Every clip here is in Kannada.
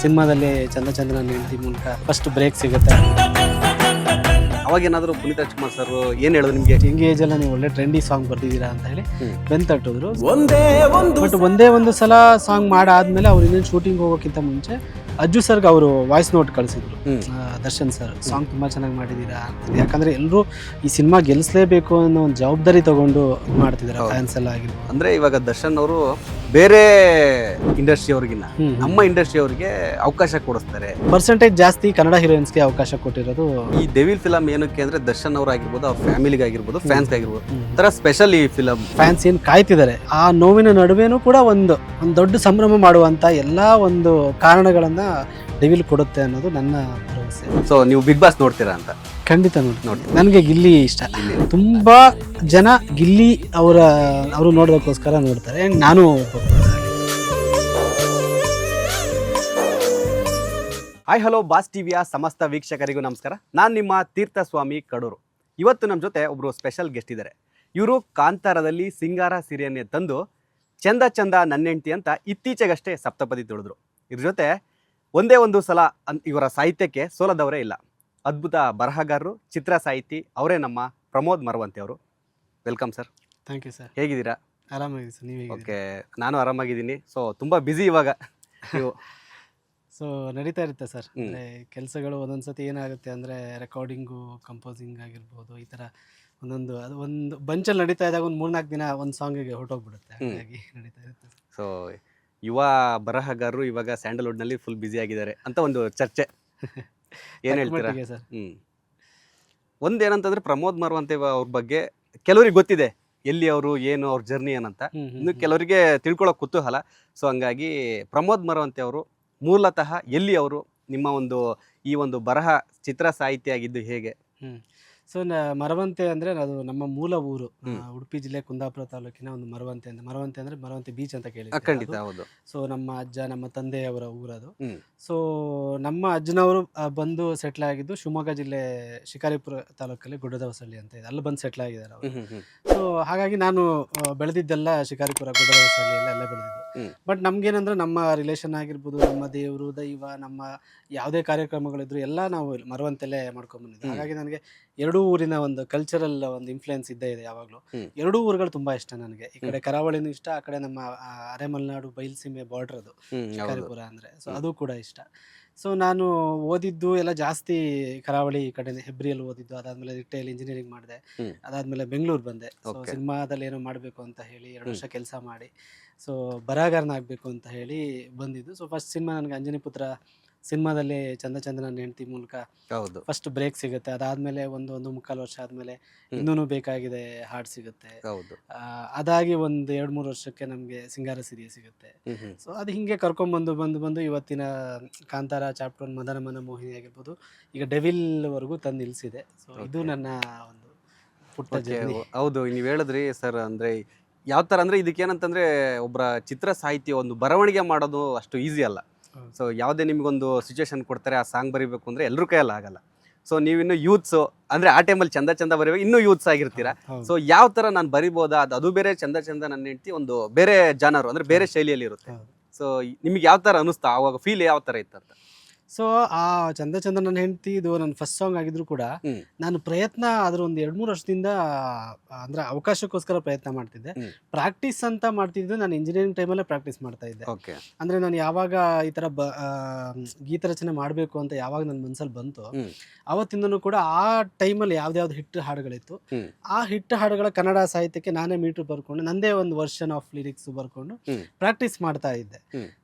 ಸಿನಿಮಾದಲ್ಲಿ ಚಂದ ಚಂದ್ರನ ಹೆಂಡತಿ ಮೂಲಕ ಫಸ್ಟ್ ಬ್ರೇಕ್ ಸಿಗುತ್ತೆ. ಅವಾಗ ಏನಾದ್ರು ಪುನೀತ್ ರಾಜ್ಕುಮಾರ್ ಸರ್ ಏನ್ ಹೇಳಿದ್ರು ನಿಮ್ಗೆ? ಹಿಂಗೆ ಏಜ್ ಎಲ್ಲ ನೀವು ಒಳ್ಳೆ ಟ್ರೆಂಡಿ ಸಾಂಗ್ ಬರ್ದಿದ್ದೀರಾ ಅಂತ ಹೇಳಿ ಬೆಂತಟ್ಟಿದ್ರು. ಬಟ್ ಒಂದೇ ಒಂದು ಸಲ ಸಾಂಗ್ ಮಾಡಾದ್ಮೇಲೆ ಅವ್ರು ಇನ್ನೇನು ಶೂಟಿಂಗ್ ಹೋಗೋಕ್ಕಿಂತ ಮುಂಚೆ ಅಜ್ಜು ಸರ್ಗೆ ಅವರು ವಾಯ್ಸ್ ನೋಟ್ ಕಳಿಸಿದ್ರು. ದರ್ಶನ್ ಸರ್ ಸಾಂಗ್ ತುಂಬಾ ಚೆನ್ನಾಗಿ ಮಾಡಿದೀರಾ ಅಂತ. ಯಾಕಂದ್ರೆ ಎಲ್ಲರೂ ಈ ಸಿನಿಮಾ ಗೆಲ್ಲಿಸಲೇಬೇಕು ಅನ್ನೋ ಒಂದು ಜವಾಬ್ದಾರಿ ತಗೊಂಡು ಮಾಡ್ತಿದ್ದಾರೆ ಫ್ಯಾನ್ಸ್ ಎಲ್ಲ ಆಗಿರ್ಬೋದು. ಅಂದ್ರೆ ಇವಾಗ ದರ್ಶನ್ ಅವರು ಬೇರೆ ಇಂಡಸ್ಟ್ರಿ ಅವ್ರಿಗಿನ್ನ ನಮ್ಮ ಇಂಡಸ್ಟ್ರಿ ಅವ್ರಿಗೆ ಅವಕಾಶ ಕೊಡಿಸ್ತಾರೆ. ಪರ್ಸೆಂಟೇಜ್ ಜಾಸ್ತಿ ಕನ್ನಡ ಹೀರೋಯಿನ್ಸ್ಗೆ ಅವಕಾಶ ಕೊಟ್ಟಿರೋದು. ಈ ಡೆವಿಲ್ ಫಿಲಂ ಏನಕ್ಕೆ ಅಂದ್ರೆ ದರ್ಶನ್ ಅವ್ರು ಆಗಿರ್ಬೋದು, ಅವ್ರ ಫ್ಯಾಮಿಲಿಗೆ ಆಗಿರ್ಬೋದು, ಫ್ಯಾನ್ಸ್ ಆಗಿರ್ಬೋದು, ತರ ಸ್ಪೆಷಲ್ ಈ ಫಿಲಂ. ಫ್ಯಾನ್ಸ್ ಏನ್ ಕಾಯ್ತಿದ್ದಾರೆ, ಆ ನೋವಿನ ನಡುವೆನೂ ಕೂಡ ಒಂದು ದೊಡ್ಡ ಸಂಭ್ರಮ ಮಾಡುವಂತ ಎಲ್ಲಾ ಒಂದು ಕಾರಣಗಳನ್ನ ಡೆವಿಲ್ ಕೊಡುತ್ತೆ ಅನ್ನೋದು ನನ್ನ ಭರವಸೆ. ಸೊ ನೀವು ಬಿಗ್ ಬಾಸ್ ನೋಡ್ತೀರಾ ಅಂತ? ಖಂಡಿತ ನೋಡಿ. ನನಗೆ ಗಿಲ್ಲಿ ಇಷ್ಟ. ತುಂಬಾ ಜನ ಗಿಲ್ಲಿ ಅವರು ನೋಡೋದಕ್ಕೋಸ್ಕರ ನೋಡ್ತಾರೆ. ನಾನು ಹಾಯ್ ಹಲೋ ಬಾಸ್ ಟಿವಿಯ ಸಮಸ್ತ ವೀಕ್ಷಕರಿಗೂ ನಮಸ್ಕಾರ. ನಾನು ನಿಮ್ಮ ತೀರ್ಥಸ್ವಾಮಿ ಕಡೂರು. ಇವತ್ತು ನಮ್ಮ ಜೊತೆ ಒಬ್ಬರು ಸ್ಪೆಷಲ್ ಗೆಸ್ಟ್ ಇದ್ದಾರೆ. ಇವರು ಕಾಂತಾರದಲ್ಲಿ ಸಿಂಗಾರ ಸೀರೆಯನ್ನೇ ತಂದು ಚಂದ ಚಂದ ನನ್ನೆಂಟಿ ಅಂತ ಇತ್ತೀಚೆಗಷ್ಟೇ ಸಪ್ತಪದಿ ತುಳಿದ್ರು. ಇದ್ರ ಜೊತೆ ಒಂದೇ ಒಂದು ಸಲ ಇವರ ಸಾಹಿತ್ಯಕ್ಕೆ ಸೋಲದವರೇ ಇಲ್ಲ. ಅದ್ಭುತ ಬರಹಗಾರರು, ಚಿತ್ರ ಸಾಹಿತಿ ಅವರೇ ನಮ್ಮ ಪ್ರಮೋದ್ ಮರವಂತೆ ಅವರು. Welcome sir. Thank you sir. ಹೇಗಿದ್ದೀರಾ? ಆರಾಮಾಗಿದೆ ಸರ್, ನೀವು? ಓಕೆ, ನಾನು ಆರಾಮಾಗಿದ್ದೀನಿ. ಸೊ ತುಂಬ ಬ್ಯುಸಿ ಇವಾಗ ನೀವು? ಸೊ ನಡೀತಾ ಇರುತ್ತೆ ಸರ್. ಅಂದರೆ ಕೆಲಸಗಳು ಒಂದೊಂದ್ಸತಿ ಏನಾಗುತ್ತೆ ಅಂದರೆ ರೆಕಾರ್ಡಿಂಗು, ಕಂಪೋಸಿಂಗ್ ಆಗಿರ್ಬೋದು, ಈ ಥರ ಒಂದೊಂದು ಅದು ಒಂದು ಬಂಚಲ್ಲಿ ನಡೀತಾ ಇದ್ದಾಗ ಒಂದು 3-4 ದಿನ ಒಂದು ಸಾಂಗಿಗೆ ಹೊರಟೋಗ್ಬಿಡುತ್ತೆ. ಹಾಗಾಗಿ ನಡೀತಾ ಇರುತ್ತೆ. ಸೊ ಯುವ ಬರಹಗಾರರು ಇವಾಗ ಸ್ಯಾಂಡಲ್ವುಡ್ನಲ್ಲಿ ಫುಲ್ ಬ್ಯುಸಿ ಆಗಿದ್ದಾರೆ ಅಂತ ಒಂದು ಚರ್ಚೆ. ಏನು ಹೇಳ್ತೀರಾ ಸರ್? ಒಂದೇನಂತಂದ್ರೆ ಪ್ರಮೋದ್ ಮರವಂತೆ ಅವ್ರ ಬಗ್ಗೆ ಕೆಲವರಿಗೆ ಗೊತ್ತಿದೆ, ಎಲ್ಲಿ ಅವರು, ಏನು ಅವ್ರ ಜರ್ನಿ ಏನಂತ. ಇನ್ನು ಕೆಲವರಿಗೆ ತಿಳ್ಕೊಳ್ಳೋಕೆ ಕುತೂಹಲ. ಸೊ ಹಂಗಾಗಿ ಪ್ರಮೋದ್ ಮರವಂತೆ ಅವರು ಮೂಲತಃ ಎಲ್ಲಿ ಅವರು, ನಿಮ್ಮ ಒಂದು ಈ ಒಂದು ಬರಹ ಚಿತ್ರ ಸಾಹಿತ್ಯ ಆಗಿದ್ದು ಹೇಗೆ? ಸೊ ಮರವಂತೆ ಅಂದರೆ ಅದು ನಮ್ಮ ಮೂಲ ಊರು. ಉಡುಪಿ ಜಿಲ್ಲೆ ಕುಂದಾಪುರ ತಾಲೂಕಿನ ಒಂದು ಮರವಂತೆ ಅಂತ. ಮರವಂತೆ ಅಂದರೆ ಮರವಂತೆ ಬೀಚ್ ಅಂತ ಕೇಳಿ. ಖಂಡಿತ ಹೌದು. ಸೊ ನಮ್ಮ ಅಜ್ಜ, ನಮ್ಮ ತಂದೆಯವರ ಊರದು. ಸೊ ನಮ್ಮ ಅಜ್ಜನವರು ಬಂದು ಸೆಟ್ಲ್ ಆಗಿದ್ದು ಶಿವಮೊಗ್ಗ ಜಿಲ್ಲೆ ಶಿಕಾರಿಪುರ ತಾಲೂಕಲ್ಲಿ ಗುಡ್ಡದವಸಳ್ಳಿ ಅಂತ ಇದೆ. ಅಲ್ಲಿ ಬಂದು ಸೆಟ್ಲ್ ಆಗಿದ್ದಾರೆ ಅವರು. ಸೊ ಹಾಗಾಗಿ ನಾನು ಬೆಳೆದಿದ್ದೆಲ್ಲ ಶಿಕಾರಿಪುರ, ಗುಡ್ಡದವಸಳ್ಳಿಯಲ್ಲ ಅಲ್ಲೇ ಬೆಳೆದಿದ್ದು. ಬಟ್ ನಮ್ಗೇನಂದ್ರೆ ನಮ್ಮ ರಿಲೇಷನ್ ಆಗಿರ್ಬೋದು, ನಮ್ಮ ದೇವರು, ದೈವ, ನಮ್ಮ ಯಾವುದೇ ಕಾರ್ಯಕ್ರಮಗಳಿದ್ರು ಎಲ್ಲ ನಾವು ಮರವಂತೆಲ್ಲೇ ಮಾಡ್ಕೊಂಡ್ಬಂದಿದ್ದು. ಹಾಗಾಗಿ ನನಗೆ ಎರಡೂ ಊರಿನ ಒಂದು ಕಲ್ಚರಲ್ ಒಂದು ಇನ್ಫ್ಲುಯೆನ್ಸ್ ಇದ್ದೇ ಇದೆ ಯಾವಾಗಲೂ. ಎರಡೂ ಊರುಗಳು ತುಂಬಾ ಇಷ್ಟ ನನಗೆ. ಈ ಕಡೆ ಕರಾವಳಿನೂ ಇಷ್ಟ, ಆ ಕಡೆ ನಮ್ಮ ಅರೆಮಲೆನಾಡು ಬಯಲುಸೀಮೆ ಬಾರ್ಡರ್ ಅದು ಶಿಕಾರಿಪುರ ಅಂದರೆ. ಸೊ ಅದು ಕೂಡ ಇಷ್ಟ. ಸೊ ನಾನು ಓದಿದ್ದು ಎಲ್ಲ ಜಾಸ್ತಿ ಕರಾವಳಿ ಈ ಕಡೆ, ಹೆಬ್ರಿಯಲ್ಲಿ ಓದಿದ್ದು. ಅದಾದ್ಮೇಲೆ ರಿಟೇಲ್ ಇಂಜಿನಿಯರಿಂಗ್ ಮಾಡಿದೆ. ಅದಾದ್ಮೇಲೆ ಬೆಂಗಳೂರು ಬಂದೆ. ಸೊ ಸಿನಿಮಾದಲ್ಲಿ ಏನೋ ಮಾಡಬೇಕು ಅಂತ ಹೇಳಿ 2 ವರ್ಷ ಕೆಲಸ ಮಾಡಿ ಸೊ ಬರಹಗಾರನಾಗಬೇಕು ಅಂತ ಹೇಳಿ ಬಂದಿದ್ದು. ಸೊ ಫಸ್ಟ್ ಸಿನಿಮಾ ನನಗೆ ಅಂಜನಿ ಪುತ್ರ ಸಿನಿಮಾದಲ್ಲಿ ಚಂದ ಚಂದ್ರನ ಹೆಂಡತಿ ಮೂಲಕ ಫಸ್ಟ್ ಬ್ರೇಕ್ ಸಿಗುತ್ತೆ. ಅದಾದ್ಮೇಲೆ ಒಂದು 1.25 ವರ್ಷ ಆದ್ಮೇಲೆ ಇನ್ನೂ ಬೇಕಾಗಿದೆ ಹಾಡು ಸಿಗುತ್ತೆ. ಅದಾಗಿ ಒಂದು 2-3 ವರ್ಷಕ್ಕೆ ನಮಗೆ ಸಿಂಗಾರ ಸಿರಿಯ ಸಿಗುತ್ತೆ. ಸೊ ಅದು ಹಿಂಗೆ ಕರ್ಕೊಂಡ್ಬಂದು ಬಂದು ಇವತ್ತಿನ ಕಾಂತಾರ ಚಾಪ್ಟರ್ 1 ಮದನ ಮನ ಮೋಹಿನಿ ಆಗಿರ್ಬೋದು, ಈಗ ಡೆವಿಲ್ ವರೆಗೂ ತಂದು ನಿಲ್ಸಿದೆ. ಸೊ ಇದು ನನ್ನ ಒಂದು ಪುಟ್ಟ ಜರ್ನಿ. ಹೌದು, ನೀವು ಹೇಳಿದ್ರಿ ಸರ್. ಅಂದ್ರೆ ಯಾವ ಥರ ಅಂದರೆ ಇದಕ್ಕೇನಂತಂದರೆ ಒಬ್ಬರ ಚಿತ್ರ ಸಾಹಿತ್ಯ ಒಂದು ಬರವಣಿಗೆ ಮಾಡೋದು ಅಷ್ಟು ಈಸಿ ಅಲ್ಲ. ಸೊ ಯಾವುದೇ ನಿಮಗೊಂದು ಸಿಚುವೇಶನ್ ಕೊಡ್ತಾರೆ, ಆ ಸಾಂಗ್ ಬರೀಬೇಕು ಅಂದರೆ ಎಲ್ಲರೂ ಕೈಯಲ್ಲಿ ಆಗಲ್ಲ. ಸೊ ನೀವಿನ್ನು ಯೂತ್ಸು ಅಂದರೆ ಆ ಟೈಮಲ್ಲಿ ಚಂದ ಬರೀಬೇಕು, ಇನ್ನೂ ಯೂತ್ಸ್ ಆಗಿರ್ತೀರಾ. ಸೊ ಯಾವ ಥರ ನಾನು ಬರಿಬೋದಾ, ಅದು ಬೇರೆ ಚಂದ ನನ್ನ ಹೆಂಡತಿ ಒಂದು ಬೇರೆ ಜಾನರು ಅಂದರೆ ಬೇರೆ ಶೈಲಿಯಲ್ಲಿ ಇರುತ್ತೆ. ಸೊ ನಿಮಗೆ ಯಾವ ಥರ ಅನ್ನಿಸ್ತಾ, ಆವಾಗ ಫೀಲ್ ಯಾವ ಥರ ಇತ್ತಂತ? ಸೊ ಆ ಚಂದ ನನ್ನ ಹೆಂಡತಿ ಇದು ನನ್ನ ಫಸ್ಟ್ ಸಾಂಗ್ ಆಗಿದ್ರು ಕೂಡ ನಾನು ಪ್ರಯತ್ನ ಅದ್ರ ಒಂದು 2-3 ವರ್ಷದಿಂದ ಅಂದ್ರೆ ಅವಕಾಶಕ್ಕೋಸ್ಕರ ಪ್ರಯತ್ನ ಮಾಡ್ತಿದ್ದೆ. ಪ್ರಾಕ್ಟೀಸ್ ಅಂತ ಮಾಡ್ತಿದ್ದೆ. ನಾನು ಇಂಜಿನಿಯರಿಂಗ್ ಟೈಮಲ್ಲೇ ಪ್ರಾಕ್ಟೀಸ್ ಮಾಡ್ತಾ ಇದ್ದೆ. ಅಂದ್ರೆ ನಾನು ಯಾವಾಗ ಈ ತರ ಗೀತ ರಚನೆ ಮಾಡಬೇಕು ಅಂತ ಯಾವಾಗ ನನ್ನ ಮನಸ್ಸಲ್ಲಿ ಬಂತು, ಅವತ್ತಿಂದನೂ ಕೂಡ ಆ ಟೈಮಲ್ಲಿ ಯಾವ್ದಾವ್ದು ಹಿಟ್ ಹಾಡುಗಳಿತ್ತು, ಆ ಹಿಟ್ ಹಾಡುಗಳ ಕನ್ನಡ ಸಾಹಿತ್ಯಕ್ಕೆ ನಾನೇ ಮೀಟರ್ ಬರ್ಕೊಂಡು ನಂದೇ ಒಂದು ವರ್ಷನ್ ಆಫ್ ಲಿರಿಕ್ಸ್ ಬರ್ಕೊಂಡು ಪ್ರಾಕ್ಟೀಸ್ ಮಾಡ್ತಾ ಇದ್ದೆ.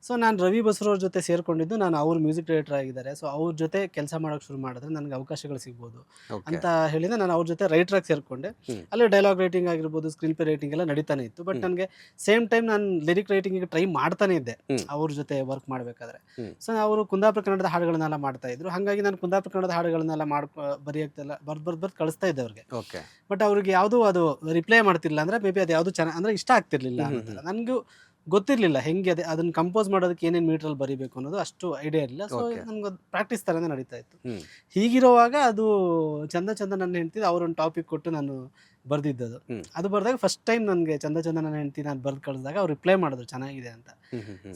ಸೊ ನಾನು ರವಿ ಬಸರವ್ರ ಜೊತೆ ಸೇರ್ಕೊಂಡಿದ್ದು. ನಾನು ಅವ್ರ ಮ್ಯೂಸಿಕ್ ಡೈರೆಕ್ಟರ್ ಆಗಿದ್ದಾರೆ. ಸೊ ಅವ್ರ ಜೊತೆ ಕೆಲಸ ಮಾಡೋಕೆ ಶುರು ಮಾಡಿದ್ರೆ ನನಗೆ ಅವಕಾಶಗಳು ಸಿಗ್ಬೋದು ಅಂತ ಹೇಳಿದ್ರೆ ನಾನು ಅವ್ರ ಜೊತೆ ರೈಟರ್ ಆಗಿ ಸೇರ್ಕೊಂಡೆ. ಅಲ್ಲಿ ಡೈಲಾಗ್ ರೈಟಿಂಗ್ ಆಗಿರ್ಬೋದು, ಸ್ಕ್ರೀನ್ ಪ್ಲೇ ರೈಟಿಂಗ್ ಎಲ್ಲ ನಡೀತಾನೆ ಇತ್ತು. ಬಟ್ ನನಗೆ ಸೇಮ್ ಟೈಮ್ ನಾನು ಲಿರಿಕ್ ರೈಟಿಂಗ್ ಟ್ರೈ ಮಾಡ್ತಾನೆ ಇದ್ದೆ ಅವ್ರ ಜೊತೆ ವರ್ಕ್ ಮಾಡಬೇಕಾದ್ರೆ. ಸೊ ಅವರು ಕುಂದಾಪುರ ಕನ್ನಡದ ಹಾಡುಗಳನ್ನೆಲ್ಲ ಮಾಡ್ತಾ ಇದ್ರು. ಹಾಗಾಗಿ ನಾನು ಕುಂದಾಪುರ ಕನ್ನಡದ ಹಾಡುಗಳನ್ನೆಲ್ಲ ಬರೆಯೋಕ್ಕೆಲ್ಲ ಬರ್ದು ಕಳಿಸ್ತಾ ಇದ್ದೆ ಅವ್ರಿಗೆ. ಬಟ್ ಅವ್ರಿಗೆ ಯಾವುದು ಅದು ರಿಪ್ಲೈ ಮಾಡ್ತಿರ್ಲಿಲ್ಲ. ಅಂದ್ರೆ ಮೇ ಬಿ ಅದು ಯಾವುದು ಚೆನ್ನಾಗಿ ಅಂದ್ರೆ ಇಷ್ಟ ಆಗ್ತಿರ್ಲಿಲ್ಲ. ನನಗೂ ಗೊತ್ತಿರಲಿಲ್ಲ ಹೆಂಗೆ ಅದನ್ನ ಕಂಪೋಸ್ ಮಾಡೋದಕ್ಕೆ ಏನೇನು ಮೀಟ್ರಲ್ಲಿ ಬರೀಬೇಕು ಅನ್ನೋದು ಅಷ್ಟು ಐಡಿಯಾ ಇರಲಿಲ್ಲ. ಸೊ ನಮ್ಗೆ ಪ್ರಾಕ್ಟೀಸ್ ಥರನೇ ನಡೀತಾ ಇತ್ತು. ಹೀಗಿರುವಾಗ ಅದು ಚಂದ ನನ್ನ ಹೆಂಡತಿ ಅವ್ರೊಂದು ಟಾಪಿಕ್ ಕೊಟ್ಟು ನಾನು ಬರ್ದಿದ್ದದು. ಅದು ಬರ್ದಾಗ ಫಸ್ಟ್ ಟೈಮ್ ನನಗೆ ಚಂದ ನನ್ನ ಹೆಂಡತಿ ನಾನು ಬರ್ದು ಕಳಿಸಿದಾಗ ಅವ್ರು ರಿಪ್ಲೈ ಮಾಡಿದ್ರು ಚೆನ್ನಾಗಿದೆ ಅಂತ.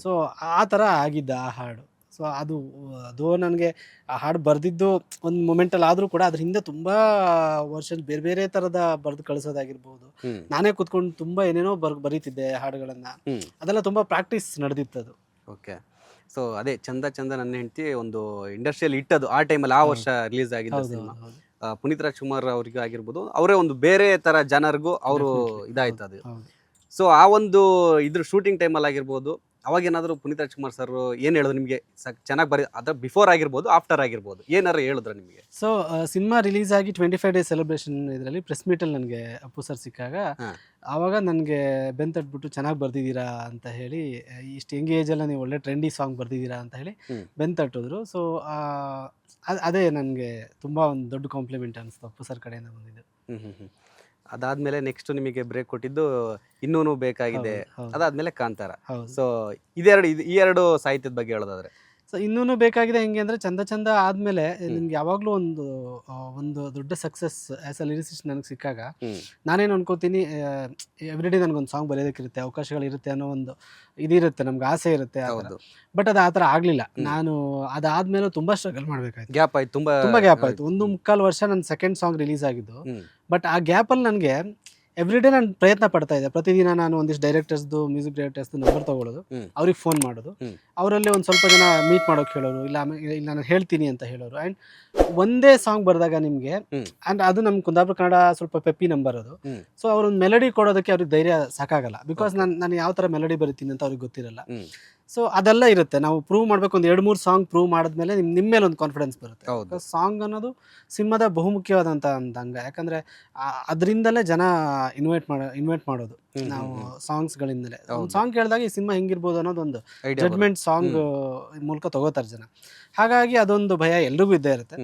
ಸೊ ಆ ಥರ ಆಗಿದ್ದ ಆ ಹಾಡು. ಸೊ ಅದು ನನಗೆ ಆ ಹಾಡು ಬರೆದಿದ್ದು ಒಂದು ಮೊಮೆಂಟಲ್ಲಿ ಆದರೂ ಕೂಡ ಅದ್ರ ಹಿಂದೆ ತುಂಬ ವರ್ಷ ಬೇರೆ ಬೇರೆ ಥರದ ಬರೆದು ಕಳಿಸೋದಾಗಿರ್ಬೋದು, ನಾನೇ ಕೂತ್ಕೊಂಡು ತುಂಬ ಏನೇನೋ ಬರೀತಿದ್ದೆ ಹಾಡುಗಳನ್ನು. ಅದೆಲ್ಲ ತುಂಬ ಪ್ರಾಕ್ಟೀಸ್ ನಡೆದಿತ್ತು ಅದು. ಓಕೆ. ಸೊ ಅದೇ ಚಂದ ಚಂದ ನನ್ನ ಹೆಂಡತಿ ಒಂದು ಇಂಡಸ್ಟ್ರಿಯಲ್ ಹಿಟ್ ಅದು ಆ ಟೈಮಲ್ಲಿ, ಆ ವರ್ಷ ರಿಲೀಸ್ ಆಗಿದ್ದ ಸಿನಿಮಾ. ಪುನೀತ್ ರಾಜ್ಕುಮಾರ್ ಅವ್ರಿಗೆ ಆಗಿರ್ಬೋದು, ಅವರೇ ಒಂದು ಬೇರೆ ತರ ಜನರಿಗೂ ಅವರು ಇದಾಯ್ತು ಅದು. ಸೊ ಆ ಒಂದು ಇದ್ರ ಶೂಟಿಂಗ್ ಟೈಮಲ್ಲಿ ಆಗಿರ್ಬೋದು, ಅವಾಗ ಏನಾದರೂ ಪುನೀತ್ ರಾಜ್ಕುಮಾರ್ ಸರ್ ಏನು ಹೇಳಿದ್ರು ನಿಮಗೆ? ಚೆನ್ನಾಗಿ ಬರೀ ಅದ್ರ ಬಿಫೋರ್ ಆಗಿರ್ಬೋದು, ಆಫ್ಟರ್ ಆಗಿರ್ಬೋದು, ಏನಾರು ಹೇಳಿದ್ರು ನಿಮಗೆ? ಸೊ ಸಿನಿಮಾ ರಿಲೀಸ್ ಆಗಿ 25 ಡೇಸ್ ಸೆಲೆಬ್ರೇಷನ್ ಇದರಲ್ಲಿ ಪ್ರೆಸ್ ಮೀಟಲ್ಲಿ ನನಗೆ ಅಪ್ಪು ಸರ್ ಸಿಕ್ಕಾಗ ಆವಾಗ ನನಗೆ ಬೆಂತಟ್ಬಿಟ್ಟು ಚೆನ್ನಾಗಿ ಬರ್ದಿದ್ದೀರಾ ಅಂತ ಹೇಳಿ, ಇಷ್ಟು ಯಂಗ್ ಏಜಲ್ಲಿ ನೀವು ಒಳ್ಳೆ ಟ್ರೆಂಡಿ ಸಾಂಗ್ ಬರ್ದಿದ್ದೀರಾ ಅಂತ ಹೇಳಿ ಬೆಂತಟ್ಟಿದ್ರು. ಸೊ ಅದೇ ನನಗೆ ತುಂಬ ಒಂದು ದೊಡ್ಡ ಕಾಂಪ್ಲಿಮೆಂಟ್ ಅನಿಸ್ತು ಅಪ್ಪು ಸರ್ ಕಡೆಯಿಂದ ಬಂದಿದ್ದು. ಅದಾದ್ಮೇಲೆ ನೆಕ್ಸ್ಟ್ ನಿಮಗೆ ಬ್ರೇಕ್ ಕೊಟ್ಟಿದ್ದು ಇನ್ನೂನು ಬೇಕಾಗಿದೆ, ಅದಾದ್ಮೇಲೆ ಕಾಂತಾರ. ಸೊ ಈ ಎರಡು ಸಾಹಿತ್ಯದ ಬಗ್ಗೆ ಹೇಳೋದಾದ್ರೆ, ಸೊ ಇನ್ನೂನು ಬೇಕಾಗಿದೆ ಹೆಂಗೆ ಅಂದರೆ, ಚಂದ ಚಂದ ಆದಮೇಲೆ ನಿಮ್ಗೆ ಯಾವಾಗಲೂ ಒಂದು ದೊಡ್ಡ ಸಕ್ಸಸ್ ಆ್ಯಸ್ ಅ ಲಿರಿಸಿಸ್ಟ್ ನನಗೆ ಸಿಕ್ಕಾಗ ನಾನೇನು ಅನ್ಕೋತೀನಿ, ಎವ್ರಿಡೇ ನನಗೊಂದು ಸಾಂಗ್ ಬರೆಯೋದಕ್ಕಿರುತ್ತೆ, ಅವಕಾಶಗಳಿರುತ್ತೆ ಅನ್ನೋ ಒಂದು ಇದಿರುತ್ತೆ, ನಮ್ಗೆ ಆಸೆ ಇರುತ್ತೆ. ಬಟ್ ಅದು ಆ ಥರ ಆಗಲಿಲ್ಲ. ನಾನು ಅದಾದ್ಮೇಲೆ ತುಂಬ ಸ್ಟ್ರಗಲ್ ಮಾಡಬೇಕಾಯ್ತು, ಗ್ಯಾಪ್ ಆಯ್ತು, ತುಂಬ ಗ್ಯಾಪ್ ಆಯಿತು. 1.25 ವರ್ಷ ನನ್ನ ಸೆಕೆಂಡ್ ಸಾಂಗ್ ರಿಲೀಸ್ ಆಗಿದ್ದು. ಬಟ್ ಆ ಗ್ಯಾಪಲ್ಲಿ ನನಗೆ ಎವ್ರಿಡೇ ನಾನು ಪ್ರಯತ್ನ ಪಡ್ತಾ ಇದ್ದೆ. ಪ್ರತಿದಿನ ನಾನು ಒಂದಿಷ್ಟು ಡೈರೆಕ್ಟರ್ಸ್ದು, ಮ್ಯೂಸಿಕ್ ಡೈರೆಕ್ಟರ್ಸ್ದು ನಂಬರ್ ತೊಗೊಳ್ಳೋದು, ಅವ್ರಿಗೆ ಫೋನ್ ಮಾಡೋದು, ಅವರಲ್ಲಿ ಒಂದು ಸ್ವಲ್ಪ ಜನ ಮೀಟ್ ಮಾಡೋಕೆ ಹೇಳೋರು, ಇಲ್ಲ ನಾನು ಹೇಳ್ತೀನಿ ಅಂತ ಹೇಳೋರು. ಆ್ಯಂಡ್ ಒಂದೇ ಸಾಂಗ್ ಬರೆದಾಗ ನಿಮಗೆ, ಆ್ಯಂಡ್ ಅದು ನಮ್ಮ ಕುಂದಾಪುರ ಕನ್ನಡ ಸ್ವಲ್ಪ ಪೆಪ್ಪಿ ನಂಬರ್ ಅದು. ಸೊ ಅವ್ರೊಂದು ಮೆಲಡಿ ಕೊಡೋದಕ್ಕೆ ಅವ್ರಿಗೆ ಧೈರ್ಯ ಸಾಕಾಗಲ್ಲ, ಬಿಕಾಸ್ ನಾನು ಯಾವ ಥರ ಮೆಲಡಿ ಬರೀತೀನಿ ಅಂತ ಅವ್ರಿಗೆ ಗೊತ್ತಿರಲ್ಲ. ಸೊ ಅದೆಲ್ಲ ಇರುತ್ತೆ. ನಾವು ಪ್ರೂವ್ ಮಾಡಬೇಕು, ಒಂದು 2-3 ಸಾಂಗ್ ಪ್ರೂವ್ ಮಾಡಿದ್ಮೇಲೆ ನಿಮ್ಮ ಮೇಲೆ ಒಂದು ಕಾನ್ಫಿಡೆನ್ಸ್ ಬರುತ್ತೆ. ಸಾಂಗ್ ಅನ್ನೋದು ಸಿನಿಮಾದ ಬಹುಮುಖ್ಯವಾದಂಥ ಒಂದು ಅಂಗ. ಯಾಕಂದರೆ ಅದರಿಂದಲೇ ಜನ ಇನ್ವೈಟ್ ಮಾಡೋದು ನಾವು ಸಾಂಗ್ಸ್ಗಳಿಂದಲೇ. ಒಂದು ಸಾಂಗ್ ಕೇಳಿದಾಗ ಈ ಸಿನಿಮಾ ಹೆಂಗಿರ್ಬೋದು ಅನ್ನೋದು ಒಂದು ಜಡ್ಮೆಂಟ್ ಸಾಂಗ್ ಮೂಲಕ ತಗೋತಾರೆ ಜನ. ಹಾಗಾಗಿ ಅದೊಂದು ಭಯ ಎಲ್ರಿಗೂ ಇದ್ದೇ ಇರುತ್ತೆ.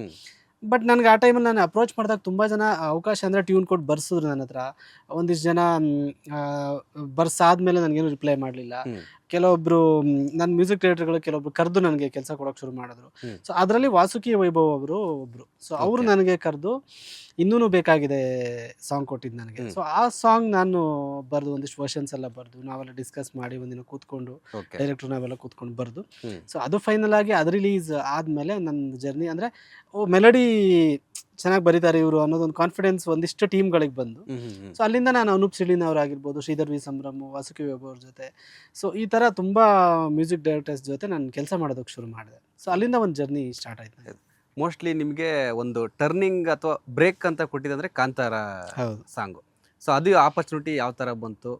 ಬಟ್ ನನಗೆ ಆ ಟೈಮಲ್ಲಿ ನಾನು ಅಪ್ರೋಚ್ ಮಾಡಿದಾಗ ತುಂಬ ಜನ ಅವಕಾಶ ಅಂದರೆ ಟ್ಯೂನ್ ಕೊಟ್ಟು ಬರ್ಸಿದ್ರು ನನ್ನ ಹತ್ರ. ಒಂದಿಷ್ಟು ಜನ ಬರ್ಸಾದ್ಮೇಲೆ ನನಗೇನು ರಿಪ್ಲೈ ಮಾಡಲಿಲ್ಲ. ಕೆಲವೊಬ್ರು ನನ್ನ ಮ್ಯೂಸಿಕ್ ಡೈರೆಕ್ಟರ್ಗಳು ಕೆಲವೊಬ್ರು ಕರೆದು ನನಗೆ ಕೆಲಸ ಕೊಡೋಕೆ ಶುರು ಮಾಡಿದ್ರು. ಸೊ ಅದರಲ್ಲಿ ವಾಸುಕಿ ವೈಭವ್ ಅವರು ಒಬ್ರು. ಸೊ ಅವರು ನನಗೆ ಕರೆದು ಇನ್ನೂನು ಬೇಕಾಗಿದೆ ಸಾಂಗ್ ಕೊಟ್ಟಿದ್ದು ನನಗೆ. ಸೊ ಆ ಸಾಂಗ್ ನಾನು ಬರೆದು ಒಂದಿಷ್ಟು ವರ್ಷನ್ಸ್ ಎಲ್ಲ ಬರೆದು ನಾವೆಲ್ಲ ಡಿಸ್ಕಸ್ ಮಾಡಿ ಒಂದಿನ ಕೂತ್ಕೊಂಡು ಡೈರೆಕ್ಟರ್ ನಾವೆಲ್ಲ ಕೂತ್ಕೊಂಡು ಬರೆದು, ಸೊ ಅದು ಫೈನಲ್ ಆಗಿ ಅದು ರಿಲೀಸ್ ಆದಮೇಲೆ ನನ್ನ ಜರ್ನಿ ಅಂದರೆ ಮೆಲಡಿ ಚೆನ್ನಾಗಿ ಬರೀತಾರೆ ಇವರು ಅನ್ನೋದೊಂದು ಕಾನ್ಫಿಡೆನ್ಸ್ ಒಂದಿಷ್ಟು ಟೀಮ್ಗಳಿಗೆ ಬಂದು. ಸೊ ಅಲ್ಲಿಂದ ನಾನು ಅನೂಪ್ ಸಿಳಿನ್ ಅವರಾಗಿರ್ಬೋದು, ಶ್ರೀಧರ್ ವಿ ಸಂಭ್ರಮ್, ವಾಸುಕಿ ವೈಭವ್ ಅವ್ರ ಜೊತೆ, ಸೊ ಈ ಥರ ತುಂಬ ಮ್ಯೂಸಿಕ್ ಡೈರೆಕ್ಟರ್ಸ್ ಜೊತೆ ನಾನು ಕೆಲಸ ಮಾಡೋದಕ್ಕೆ ಶುರು ಮಾಡಿದೆ. ಸೊ ಅಲ್ಲಿಂದ ಒಂದು ಜರ್ನಿ ಸ್ಟಾರ್ಟ್ ಆಯ್ತು. ಮೋಸ್ಟ್ಲಿ ನಿಮಗೆ ಒಂದು ಟರ್ನಿಂಗ್ ಅಥವಾ ಬ್ರೇಕ್ ಅಂತ ಕೊಟ್ಟಿದ್ದಂದ್ರೆ ಕಾಂತಾರ ಸಾಂಗು. ಸೊ ಅದು ಆಪರ್ಚುನಿಟಿ ಯಾವ ಥರ ಬಂತು?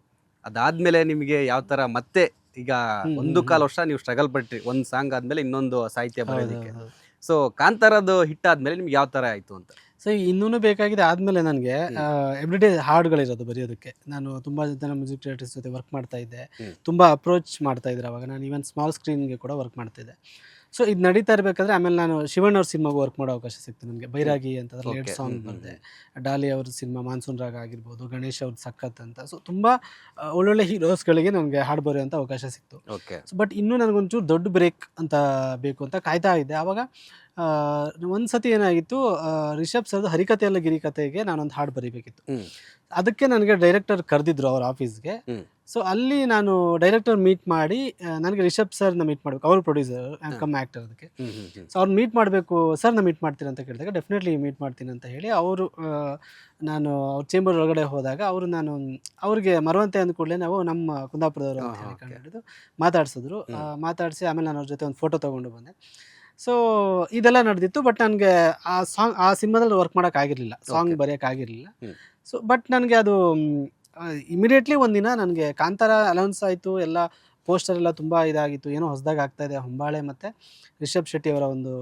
ಅದಾದ್ಮೇಲೆ ನಿಮಗೆ ಯಾವ ಥರ ಮತ್ತೆ ಈಗ 1.25 ವರ್ಷ ನೀವು ಸ್ಟ್ರಗಲ್ ಪಟ್ರಿ ಒಂದು ಸಾಂಗ್ ಆದಮೇಲೆ ಇನ್ನೊಂದು ಸಾಹಿತ್ಯ ಬರೋದಕ್ಕೆ. ಸೊ ಕಾಂತಾರದ್ದು ಹಿಟ್ ಆದ್ಮೇಲೆ ನಿಮ್ಗೆ ಯಾವ ಥರ ಆಯಿತು ಅಂತ? ಸೊ ಇನ್ನೂನು ಬೇಕಾಗಿದೆ ಆದಮೇಲೆ ನನಗೆ ಎವ್ರಿಡೇ ಹಾಡುಗಳಿರೋದು ಬರೆಯೋದಕ್ಕೆ. ನಾನು ತುಂಬ ಜನ ಮ್ಯೂಸಿಕ್ ಡೈರೆಕ್ಟರ್ಸ್ ಜೊತೆ ವರ್ಕ್ ಮಾಡ್ತಾ ಇದ್ದೆ, ತುಂಬ ಅಪ್ರೋಚ್ ಮಾಡ್ತಾ ಇದ್ರು ಅವಾಗ. ನಾನು ಈವನ್ ಸ್ಮಾಲ್ ಸ್ಕ್ರೀನ್ಗೆ ಕೂಡ ವರ್ಕ್ ಮಾಡ್ತಿದ್ದೆ. ಸೊ ಇದು ನಡೀತಾ ಇರಬೇಕಾದ್ರೆ ಆಮೇಲೆ ನಾನು ಶಿವಣ್ಣ ಅವ್ರ ಸಿನಿಮಾಗೂ ವರ್ಕ್ ಮಾಡೋ ಅವಕಾಶ ಸಿಕ್ತು ನನಗೆ. ಬೈರಾಗಿ ಅಂತ ಅದ್ರಲ್ಲಿ 2 ಸಾಂಗ್ ಬರೆದೆ. ಡಾಲಿ ಅವ್ರ ಸಿನಿಮಾ ಮಾನ್ಸೂನ್ ರಾಗ ಆಗಿರ್ಬೋದು, ಗಣೇಶ್ ಅವ್ರದ್ದು ಸಖತ್ ಅಂತ. ಸೊ ತುಂಬ ಒಳ್ಳೊಳ್ಳೆ ಹೀರೋಸ್ಗಳಿಗೆ ನನಗೆ ಹಾಡು ಬರೆಯೋಂಥ ಅವಕಾಶ ಸಿಕ್ತು. ಸೊ ಬಟ್ ಇನ್ನೂ ನನಗೊಂಚೂರು ದೊಡ್ಡ ಬ್ರೇಕ್ ಅಂತ ಬೇಕು ಅಂತ ಕಾಯ್ತಾ ಇದ್ದೆ. ಆವಾಗ ಒಂದು ಸತಿ ಏನಾಗಿತ್ತು, ರಿಷಬ್ ಸರ್ದು ಹರಿಕಥೆಯಲ್ಲ ಗಿರಿಕಥೆಗೆ ನಾನೊಂದು ಹಾಡು ಬರೀಬೇಕಿತ್ತು. ಅದಕ್ಕೆ ನನಗೆ ಡೈರೆಕ್ಟರ್ ಕರೆದಿದ್ರು ಅವ್ರ ಆಫೀಸ್ಗೆ. ಸೊ ಅಲ್ಲಿ ನಾನು ಡೈರೆಕ್ಟರ್ ಮೀಟ್ ಮಾಡಿ, ನನಗೆ ರಿಷಬ್ ಸರ್ನ ಮೀಟ್ ಮಾಡಬೇಕು, ಅವರು ಪ್ರೊಡ್ಯೂಸರ್ ಕಮ್ ಆ್ಯಕ್ಟರ್. ಅದಕ್ಕೆ ಸೊ ಅವ್ರು ಮೀಟ್ ಮಾಡಬೇಕು, ಸರ್ನ ಮೀಟ್ ಮಾಡ್ತೀನಿ ಅಂತ ಕೇಳಿದಾಗ ಡೆಫಿನೆಟ್ಲಿ ಮೀಟ್ ಮಾಡ್ತೀನಿ ಅಂತ ಹೇಳಿ ಅವರು, ನಾನು ಅವ್ರ ಚೇಂಬರ್ ಒಳಗಡೆ ಹೋದಾಗ ಅವ್ರಿಗೆ ಮರವಂತೆ ಅಂದ ಕೂಡಲೇ ನಾವು ನಮ್ಮ ಕುಂದಾಪುರದವರು ಅಂತ ಹೇಳಿ ಕಂಡು ಮಾತಾಡ್ಸಿದ್ರು. ಮಾತಾಡಿಸಿ ಆಮೇಲೆ ನಾನು ಅವ್ರ ಜೊತೆ ಒಂದು ಫೋಟೋ ತೊಗೊಂಡು ಬಂದೆ. ಸೊ ಇದೆಲ್ಲ ನಡೆದಿತ್ತು. ಬಟ್ ನನಗೆ ಆ ಸಿನಿಮಾದಲ್ಲಿ ವರ್ಕ್ ಮಾಡೋಕ್ಕಾಗಿರಲಿಲ್ಲ, ಸಾಂಗ್ ಬರೆಯೋಕ್ಕಾಗಿರಲಿಲ್ಲ. ಸೊ ಬಟ್ ನನಗೆ ಅದು ಇಮಿಡಿಯೇಟ್ಲಿ ಒಂದಿನ ನನಗೆ ಕಾಂತಾರ ಅನೌನ್ಸ್ ಆಯಿತು, ಎಲ್ಲ ಪೋಸ್ಟರ್ ಎಲ್ಲ ತುಂಬ ಇದಾಗಿತ್ತು, ಏನೋ ಹೊಸದಾಗಿ ಆಗ್ತಾಯಿದೆ, ಹೊಂಬಾಳೆ ಮತ್ತು ರಿಷಬ್ ಶೆಟ್ಟಿ ಅವರ ಒಂದು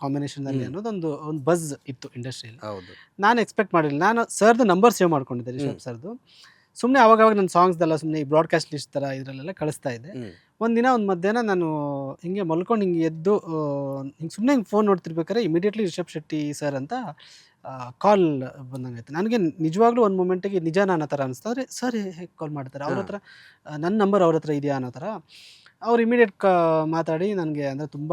ಕಾಂಬಿನೇಷನಲ್ಲಿ ಅನ್ನೋದೊಂದು ಬಜ್ ಇತ್ತು ಇಂಡಸ್ಟ್ರಿಯಲ್ಲಿ. ನಾನು ಎಕ್ಸ್ಪೆಕ್ಟ್ ಮಾಡಿರಲಿಲ್ಲ. ನಾನು ಸರ್ದು ನಂಬರ್ ಸೇವ್ ಮಾಡ್ಕೊಂಡಿದ್ದೆ, ರಿಷಬ್ ಸರ್ದು. ಸುಮ್ಮನೆ ಅವಾಗ ನನ್ನ ಸಾಂಗ್ಸ್ದೆಲ್ಲ ಸುಮ್ಮನೆ ಈ ಬ್ರಾಡ್ಕಾಸ್ಟ್ ಲಿಸ್ಟ್ ಥರ ಇದರಲ್ಲೆಲ್ಲ ಕಳಿಸ್ತಾ ಇದ್ದೆ. ಒಂದು ಮಧ್ಯಾಹ್ನ ನಾನು ಹಿಂಗೆ ಮಲ್ಕೊಂಡು ಹಿಂಗೆ ಎದ್ದು ಸುಮ್ಮನೆ ಹಿಂಗೆ ಫೋನ್ ನೋಡ್ತಿರ್ಬೇಕಾದ್ರೆ ಇಮಿಡಿಯೇಟ್ಲಿ ರಿಷಬ್ ಶೆಟ್ಟಿ ಸರ್ ಅಂತ ಕಾಲ್ ಬಂದಂಗಾಯ್ತು. ನನಗೆ ನಿಜವಾಗ್ಲೂ ಒಂದು ಮೂಮೆಂಟಿಗೆ ನಿಜಾನ ಅನ್ನೋ ಥರ ಅನಿಸ್ತು. ಅಂದರೆ ಸರ್ ಹೇಗೆ ಕಾಲ್ ಮಾಡ್ತಾರೆ, ಅವ್ರ ಹತ್ರ ನನ್ನ ನಂಬರ್ ಅವ್ರ ಹತ್ರ ಇದೆಯಾ ಅನ್ನೋ ಥರ. ಅವ್ರು ಇಮಿಡಿಯೇಟ್ ಮಾತಾಡಿ ನನಗೆ, ಅಂದರೆ ತುಂಬ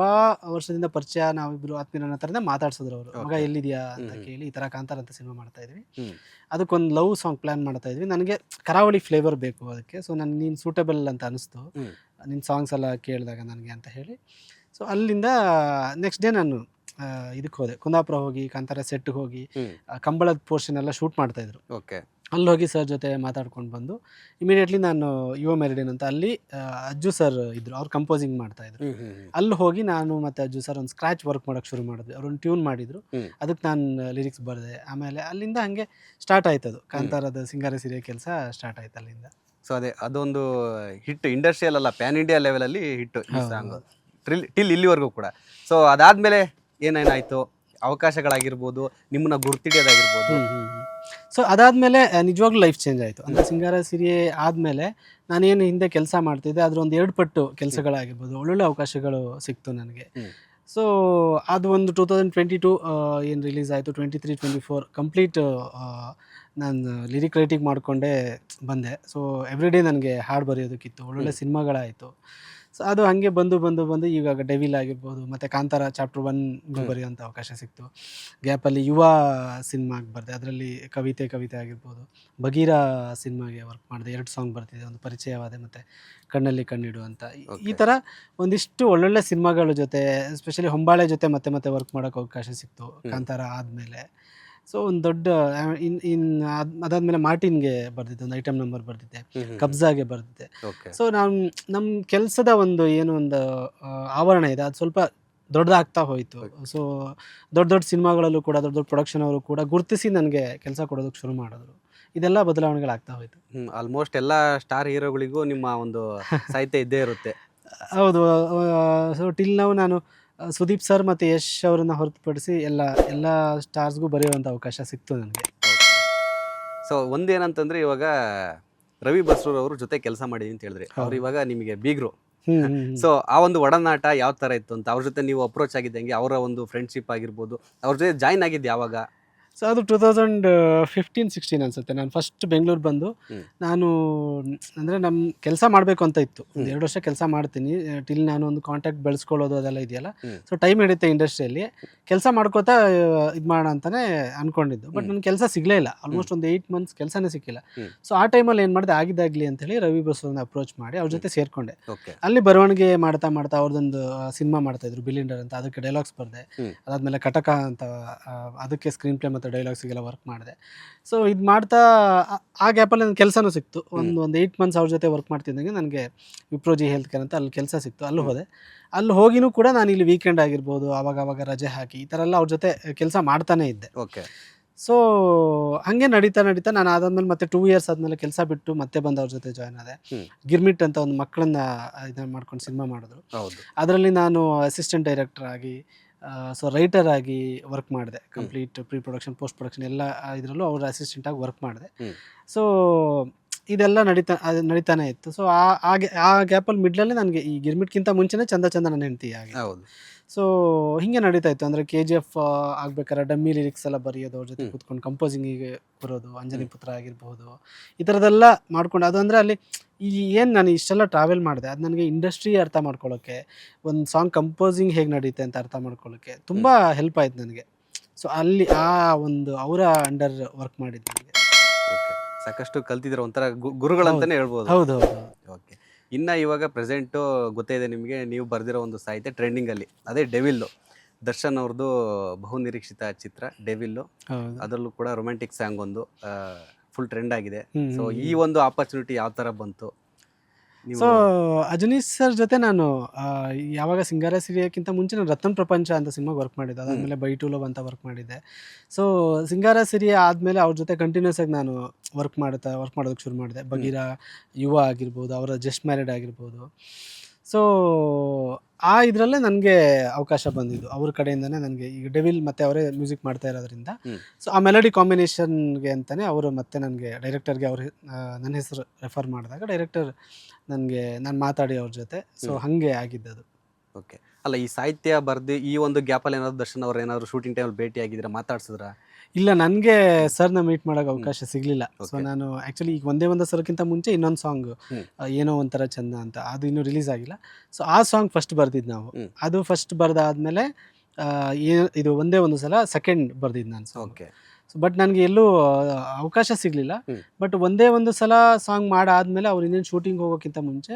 ವರ್ಷದಿಂದ ಪರಿಚಯ, ನಾವಿಬ್ಬರು ಆತ್ಮೀಯ ಅನ್ನೋ ಥರನೇ ಮಾತಾಡ್ಸಿದ್ರು ಅವರು. ಮಗ ಎಲ್ಲಿದೆಯಾ ಅಂತ ಕೇಳಿ, ಈ ಥರ ಕಾಂತಾರ ಅಂತ ಸಿನಿಮಾ ಮಾಡ್ತಾಯಿದ್ವಿ, ಅದಕ್ಕೊಂದು ಲವ್ ಸಾಂಗ್ ಪ್ಲ್ಯಾನ್ ಮಾಡ್ತಾಯಿದ್ವಿ, ನನಗೆ ಕರಾವಳಿ ಫ್ಲೇವರ್ ಬೇಕು ಅದಕ್ಕೆ. ಸೊ ನೀನು ಸೂಟಬಲ್ ಅಂತ ಅನಿಸ್ತು ನಿನ್ನ ಸಾಂಗ್ಸ್ ಎಲ್ಲ ಕೇಳಿದಾಗ ನನಗೆ ಅಂತ ಹೇಳಿ. ಸೊ ಅಲ್ಲಿಂದ ನೆಕ್ಸ್ಟ್ ಡೇ ನಾನು ಇದಕ್ಕೆ ಹೋದೆ, ಕುಂದಾಪುರ ಹೋಗಿ ಕಾಂತಾರ ಸೆಟ್ಗೆ ಹೋಗಿ ಕಂಬಳದ ಪೋರ್ಷನ್ ಎಲ್ಲ ಶೂಟ್ ಮಾಡ್ತಾಯಿದ್ರು. ಓಕೆ. ಅಲ್ಲಿ ಹೋಗಿ ಸರ್ ಜೊತೆ ಮಾತಾಡ್ಕೊಂಡು ಬಂದು ಇಮಿಡಿಯೇಟ್ಲಿ ನಾನು ಯುವ ಮೆರಿಡಿನ್ ಅಂತ ಅಲ್ಲಿ ಅಜ್ಜು ಸರ್ ಇದ್ರು, ಅವ್ರು ಕಂಪೋಸಿಂಗ್ ಮಾಡ್ತಾಯಿದ್ರು. ಅಲ್ಲಿ ಹೋಗಿ ನಾನು ಮತ್ತು ಅಜ್ಜು ಸರ್ ಒಂದು ಸ್ಕ್ರ್ಯಾಚ್ ವರ್ಕ್ ಮಾಡೋಕ್ಕೆ ಶುರು ಮಾಡಿದ್ವಿ. ಅವ್ರೊಂದು ಟ್ಯೂನ್ ಮಾಡಿದರು, ಅದಕ್ಕೆ ನಾನು ಲಿರಿಕ್ಸ್ ಬರೆದೆ. ಆಮೇಲೆ ಅಲ್ಲಿಂದ ಹಾಗೆ ಸ್ಟಾರ್ಟ್ ಆಯ್ತದು, ಕಾಂತಾರದ ಸಿಂಗಾರ ಸಿರಿಯ ಕೆಲಸ ಸ್ಟಾರ್ಟ್ ಆಯ್ತು ಅಲ್ಲಿಂದ. ಸೊ ಅದೇ ಅದೊಂದು ಹಿಟ್, ಇಂಡಸ್ಟ್ರಿಯಲ್ ಅಲ್ಲ ಪ್ಯಾನ್ ಇಂಡಿಯಾ ಲೆವೆಲಲ್ಲಿ ಹಿಟ್ ಈ ಸಾಂಗ್ ಟಿಲ್ ಇಲ್ಲಿವರೆಗೂ ಕೂಡ. ಸೊ ಅದಾದಮೇಲೆ ಏನೇನಾಯಿತು, ಅವಕಾಶಗಳಾಗಿರ್ಬೋದು, ನಿಮ್ಮನ್ನ ಗುರ್ತಿಡಿಯೋದಾಗಿರ್ಬೋದು? ಸೊ ಅದಾದಮೇಲೆ ನಿಜವಾಗ್ಲೂ ಲೈಫ್ ಚೇಂಜ್ ಆಯಿತು. ಅಂದರೆ ಸಿಂಗಾರ ಸಿರಿಯೆ ಆದಮೇಲೆ ನಾನೇನು ಹಿಂದೆ ಕೆಲಸ ಮಾಡ್ತಿದ್ದೆ ಅದ್ರ ಒಂದು 2 ಪಟ್ಟು ಕೆಲಸಗಳಾಗಿರ್ಬೋದು, ಒಳ್ಳೊಳ್ಳೆ ಅವಕಾಶಗಳು ಸಿಕ್ತು ನನಗೆ. ಸೊ ಅದು ಒಂದು 2022 ಏನು ರಿಲೀಸ್ ಆಯಿತು, 23, 24 ಕಂಪ್ಲೀಟ್ ನಾನು ಲಿರಿಕ್ ರೈಟಿಂಗ್ ಮಾಡಿಕೊಂಡೇ ಬಂದೆ. ಸೊ ಎವ್ರಿ ಡೇ ನನಗೆ ಹಾಡು ಬರೆಯೋದಕ್ಕಿತ್ತು, ಒಳ್ಳೊಳ್ಳೆ ಸಿನಿಮಾಗಳಾಯಿತು. ಸೊ ಅದು ಹಾಗೆ ಬಂದು ಇವಾಗ ಡೆವಿಲ್ ಆಗಿರ್ಬೋದು ಮತ್ತು ಕಾಂತಾರ ಚಾಪ್ಟರ್ 1 ಬರೆಯೋಂಥ ಅವಕಾಶ ಸಿಕ್ತು. ಗ್ಯಾಪಲ್ಲಿ ಯುವ ಸಿನಿಮಾಗೆ ಬರೆದೆ, ಅದರಲ್ಲಿ ಕವಿತೆ ಆಗಿರ್ಬೋದು. ಬಗೀರ ಸಿನಿಮಾಗೆ ವರ್ಕ್ ಮಾಡಿದೆ, 2 ಸಾಂಗ್ ಬರ್ತಿದೆ, ಒಂದು ಪರಿಚಯವಾದೆ ಮತ್ತು ಕಣ್ಣಲ್ಲಿ ಕಣ್ಣಿಡು ಅಂತ. ಈ ಥರ ಒಂದಿಷ್ಟು ಒಳ್ಳೊಳ್ಳೆ ಸಿನಿಮಾಗಳ ಜೊತೆ, ಎಸ್ಪೆಷಲಿ ಹೊಂಬಾಳೆ ಜೊತೆ ಮತ್ತೆ ವರ್ಕ್ ಮಾಡೋಕ್ಕೆ ಅವಕಾಶ ಸಿಕ್ತು ಕಾಂತಾರ ಆದಮೇಲೆ. ಸೊ ಒಂದು ದೊಡ್ಡ ಅದಾದಮೇಲೆ ಮಾರ್ಟಿನ್ಗೆ ಬರ್ದಿದ್ದೆ, ಒಂದು ಐಟಮ್ ನಂಬರ್ ಬರ್ದಿದ್ದೆ, ಕಬ್ಜಾಗೆ ಬರ್ದಿದ್ದೆ. ಸೊ ನಮ್ಮ ಕೆಲಸದ ಒಂದು ಏನು ಒಂದು ಆವರಣ ಇದೆ, ಅದು ಸ್ವಲ್ಪ ದೊಡ್ಡದಾಗ್ತಾ ಹೋಯಿತು. ಸೊ ದೊಡ್ಡ ಸಿನಿಮಾಗಳಲ್ಲೂ ಕೂಡ ದೊಡ್ಡ ಪ್ರೊಡಕ್ಷನ್ ಅವರು ಕೂಡ ಗುರುತಿಸಿ ನನಗೆ ಕೆಲಸ ಕೊಡೋದಕ್ಕೆ ಶುರು ಮಾಡಿದ್ರು. ಇದೆಲ್ಲ ಬದಲಾವಣೆಗಳಾಗ್ತಾ ಹೋಯಿತು. ಆಲ್ಮೋಸ್ಟ್ ಎಲ್ಲ ಸ್ಟಾರ್ ಹೀರೋಗಳಿಗೂ ನಿಮ್ಮ ಒಂದು ಸಾಹಿತ್ಯ ಇದ್ದೇ ಇರುತ್ತೆ. ಹೌದು. ಸೊ ಟಿಲ್ ನಾವು ನಾನು ಸುದೀಪ್ ಸರ್ ಮತ್ತು ಯಶ್ ಅವರನ್ನು ಹೊರತುಪಡಿಸಿ ಎಲ್ಲ ಸ್ಟಾರ್ಸ್ಗೂ ಬರೆಯುವಂಥ ಅವಕಾಶ ಸಿಕ್ತು ನನಗೆ. ಸೊ ಒಂದೇನಂತಂದರೆ, ಇವಾಗ ರವಿ ಬಸ್ರೂರ್ ಅವ್ರ ಜೊತೆ ಕೆಲಸ ಮಾಡಿದ್ದೀನಿ ಅಂತ ಹೇಳಿದ್ರಿ, ಅವ್ರು ಇವಾಗ ನಿಮಗೆ ಬೀಗರು. ಸೊ ಆ ಒಂದು ಒಡನಾಟ ಯಾವ ಥರ ಇತ್ತು ಅಂತ, ಅವ್ರ ಜೊತೆ ನೀವು ಅಪ್ರೋಚ್ ಆಗಿದ್ದಂಗೆ, ಅವರ ಒಂದು ಫ್ರೆಂಡ್ಶಿಪ್ ಆಗಿರ್ಬೋದು, ಅವ್ರ ಜೊತೆ ಜಾಯ್ನ್ ಆಗಿದ್ದು ಯಾವಾಗ? ಸೊ ಅದು 2015-16 ಅನ್ಸುತ್ತೆ. ನಾನು ಫಸ್ಟ್ ಬೆಂಗಳೂರು ಬಂದು ನಾನು ಅಂದರೆ ನಮ್ಮ ಕೆಲಸ ಮಾಡಬೇಕು ಅಂತ ಇತ್ತು. ಒಂದು 2 ವರ್ಷ ಕೆಲಸ ಮಾಡ್ತೀನಿ, ಟಿಲ್ ನಾನು ಒಂದು ಕಾಂಟ್ಯಾಕ್ಟ್ ಬೆಳೆಸ್ಕೊಳ್ಳೋದು ಅದೆಲ್ಲ ಇದೆಯಲ್ಲ. ಸೊ ಟೈಮ್ ಹಿಡಿಯುತ್ತೆ ಇಂಡಸ್ಟ್ರಿಯಲ್ಲಿ, ಕೆಲಸ ಮಾಡ್ಕೋತಾ ಇದು ಮಾಡೋಣ ಅಂತಲೇ ಅಂದ್ಕೊಂಡಿದ್ದು. ಬಟ್ ನನ್ನ ಕೆಲಸ ಸಿಗಲೇ ಇಲ್ಲ, ಆಲ್ಮೋಸ್ಟ್ ಒಂದು 8 ಮಂತ್ಸ್ ಕೆಲಸನೇ ಸಿಕ್ಕಿಲ್ಲ. ಸೊ ಆ ಟೈಮಲ್ಲಿ ಏನು ಮಾಡಿದೆ, ಆಗಿದ್ದಾಗಲಿ ಅಂತೇಳಿ ರವಿ ಬಸ್ರೂರ್ನ ಅಪ್ರೋಚ್ ಮಾಡಿ ಅವ್ರ ಜೊತೆ ಸೇರಿಕೊಂಡೆ. ಅಲ್ಲಿ ಬರವಣಿಗೆ ಮಾಡ್ತಾ ಅವ್ರದ್ದೊಂದು ಸಿನಿಮಾ ಮಾಡ್ತಾಯಿದ್ರು ಬಿಲಿಂಡರ್ ಅಂತ, ಅದಕ್ಕೆ ಡೈಲಾಗ್ಸ್ ಬರೆದೆ. ಅದಾದಮೇಲೆ ಕಟಕ ಅಂತ, ಅದಕ್ಕೆ ಸ್ಕ್ರೀನ್ ಪ್ಲೇ ಮತ್ತು ಡೈಲಾಗ್ಸಿಗೆಲ್ಲ ವರ್ಕ್ ಮಾಡಿದೆ. ಸೊ ಇದು ಮಾಡ್ತಾ ಆ ಗ್ಯಾಪಲ್ಲಿ ನನ್ನ ಕೆಲಸನೂ ಸಿಕ್ತು. ಒಂದು 8 ಮಂತ್ಸ್ ಅವ್ರ ಜೊತೆ ವರ್ಕ್ ಮಾಡ್ತಿದ್ದಂಗೆ ನನಗೆ ವಿಪ್ರೋಜಿ ಹೆಲ್ತ್ ಕೇರ್ ಅಂತ ಅಲ್ಲಿ ಕೆಲಸ ಸಿಕ್ತು. ಅಲ್ಲಿ ಹೋದೆ. ಅಲ್ಲಿ ಹೋಗಿನೂ ಕೂಡ ನಾನು ಇಲ್ಲಿ ವೀಕೆಂಡ್ ಆಗಿರ್ಬೋದು, ಆವಾಗ ರಜೆ ಹಾಕಿ ಈ ಥರ ಎಲ್ಲ ಅವ್ರ ಜೊತೆ ಕೆಲಸ ಮಾಡ್ತಾನೇ ಇದ್ದೆ. ಓಕೆ. ಸೊ ಹಾಗೆ ನಡೀತಾ ನಾನು ಅದಾದ್ಮೇಲೆ ಮತ್ತೆ 2 ಇಯರ್ಸ್ ಆದಮೇಲೆ ಕೆಲಸ ಬಿಟ್ಟು ಮತ್ತೆ ಬಂದು ಅವ್ರ ಜೊತೆ ಜಾಯ್ನ್ ಆದೆ. ಗಿರ್ಮಿಟ್ ಅಂತ ಒಂದು ಮಕ್ಕಳನ್ನ ಇದನ್ನ ಮಾಡ್ಕೊಂಡು ಸಿನಿಮಾ ಮಾಡಿದ್ರು. ಅದರಲ್ಲಿ ನಾನು ಅಸಿಸ್ಟೆಂಟ್ ಡೈರೆಕ್ಟರ್ ಆಗಿ, ಸೊ ರೈಟರ್ ಆಗಿ ವರ್ಕ್ ಮಾಡಿದೆ. Complete pre production, post production ಎಲ್ಲ ಇದರಲ್ಲೂ ಅವ್ರ ಅಸಿಸ್ಟೆಂಟಾಗಿ ವರ್ಕ್ ಮಾಡಿದೆ. ಸೊ ಇದೆಲ್ಲ ನಡೀತಾನೆ ಇತ್ತು. ಸೊ ಆ ಗ್ಯಾಪಲ್ಲಿ ಮಿಡ್ಲಲ್ಲಿ ನನಗೆ ಈ ಗಿರ್ಮಿಟ್ಗಿಂತ ಮುಂಚೆನೇ ಚಂದ ನನ್ನ ಹೆಂಡತಿ ಆಗಿ. ಸೊ ಹಿಂಗೆ ನಡೀತಾ ಇತ್ತು. ಅಂದರೆ KGF ಆಗ್ಬೇಕಾದ್ರೆ ಡಮ್ಮಿ ಲಿರಿಕ್ಸ್ ಎಲ್ಲ ಬರೆಯೋದು, ಅವ್ರ ಜೊತೆ ಕೂತ್ಕೊಂಡು ಕಂಪೋಸಿಂಗಿಗೆ ಬರೋದು, ಅಂಜನಿ ಪುತ್ರ ಆಗಿರ್ಬೋದು, ಈ ಥರದ್ದೆಲ್ಲ ಮಾಡ್ಕೊಂಡು. ಅದು ಅಂದರೆ ಅಲ್ಲಿ ಏನು ನಾನು ಇಷ್ಟೆಲ್ಲ ಟ್ರಾವೆಲ್ ಮಾಡಿದೆ, ಅದು ನನಗೆ ಇಂಡಸ್ಟ್ರಿ ಅರ್ಥ ಮಾಡ್ಕೊಳ್ಳೋಕ್ಕೆ, ಒಂದು ಸಾಂಗ್ ಕಂಪೋಸಿಂಗ್ ಹೇಗೆ ನಡೀತೆ ಅಂತ ಅರ್ಥ ಮಾಡ್ಕೊಳ್ಳೋಕ್ಕೆ ತುಂಬ ಹೆಲ್ಪ್ ಆಯ್ತು ನನಗೆ. ಸೊ ಅಲ್ಲಿ ಆ ಒಂದು ಅವರ ಅಂಡರ್ ವರ್ಕ್ ಮಾಡಿದ್ದು ನನಗೆ ಸಾಕಷ್ಟು ಕಲ್ತಿದ್ರೆ, ಒಂಥರ ಗುರುಗಳಂತಾನೆ ಹೇಳ್ಬೋದು. ಹೌದು. ಓಕೆ. ಇನ್ನು ಇವಾಗ ಪ್ರೆಸೆಂಟು ಗೊತ್ತೇ ಇದೆ ನಿಮಗೆ, ನೀವು ಬರೆದಿರೋ ಒಂದು ಸಾಹಿತ್ಯ ಟ್ರೆಂಡಿಂಗಲ್ಲಿ, ಅದೇ ಡೆವಿಲ್ಲು, ದರ್ಶನ್ ಅವ್ರದ್ದು ಬಹು ನಿರೀಕ್ಷಿತ ಚಿತ್ರ ಡೆವಿಲ್ಲು. ಅದರಲ್ಲೂ ಕೂಡ ರೊಮ್ಯಾಂಟಿಕ್ ಸಾಂಗ್ ಒಂದು ಫುಲ್ ಟ್ರೆಂಡ್ ಆಗಿದೆ. ಸೊ ಈ ಒಂದು ಆಪರ್ಚುನಿಟಿ ಯಾವ ಥರ ಬಂತು? ಸೊ ಅಜನೀಶ್ ಸರ್ ಜೊತೆ ನಾನು ಯಾವಾಗ ಸಿಂಗಾರ ಸಿರಿಯಕ್ಕಿಂತ ಮುಂಚೆ ನಾನು ರತ್ನ ಪ್ರಪಂಚ ಅಂತ ಸಿನಿಮಾಗೆ ವರ್ಕ್ ಮಾಡಿದ್ದೆ. ಅದಾದಮೇಲೆ ಬೈ ಟು ಲವ್ ಅಂತ ವರ್ಕ್ ಮಾಡಿದ್ದೆ. ಸೊ ಸಿಂಗಾರ ಸಿರಿಯ ಆದಮೇಲೆ ಅವ್ರ ಜೊತೆ ಕಂಟಿನ್ಯೂಸ್ ಆಗಿ ನಾನು ವರ್ಕ್ ಮಾಡೋದಕ್ಕೆ ಶುರು ಮಾಡಿದೆ. ಬಗೀರ, ಯುವ ಆಗಿರ್ಬೋದು, ಅವರ ಜಸ್ಟ್ ಮ್ಯಾರಿಡ್ ಆಗಿರ್ಬೋದು. ಸೊ ಆ ಇದರಲ್ಲೇ ನನಗೆ ಅವಕಾಶ ಬಂದಿದ್ದು ಅವ್ರ ಕಡೆಯಿಂದನೇ. ನನಗೆ ಈಗ ಡೆವಿಲ್ ಮತ್ತು ಅವರೇ ಮ್ಯೂಸಿಕ್ ಮಾಡ್ತಾ ಇರೋದ್ರಿಂದ, ಸೊ ಆ ಮೆಲಡಿ ಕಾಂಬಿನೇಷನ್ಗೆ ಅಂತಲೇ ಅವರು ಮತ್ತೆ ನನಗೆ ಡೈರೆಕ್ಟರ್ಗೆ ಅವ್ರು ನನ್ನ ಹೆಸರು ರೆಫರ್ ಮಾಡಿದಾಗ ಡೈರೆಕ್ಟರ್ ನಾನು ಮಾತಾಡಿ ಅವ್ರ ಜೊತೆ. ಸೊ ಹಾಗೆ ಆಗಿದ್ದದು. ಓಕೆ. ಅಲ್ಲ, ಈ ಸಾಹಿತ್ಯ ಬರೆದು ಈ ಒಂದು ಗ್ಯಾಪಲ್ಲಿ ಏನಾದ್ರು ದರ್ಶನ್ ಅವ್ರು ಏನಾದ್ರು ಶೂಟಿಂಗ್ ಟೈಮಲ್ಲಿ ಭೇಟಿ ಆಗಿದ್ರೆ, ಮಾತಾಡ್ಸಿದ್ರ? ಇಲ್ಲ, ನನಗೆ ಸರ್ನ ಮೀಟ್ ಮಾಡೋಕೆ ಅವಕಾಶ ಸಿಗಲಿಲ್ಲ. ಸೊ ನಾನು ಆ್ಯಕ್ಚುಲಿ ಈಗ ಒಂದೇ ಸರ್ಕ್ಕಿಂತ ಮುಂಚೆ ಇನ್ನೊಂದು ಸಾಂಗ್ ಏನೋ ಒಂಥರ ಚಂದ ಅಂತ, ಅದು ಇನ್ನೂ ರಿಲೀಸ್ ಆಗಿಲ್ಲ. ಸೊ ಆ ಸಾಂಗ್ ಫಸ್ಟ್ ಬರ್ದಿದ್ದು ನಾವು. ಅದು ಫಸ್ಟ್ ಬರೆದಾದ್ಮೇಲೆ ಇದು ಒಂದೇ ಒಂದು ಸಲ ಸೆಕೆಂಡ್ ಬರ್ದಿದ್ದು ನಾನು ಸಾಂಗ್. ಸೊ ಬಟ್ ನನಗೆ ಎಲ್ಲೂ ಅವಕಾಶ ಸಿಗಲಿಲ್ಲ. ಬಟ್ ಒಂದೇ ಒಂದು ಸಲ ಸಾಂಗ್ ಮಾಡಾದ್ಮೇಲೆ ಅವ್ರು ಇನ್ನೇನು ಶೂಟಿಂಗ್ ಹೋಗೋಕ್ಕಿಂತ ಮುಂಚೆ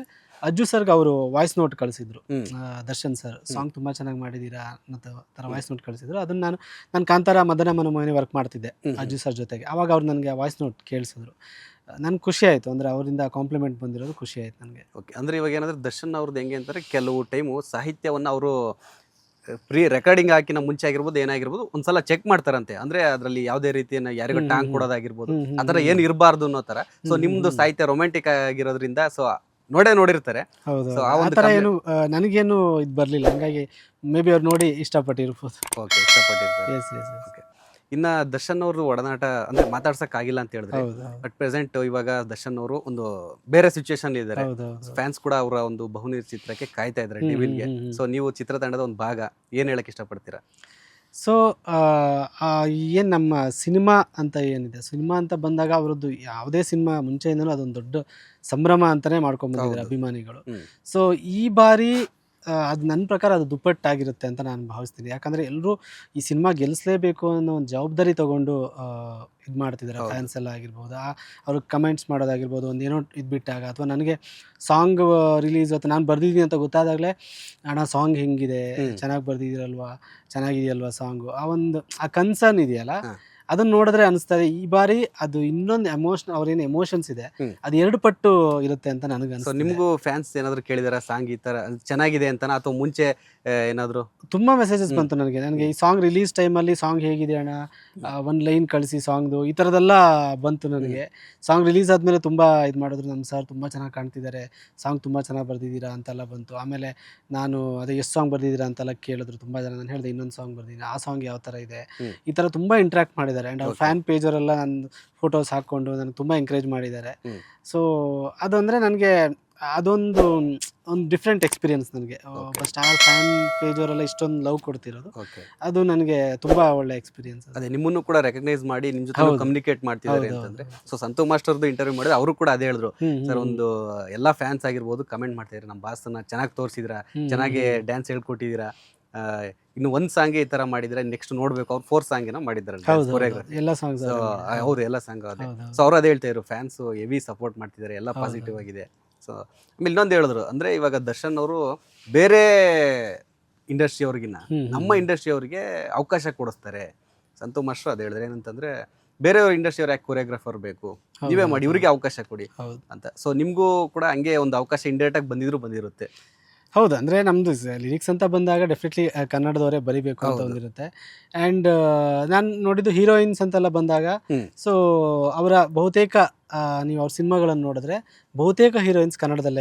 ಅಜ್ಜು ಸರ್ಗೆ ಅವರು ವಾಯ್ಸ್ ನೋಟ್ ಕಳಿಸಿದ್ರು. ಹ್ಮ್. ದರ್ಶನ್ ಸರ್ ಸಾಂಗ್ ತುಂಬ ಚೆನ್ನಾಗಿ ಮಾಡಿದ್ದೀರಾ ಅನ್ನೋ ಥರ ವಾಯ್ಸ್ ನೋಟ್ ಕಳಿಸಿದ್ರು. ಅದನ್ನು ನಾನು ಕಾಂತಾರ ಮದನ ಮನಮೋಹಿನಿ ವರ್ಕ್ ಮಾಡ್ತಿದ್ದೆ ಅಜ್ಜು ಸರ್ ಜೊತೆಗೆ. ಆವಾಗ ಅವ್ರು ನನಗೆ ವಾಯ್ಸ್ ನೋಟ್ ಕೇಳಿಸಿದ್ರು. ನನಗೆ ಖುಷಿ ಆಯಿತು, ಅಂದರೆ ಅವರಿಂದ ಕಾಂಪ್ಲಿಮೆಂಟ್ ಬಂದಿರೋದು ಖುಷಿ ಆಯಿತು ನನಗೆ. ಓಕೆ, ಅಂದರೆ ಇವಾಗ ಏನಂದ್ರೆ ದರ್ಶನ್ ಅವ್ರದ್ದು ಹೆಂಗೆ ಅಂತಾರೆ, ಕೆಲವು ಟೈಮು ಸಾಹಿತ್ಯವನ್ನು ಅವರು ಪ್ರೀ ರೆಕಾರ್ಡಿಂಗ್ ಹಾಕಿನ ಮುಂಚೆ ಆಗಿರ್ಬೋದು ಏನಾಗಿರ್ಬೋದು ಒಂದ್ಸಲ ಚೆಕ್ ಮಾಡ್ತಾರಂತೆ. ಅಂದ್ರೆ ಅದರಲ್ಲಿ ಯಾವುದೇ ರೀತಿಯ ಯಾರಿಗೂ ಟಾಂಗ್ ಕೊಡೋದಾಗಿರ್ಬೋದು ಆ ಥರ ಏನು ಇರಬಾರ್ದು ಅನ್ನೋ ಥರ. ಸೊ ನಿಮ್ದು ಸಾಹಿತ್ಯ ರೊಮ್ಯಾಂಟಿಕ್ ಆಗಿರೋದ್ರಿಂದ ಸೊ ನೋಡಿರ್ತಾರೆ. ಹೌದು, So, ಆ ಆ ಒಂದು ಥರ ಏನು ನನಗೇನು ಇದು ಬರಲಿಲ್ಲ, ಹಂಗಾಗಿ ಮೇ ಬಿ ಅವ್ರು ನೋಡಿ ಇಷ್ಟಪಟ್ಟಿರ್ಬೋದು. ಓಕೆ, ಇಷ್ಟಪಟ್ಟಿರ್ತಾರೆ. Yes yes yes. ಓಕೆ, ಇನ್ನ ದರ್ಶನ್ ಅವ್ರದ್ದು ಒಡನಾಟ ಅಂದ್ರೆ ಮಾತಾಡ್ಸಕ್ ಆಗಿಲ್ಲ ಅಂತ ಹೇಳಿದ್ರೆ, ಹೌದು ಹೌದು ಬಟ್ ಪ್ರೆಸೆಂಟ್ ಇವಾಗ ದರ್ಶನ್ ಅವರು ಒಂದು ಬೇರೆ ಸಿಚುವೇಶನ್ ಇದ್ದಾರೆ. ಹೌದು. ಫ್ಯಾನ್ಸ್ ಕೂಡ ಅವರ ಒಂದು ಬಹುನೀರ್ ಚಿತ್ರಕ್ಕೆ ಕಾಯ್ತಾ ಇದ್ದಾರೆ, ಡೆವಿಲ್ಗೆ. ಸೊ ನೀವು ಚಿತ್ರತಂಡದ ಒಂದು ಭಾಗ, ಏನ್ ಹೇಳಕ್ ಇಷ್ಟಪಡ್ತೀರಾ? ಸೊ ಏನು ನಮ್ಮ ಸಿನಿಮಾ ಅಂತ ಏನಿದೆ, ಸಿನಿಮಾ ಅಂತ ಬಂದಾಗ ಅವರದ್ದು ಯಾವುದೇ ಸಿನಿಮಾ ಮುಂಚೆಯಿಂದಲೂ ಅದೊಂದು ದೊಡ್ಡ ಸಂಭ್ರಮ ಅಂತಲೇ ಮಾಡ್ಕೊಂಡ್ಬಂದಿದ್ದಾರೆ ಹೌದು. ಅಭಿಮಾನಿಗಳು. ಹ್ಮ್. ಸೊ ಈ ಬಾರಿ ಅದು ನನ್ನ ಪ್ರಕಾರ ಅದು ದುಪ್ಪಟ್ಟಾಗಿರುತ್ತೆ ಅಂತ ನಾನು ಭಾವಿಸ್ತೀನಿ. ಯಾಕಂದರೆ ಎಲ್ಲರೂ ಈ ಸಿನಿಮಾ ಗೆಲ್ಲಿಸಲೇಬೇಕು ಅನ್ನೋ ಒಂದು ಜವಾಬ್ದಾರಿ ತೊಗೊಂಡು ಇದು ಮಾಡ್ತಿದ್ದಾರೆ. ಹೌದು. ಫ್ಯಾನ್ಸ್ ಎಲ್ಲ ಆಗಿರ್ಬೋದು, ಅವ್ರಿಗೆ ಕಮೆಂಟ್ಸ್ ಮಾಡೋದಾಗಿರ್ಬೋದು, ಒಂದು ಏನೋ ಇದು ಬಿಟ್ಟಾಗ, ಅಥವಾ ನನಗೆ ಸಾಂಗ್ ರಿಲೀಸ್ ಅಥವಾ ನಾನು ಬರ್ದಿದ್ದೀನಿ ಅಂತ ಗೊತ್ತಾದಾಗಲೇ, ಅಣ್ಣ ಸಾಂಗ್ ಹೆಂಗಿದೆ, ಚೆನ್ನಾಗಿ ಬರ್ದಿದ್ದೀರಲ್ವಾ, ಚೆನ್ನಾಗಿದೆಯಲ್ವಾ ಸಾಂಗು, ಆ ಕನ್ಸರ್ನ್ ಇದೆಯಲ್ಲ, ಹಾ. ಅದನ್ನ ನೋಡಿದ್ರೆ ಅನಿಸ್ತದೆ ಈ ಬಾರಿ ಅದು ಇನ್ನೊಂದು ಅವ್ರೇನು ಎಮೋಷನ್ಸ್ ಇದೆ ಅದು 2 ಪಟ್ಟು ಇರುತ್ತೆ ಅಂತ ನನಗೆ ಸೊ ಅನಿಸ್ತದೆ. ನಿಮಗೂ ಫ್ಯಾನ್ಸ್ ಏನಾದ್ರು ಕೇಳಿದಾರ ಸಾಂಗ್ ಈ ತರ ಚೆನ್ನಾಗಿದೆ ಅಂತನಾ, ಅಥವಾ ಮುಂಚೆ ಏನಾದ್ರು? ತುಂಬಾ ಮೆಸೇಜಸ್ ಬಂತು ನನಗೆ ಈ ಸಾಂಗ್ ರಿಲೀಸ್ ಟೈಮಲ್ಲಿ ಸಾಂಗ್ ಹೇಗಿದೆ ಅಣ್ಣ, ಒಂದು ಲೈನ್ ಕಳಿಸಿ ಸಾಂಗ್ದು, ಈ ಥರದ್ದೆಲ್ಲ ಬಂತು ನನಗೆ. ಸಾಂಗ್ ರಿಲೀಸ್ ಆದಮೇಲೆ ತುಂಬ ಇದು ಮಾಡಿದ್ರು, ನಮ್ಮ ಸರ್ ತುಂಬ ಚೆನ್ನಾಗಿ ಕಾಣ್ತಿದ್ದಾರೆ, ಸಾಂಗ್ ತುಂಬ ಚೆನ್ನಾಗಿ ಬರ್ದಿದ್ದೀರಾ ಅಂತೆಲ್ಲ ಬಂತು. ಆಮೇಲೆ ನಾನು ಅದೇ ಎಷ್ಟು ಸಾಂಗ್ ಬರ್ದಿದ್ದೀರಾ ಅಂತೆಲ್ಲ ಕೇಳಿದ್ರು ತುಂಬ ಜನ. ನಾನು ಹೇಳಿದೆ ಇನ್ನೊಂದು ಸಾಂಗ್ ಬರ್ದಿದ್ದೀನಿ, ಆ ಸಾಂಗ್ ಯಾವ ಥರ ಇದೆ, ಈ ಥರ ತುಂಬ ಇಂಟ್ರ್ಯಾಕ್ಟ್ ಮಾಡಿದ್ದಾರೆ. ಆ್ಯಂಡ್ ಅವ್ರ ಫ್ಯಾನ್ ಪೇಜವರೆಲ್ಲ ನನ್ನ ಫೋಟೋಸ್ ಹಾಕ್ಕೊಂಡು ನನಗೆ ತುಂಬ ಎಂಕರೇಜ್ ಮಾಡಿದ್ದಾರೆ. ಸೊ ಅದಂದರೆ ನನಗೆ ಅದೊಂದು ಡಿಫ್ರೆಂಟ್ ಎಕ್ಸ್ಪೀರಿಯನ್ಸ್ ನನಗೆ. ಸ್ಟಾರ್ ಫ್ಯಾನ್ ಪೇಜ್ ಅವರೆಲ್ಲ ಇಷ್ಟೊಂದು ಲವ್ ಕೊಡ್ತಿರೋದು, ಅದು ನನಗೆ ತುಂಬಾ ಒಳ್ಳೆ ಎಕ್ಸ್ಪೀರಿಯನ್ಸ್. ಅದೇ ನಿಮ್ಮನ್ನು ಕೂಡ ರೆಕಗ್ನೈಸ್ ಮಾಡಿ ನಿಮ್ ಜೊತೆ ಕಮ್ಯುನಿಕೇಟ್ ಮಾಡ್ತಿದ್ದಾರೆ ಅಂತಂದ್ರೆ. ಸೊ ಸಂತು ಮಾಸ್ಟರ್ದು ಇಂಟರ್ವ್ಯೂ ಮಾಡಿದ್ರೆ ಅವರು ಕೂಡ ಅದೇ ಹೇಳಿದ್ರು, ಸರ್ ಒಂದು ಎಲ್ಲಾ ಫ್ಯಾನ್ಸ್ ಆಗಿರ್ಬೋದು ಕಮೆಂಟ್ ಮಾಡ್ತಿದ್ದಾರೆ, ನಮ್ಮ ಬಾಸ್ನ ಚೆನ್ನಾಗಿ ತೋರಿಸಿದ್ರ, ಚೆನ್ನಾಗಿ ಡ್ಯಾನ್ಸ್ ಹೇಳ್ಕೊಟ್ಟಿದ್ದೀರಾ, ಇನ್ನು ಒಂದ್ ಸಾಂಗ್ ಈ ತರ ಮಾಡಿದ್ರೆ ನೆಕ್ಸ್ಟ್ ನೋಡ್ಬೇಕು. ಅವ್ರು 4 ಸಾಂಗ್ ಏನೋ ಮಾಡಿದ್ದಾರೆ ಎಲ್ಲ ಸಾಂಗ್ಸ್, ಅವ್ರು ಎಲ್ಲ ಸಾಂಗ್ ಅದೇ. ಸೊ ಅವ್ರು ಅದೇ ಹೇಳ್ತಾ ಇದ್ರು, ಫ್ಯಾನ್ಸ್ ಹೆವಿ ಸಪೋರ್ಟ್ ಮಾಡ್ತಿದ್ದಾರೆ, ಎಲ್ಲ ಪಾಸಿಟಿವ್ ಆಗಿದೆ. ಸೊ ಆಮೇಲೆ ಇನ್ನೊಂದು ಹೇಳಿದ್ರು, ಅಂದ್ರೆ ಇವಾಗ ದರ್ಶನ್ ಅವರು ಬೇರೆ ಇಂಡಸ್ಟ್ರಿ ಅವ್ರಿಗಿನ್ನ ನಮ್ಮ ಇಂಡಸ್ಟ್ರಿ ಅವ್ರಿಗೆ ಅವಕಾಶ ಕೊಡಿಸ್ತಾರೆ. ಸಂತು ಮಾಸ್ಟರ್ ಅದೇ ಹೇಳಿದ್ರೆ ಏನಂತಂದ್ರೆ, ಬೇರೆಯವ್ರ ಇಂಡಸ್ಟ್ರಿ ಅವ್ರು ಯಾಕೆ ಕೊರಿಯೋಗ್ರಾಫರ್ ಬೇಕು, ನೀವೇ ಮಾಡಿ, ಇವ್ರಿಗೆ ಅವಕಾಶ ಕೊಡಿ ಅಂತ. ಸೊ ನಿಮ್ಗೂ ಕೂಡ ಹಂಗೆ ಒಂದು ಅವಕಾಶ ಇಂಡೈರೆಕ್ಟ್ ಆಗಿ ಬಂದಿರುತ್ತೆ. ಹೌದು, ಅಂದರೆ ನಮ್ಮದು ಲಿರಿಕ್ಸ್ ಅಂತ ಬಂದಾಗ ಡೆಫಿನೆಟ್ಲಿ ಕನ್ನಡದವರೇ ಬರಿಬೇಕು ಅಂತ ಒಂದಿರುತ್ತೆ. ಆ್ಯಂಡ್ ನಾನು ನೋಡಿದ್ದು ಹೀರೋಯಿನ್ಸ್ ಅಂತೆಲ್ಲ ಬಂದಾಗ, ಸೊ ಅವರ ಬಹುತೇಕ ನೀವು ಅವ್ರ ಸಿನಿಮಾಗಳನ್ನು ನೋಡಿದ್ರೆ ಬಹುತೇಕ ಹೀರೋಯಿನ್ಸ್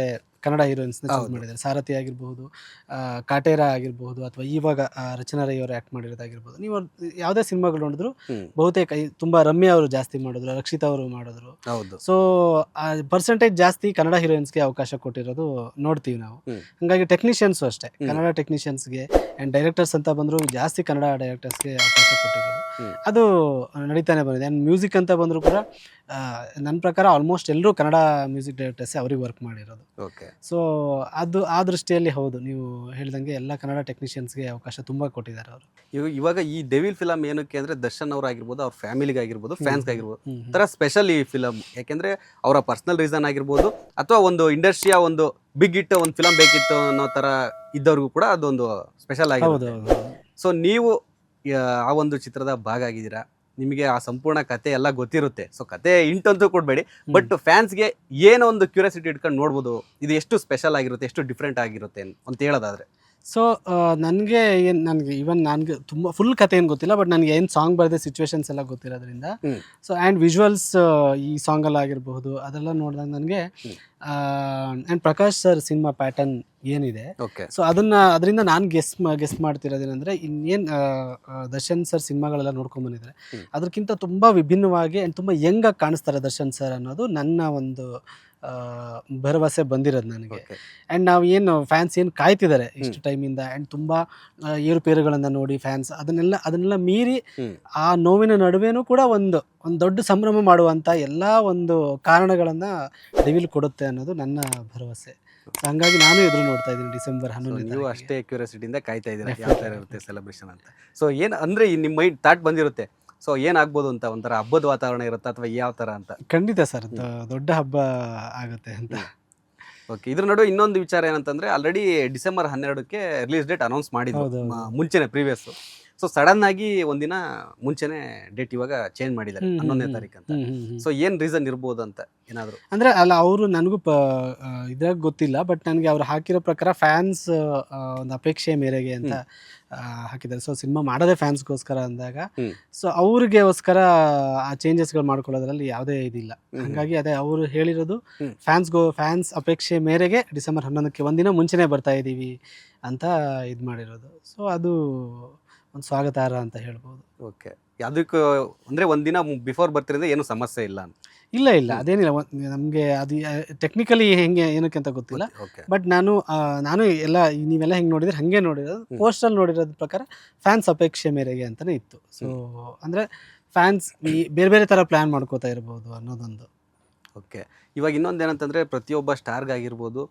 ಕನ್ನಡ ಹೀರೋಯಿನ್ಸ್ನ ಚೂಸ್ ಮಾಡಿದ್ದಾರೆ. ಸಾರಥಿ ಆಗಿರ್ಬೋದು, ಕಾಟೇರ ಆಗಿರ್ಬೋದು, ಅಥವಾ ಇವಾಗ ರಚನಾ ರೈ ಅವರು ಆ್ಯಕ್ಟ್ ಮಾಡಿರೋದಾಗಿರ್ಬೋದು. ನೀವು ಯಾವುದೇ ಸಿನಿಮಾಗಳು ನೋಡಿದ್ರು ಬಹುತೇಕ ತುಂಬ ರಮ್ಯಾ ಅವರು ಜಾಸ್ತಿ ಮಾಡಿದ್ರು, ರಕ್ಷಿತಾ ಅವರು ಮಾಡಿದ್ರು. ಸೊ ಪರ್ಸೆಂಟೇಜ್ ಜಾಸ್ತಿ ಕನ್ನಡ ಹೀರೋಯಿನ್ಸ್ಗೆ ಅವಕಾಶ ಕೊಟ್ಟಿರೋದು ನೋಡ್ತೀವಿ ನಾವು. ಹಾಗಾಗಿ ಟೆಕ್ನಿಷಿಯನ್ಸು ಅಷ್ಟೇ, ಕನ್ನಡ ಟೆಕ್ನಿಷಿಯನ್ಸ್ಗೆ ಆ್ಯಂಡ್ ಡೈರೆಕ್ಟರ್ಸ್ ಅಂತ ಬಂದರು ಜಾಸ್ತಿ ಕನ್ನಡ ಡೈರೆಕ್ಟರ್ಸ್ಗೆ ಅವಕಾಶ ಕೊಟ್ಟಿರೋದು, ಅದು ನಡೀತಾನೆ ಬಂದಿದೆ. ಆ್ಯಂಡ್ ಮ್ಯೂಸಿಕ್ ಅಂತ ಬಂದರೂ ಕೂಡ ನನ್ನ ಪ್ರಕಾರ ಆಲ್ಮೋಸ್ಟ್ ಎಲ್ಲರೂ ಕನ್ನಡ ಮ್ಯೂಸಿಕ್ ಡೈರೆಕ್ಟರ್ಸೇ ಅವ್ರಿಗೆ ವರ್ಕ್ ಮಾಡಿರೋದು. ಸೊ ಅದು ಆ ದೃಷ್ಟಿಯಲ್ಲಿ ಹೌದು, ನೀವು ಹೇಳ್ದಂಗೆ ಎಲ್ಲ ಕನ್ನಡ ಟೆಕ್ನಿಷಿಯನ್ಸ್ಗೆ ಅವಕಾಶ ತುಂಬ ಕೊಟ್ಟಿದ್ದಾರೆ ಅವರು. ಇವಾಗ ಈ ಡೆವಿಲ್ ಫಿಲಮ್ ಏನಕ್ಕೆ ಅಂದರೆ, ದರ್ಶನ್ ಅವರಾಗಿರ್ಬೋದು, ಅವ್ರ ಫ್ಯಾಮಿಲಿಗಾಗಿರ್ಬೋದು, ಫ್ಯಾನ್ಸ್ಗಾಗಿರ್ಬೋದು, ಥರ ಸ್ಪೆಷಲ್ ಈ ಫಿಲಮ್. ಯಾಕೆಂದರೆ ಅವರ ಪರ್ಸ್ನಲ್ ರೀಸನ್ ಆಗಿರ್ಬೋದು, ಅಥವಾ ಒಂದು ಇಂಡಸ್ಟ್ರಿಯ ಒಂದು ಬಿಗ್ ಹಿಟ್ ಒಂದು ಫಿಲಮ್ ಬೇಕಿತ್ತು ಅನ್ನೋ ಥರ ಇದ್ದವ್ರಿಗೂ ಕೂಡ ಅದೊಂದು ಸ್ಪೆಷಲ್ ಆಗಿರುತ್ತೆ. ಸೊ ನೀವು ಆ ಒಂದು ಚಿತ್ರದ ಭಾಗ ಆಗಿದ್ದೀರಾ, ನಿಮಗೆ ಆ ಸಂಪೂರ್ಣ ಕತೆ ಎಲ್ಲ ಗೊತ್ತಿರುತ್ತೆ. ಸೊ ಕತೆ ಇಂಟಂತೂ ಕೊಡಬೇಡಿ, ಬಟ್ ಫ್ಯಾನ್ಸ್ಗೆ ಏನೋ ಒಂದು ಕ್ಯೂರಿಯಾಸಿಟಿ ಇಟ್ಕೊಂಡು ನೋಡ್ಬೋದು, ಇದು ಎಷ್ಟು ಸ್ಪೆಷಲ್ ಆಗಿರುತ್ತೆ, ಎಷ್ಟು ಡಿಫ್ರೆಂಟ್ ಆಗಿರುತ್ತೆ ಅಂತ ಹೇಳೋದಾದ್ರೆ. ಸೊ ನನಗೆ ಈವನ್ ನನಗೆ ತುಂಬ ಫುಲ್ ಕತೆ ಏನು ಗೊತ್ತಿಲ್ಲ, ಬಟ್ ನನಗೆ ಏನು ಸಾಂಗ್ ಬರೆದ ಸಿಚುವೇಶನ್ಸ್ ಎಲ್ಲ ಗೊತ್ತಿರೋದ್ರಿಂದ, ಸೊ ಆ್ಯಂಡ್ ವಿಜುವಲ್ಸ್ ಈ ಸಾಂಗಲ್ಲಿ ಆಗಿರಬಹುದು ಅದೆಲ್ಲ ನೋಡಿದಾಗ ನನಗೆ and Prakash sir cinema pattern ಏನಿದೆ, ಸೊ ಅದರಿಂದ ನಾನು ಗೆಸ್ ಮಾಡ್ತಿರೋದೇನೆಂದರೆ, ಇನ್ನೇನು ದರ್ಶನ್ ಸರ್ ಸಿನಿಮಾಗಳೆಲ್ಲ ನೋಡ್ಕೊಂಡ್ಬಂದಿದ್ದಾರೆ ಅದಕ್ಕಿಂತ ತುಂಬ ವಿಭಿನ್ನವಾಗಿ ಆ್ಯಂಡ್ ತುಂಬ ಯಂಗಾಗಿ ಕಾಣಿಸ್ತಾರೆ ದರ್ಶನ್ ಸರ್ ಅನ್ನೋದು ನನ್ನ ಒಂದು ಭರವಸೆ ಬಂದಿರೋದು ನನಗೆ. ಆ್ಯಂಡ್ ನಾವು ಏನು ಫ್ಯಾನ್ಸ್ ಏನು ಕಾಯ್ತಿದ್ದಾರೆ ಇಷ್ಟು ಟೈಮಿಂದ, ಆ್ಯಂಡ್ ತುಂಬ ಏರುಪೇರುಗಳನ್ನು ನೋಡಿ ಫ್ಯಾನ್ಸ್ ಅದನ್ನೆಲ್ಲ ಮೀರಿ ಆ ನೋವಿನ ನಡುವೆನೂ ಕೂಡ ಒಂದು ದೊಡ್ಡ ಸಂಭ್ರಮ ಮಾಡುವಂಥ ಎಲ್ಲ ಒಂದು ಕಾರಣಗಳನ್ನು ಡೆವಿಲ್ ಕೊಡುತ್ತೆ ಅನ್ನೋದು ನನ್ನ ಭರವಸೆ. ಹಂಗಾಗಿ ನಾನು ಎದುರು ನೋಡ್ತಾ ಇದ್ದೀನಿ ಡಿಸೆಂಬರ್ 11. ನೀವು ಅಷ್ಟೇ ಕ್ಯೂರಿಯಾಸಿಟಿಯಿಂದ ಕಾಯ್ತಾ ಇದ್ದೀರಾ ಯಾವ ಥರ ಇರುತ್ತೆ ಸೆಲೆಬ್ರೇಷನ್ ಅಂತ. ಸೊ ಏನು ಅಂದರೆ ನಿಮ್ಮ ಮೈಂಡ್ ಥಾಟ್ ಬಂದಿರುತ್ತೆ, ಸೊ ಏನಾಗ್ಬೋದು ಅಂತ, ಒಂಥರ ಹಬ್ಬದ ವಾತಾವರಣ ಇರುತ್ತೆ ಅಥವಾ ಯಾವ ಥರ ಅಂತ? ಖಂಡಿತ ಸರ್, ದೊಡ್ಡ ಹಬ್ಬ ಆಗುತ್ತೆ ಅಂತ. ಓಕೆ, ಇದ್ರ ನಡುವೆ ಇನ್ನೊಂದು ವಿಚಾರ ಏನಂತಂದ್ರೆ ಆಲ್ರೆಡಿ ಡಿಸೆಂಬರ್ 12ಕ್ಕೆ ರಿಲೀಸ್ ಡೇಟ್ ಅನೌನ್ಸ್ ಮಾಡಿದ್ರು ಮುಂಚೆನೆ ಪ್ರೀವಿಯಸ್. ಸೊ ಸಡನ್ ಆಗಿ ಒಂದಿನ ಮುಂಚೆನೆ ಡೇಟ್ ಇವಾಗ ಚೇಂಜ್ ಮಾಡಿದ್ದಾರೆ 11ನೇ ತಾರೀಕು ಅಂತ. ಸೊ ಏನ್ ರೀಸನ್ ಇರ್ಬೋದು ಅಂತ ಏನಾದ್ರು ಅಂದ್ರೆ ಅಲ್ಲ, ಅವರು ನನಗೂ ಇದ್ರಾಗ ಗೊತ್ತಿಲ್ಲ, ಬಟ್ ನನಗೆ ಅವ್ರು ಹಾಕಿರೋ ಪ್ರಕಾರ ಫ್ಯಾನ್ಸ್ ಒಂದು ಅಪೇಕ್ಷೆ ಮೇರೆಗೆ ಅಂತ ಹಾಕಿದ್ದಾರೆ. ಸೊ ಸಿನಿಮಾ ಮಾಡೋದೇ ಫ್ಯಾನ್ಸ್ಗೋಸ್ಕರ ಅಂದಾಗ ಸೊ ಅವ್ರಿಗೋಸ್ಕರ ಆ ಚೇಂಜಸ್ಗಳು ಮಾಡ್ಕೊಳ್ಳೋದ್ರಲ್ಲಿ ಯಾವುದೇ ಇದಿಲ್ಲ. ಹಾಗಾಗಿ ಅದೇ ಅವರು ಹೇಳಿರೋದು ಫ್ಯಾನ್ಸ್ ಅಪೇಕ್ಷೆ ಮೇರೆಗೆ ಡಿಸೆಂಬರ್ 11ಕ್ಕೆ ಒಂದಿನ ಮುಂಚೆನೇ ಬರ್ತಾ ಇದ್ದೀವಿ ಅಂತ ಇದು ಮಾಡಿರೋದು. ಸೊ ಅದು ಒಂದು ಸ್ವಾಗತಾರ್ಹ ಅಂತ ಹೇಳ್ಬೋದು. ಓಕೆ, ಅದಕ್ಕೆ ಅಂದ್ರೆ ಒಂದಿನ ಬಿಫೋರ್ ಬರ್ತಿರೋದ್ರೆ ಏನು ಸಮಸ್ಯೆ ಇಲ್ಲ ಅಂತ? ಇಲ್ಲ ಅದೇನಿಲ್ಲ, ನಮಗೆ ಅದು ಟೆಕ್ನಿಕಲಿ ಹೆಂಗೆ ಏನಕ್ಕೆ ಅಂತ ಗೊತ್ತಿಲ್ಲ. ಬಟ್ ನಾನು ಎಲ್ಲ ನೀವೆಲ್ಲ ಹೆಂಗೆ ನೋಡಿದ್ರೆ ಹಾಗೆ ನೋಡಿರೋದು, ಪೋಸ್ಟಲ್ಲಿ ನೋಡಿರೋದ್ ಪ್ರಕಾರ ಫ್ಯಾನ್ಸ್ ಅಪೇಕ್ಷೆ ಮೇರೆಗೆ ಅಂತಲೇ ಇತ್ತು. ಸೊ ಅಂದರೆ ಫ್ಯಾನ್ಸ್ ಬೇರೆ ಬೇರೆ ಥರ ಪ್ಲ್ಯಾನ್ ಮಾಡ್ಕೋತಾ ಇರ್ಬೋದು ಅನ್ನೋದೊಂದು. ಓಕೆ, ಇವಾಗ ಇನ್ನೊಂದು ಏನಂತಂದರೆ ಪ್ರತಿಯೊಬ್ಬ ಸ್ಟಾರ್ಗಾಗಿರ್ಬೋದು,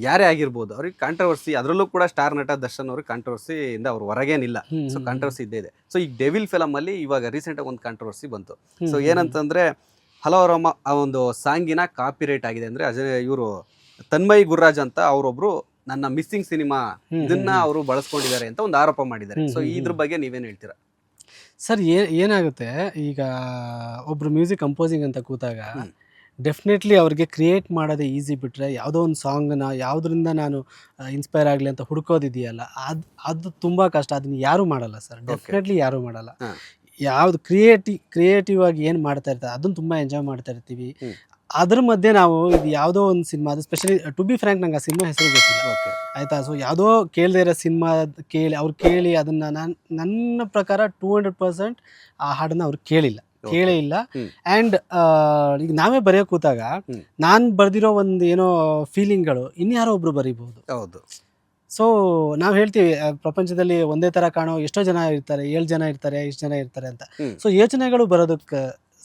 ಯಾರೇ ಆಗಿರ್ಬೋದು, ಅವ್ರಿಗೆ ಕಾಂಟ್ರವರ್ಸಿ, ಅದರಲ್ಲೂ ಕೂಡ ಸ್ಟಾರ್ ನಟ ದರ್ಶನ್ ಅವ್ರಿಗೆ ಕಾಂಟ್ರವರ್ಸಿಯಿಂದ ಅವ್ರು ಹೊರಗೇನಿಲ್ಲ. ಸೊ ಕಾಂಟ್ರವರ್ಸಿ ಇದ್ದೇ ಇದೆ. ಸೊ ಈಗ ಡೆವಿಲ್ ಫಿಲಮಲ್ಲಿ ಇವಾಗ ರೀಸೆಂಟಾಗಿ ಒಂದು ಕಾಂಟ್ರವರ್ಸಿ ಬಂತು. ಸೊ ಏನಂತಂದರೆ ಹಲವರಮ್ಮ ಆ ಒಂದು ಸಾಂಗಿನ ಕಾಪಿ ರೈಟ್ ಆಗಿದೆ. ಅಂದರೆ ಇವರು ತನ್ಮಯ್ ಗುರ್ರಾಜ್ ಅಂತ ಅವರೊಬ್ರು ನನ್ನ ಮಿಸ್ಸಿಂಗ್ ಸಿನಿಮಾ ಇದನ್ನ ಅವರು ಬಳಸ್ಕೊಂಡಿದ್ದಾರೆ ಅಂತ ಒಂದು ಆರೋಪ ಮಾಡಿದ್ದಾರೆ. ಸೊ ಇದ್ರ ಬಗ್ಗೆ ನೀವೇನು ಹೇಳ್ತೀರಾ ಸರ್? ಏನಾಗುತ್ತೆ ಈಗ ಒಬ್ರು ಮ್ಯೂಸಿಕ್ ಕಂಪೋಸಿಂಗ್ ಅಂತ ಕೂತಾಗ ಡೆಫಿನೆಟ್ಲಿ ಅವ್ರಿಗೆ ಕ್ರಿಯೇಟ್ ಮಾಡೋದೇ ಈಸಿ, ಬಿಟ್ಟರೆ ಯಾವುದೋ ಒಂದು ಸಾಂಗನ್ನ ಯಾವುದರಿಂದ ನಾನು ಇನ್ಸ್ಪೈರ್ ಆಗಲಿ ಅಂತ ಹುಡ್ಕೋದಿದೆಯಲ್ಲ, ಅದು ತುಂಬ ಕಷ್ಟ. ಅದನ್ನ ಯಾರೂ ಮಾಡಲ್ಲ ಸರ್, ಡೆಫಿನೆಟ್ಲಿ ಯಾರೂ ಮಾಡಲ್ಲ. ಯಾವುದು ಕ್ರಿಯೇಟಿವ್ ಆಗಿ ಏನು ಮಾಡ್ತಾ ಇರ್ತಾರೆ ಅದನ್ನು ತುಂಬ ಎಂಜಾಯ್ ಮಾಡ್ತಾ ಇರ್ತೀವಿ. ಅದ್ರ ಮಧ್ಯೆ ನಾವು ಇದು ಯಾವುದೋ ಒಂದು ಸಿನಿಮಾ, ಅದು ಸ್ಪೆಷಲಿ ಟು ಬಿ ಫ್ರ್ಯಾಂಕ್ ನಂಗೆ ಆ ಸಿನಿಮಾ ಹೆಸರು ಗೊತ್ತಿಲ್ಲ, ಆಯಿತಾ? ಸೊ ಯಾವುದೋ ಕೇಳದೇ ಇರೋ ಸಿನಿಮಾ ಕೇಳಿ ಅದನ್ನು ನನ್ನ ಪ್ರಕಾರ 200% ಆ ಹಾಡನ್ನು ಅವ್ರು ಕೇಳೇ ಇಲ್ಲ. ಆ್ಯಂಡ್ ಈಗ ನಾವೇ ಬರೆಯೋ ಕೂತಾಗ ನಾನು ಬರೆದಿರೋ ಒಂದು ಏನೋ ಫೀಲಿಂಗ್ಗಳು ಇನ್ಯಾರೋ ಒಬ್ರು ಬರೀಬಹುದು. ಹೌದು. ಸೊ ನಾವು ಹೇಳ್ತೀವಿ ಪ್ರಪಂಚದಲ್ಲಿ ಒಂದೇ ಥರ ಕಾಣೋ ಎಷ್ಟೋ ಜನ ಇರ್ತಾರೆ, 7 ಜನ ಇರ್ತಾರೆ, ಇಷ್ಟು ಜನ ಇರ್ತಾರೆ ಅಂತ. ಸೊ ಯೋಚನೆಗಳು ಬರೋದಕ್ಕೆ